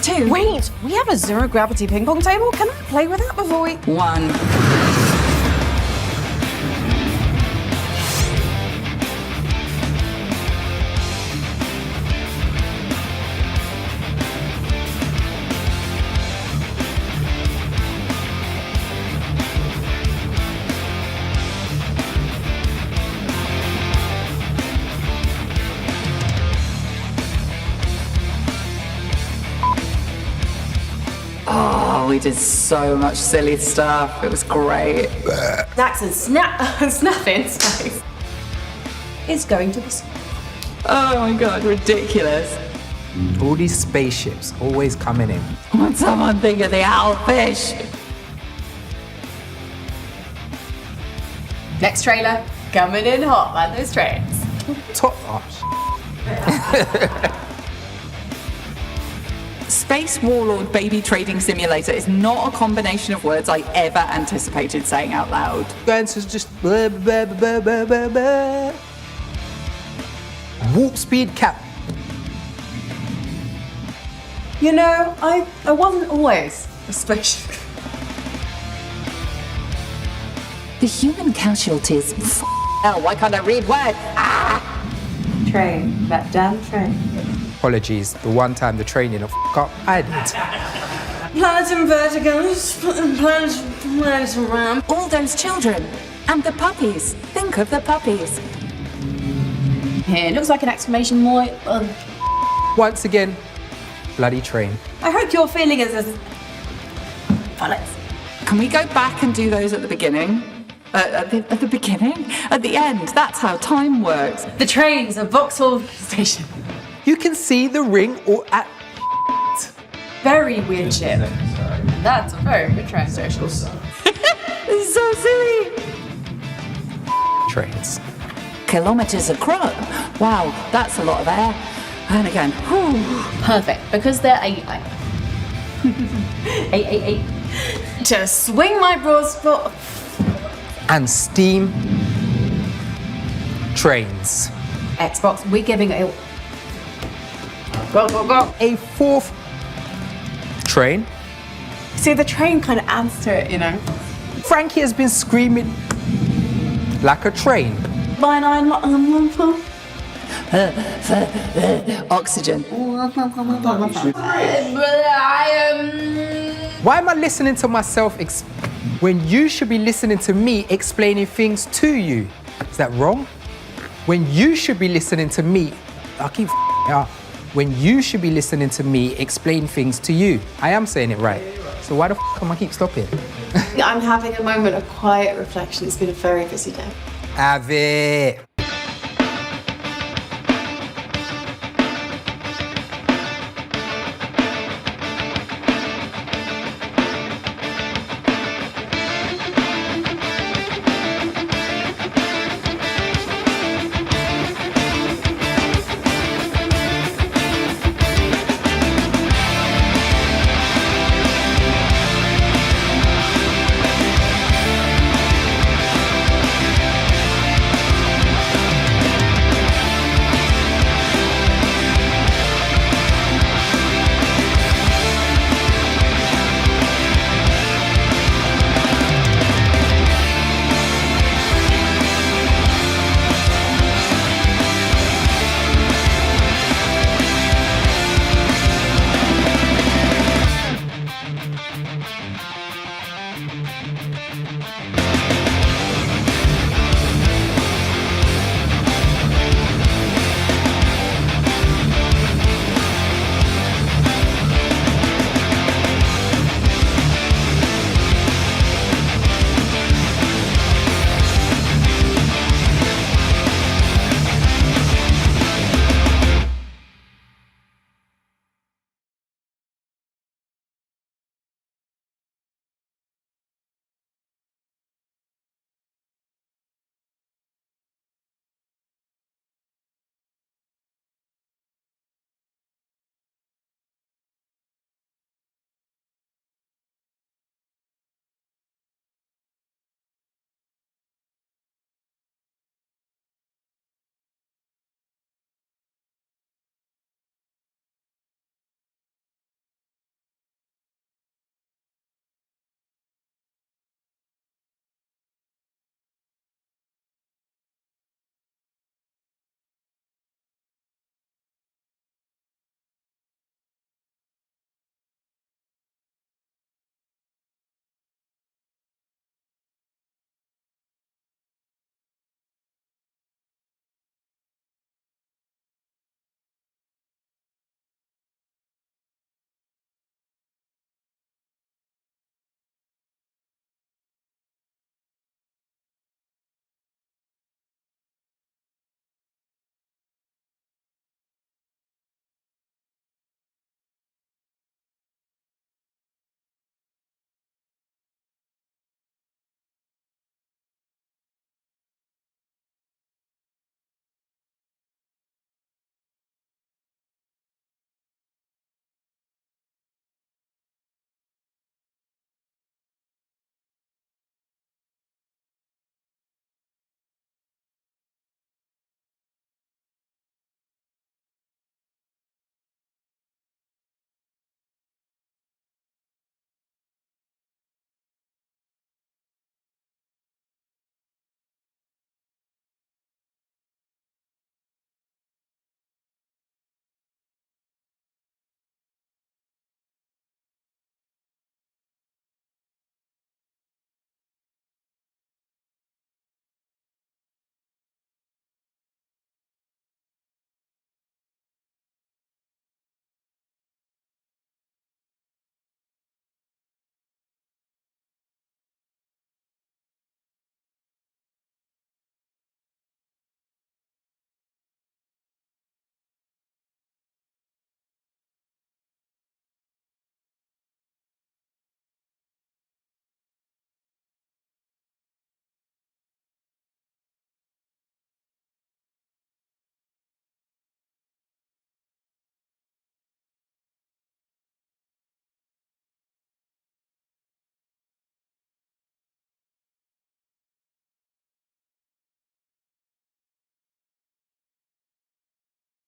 2...
Wait, we have a zero-gravity ping-pong table? Can I play with that before we...
1. Oh, we did so much silly stuff. It was great.
That's a snapping space. It's going to the...
Oh my god, ridiculous.
All these spaceships always coming in.
Would someone think of the owlfish?
Next trailer, coming in hot like those trains.
Top.
Space Warlord Baby Trading Simulator is not a combination of words I ever anticipated saying out loud.
Going to just blah, blah, blah, blah, blah, blah. Warp speed cap.
You know, I wasn't always a spaceship.
The human casualties. Oh, why can't I read words? Ah!
Train, that damn train.
Apologies, the one time the training of up, I did.
Planets and verticals, planets around.
All those children. And the puppies. Think of the puppies.
Here, looks like an exclamation point.
Once again, bloody train.
I hope you're feeling as bollocks.
Can we go back and do those at the beginning? At the beginning? At the end? That's how time works.
The trains of Vauxhall Station.
You can see the ring or at...
Very weird ship. That's a very good train station.
This is so silly.
Trains.
Kilometers across. Wow, that's a lot of air. And again, whew.
Perfect, because they're 8. 8. To swing my broad spot.
And steam trains.
Xbox, we're giving it. Go.
A 4th train.
See, the train kind of adds to it, you know.
Frankie has been screaming like a train.
By 9
Oxygen.
Why am I listening to myself when you should be listening to me explaining things to you? Is that wrong? When you should be listening to me, I keep up. When you should be listening to me explain things to you. I am saying it right. So why the am I keep stopping?
I'm having a moment of quiet reflection. It's been a very busy day.
Have it.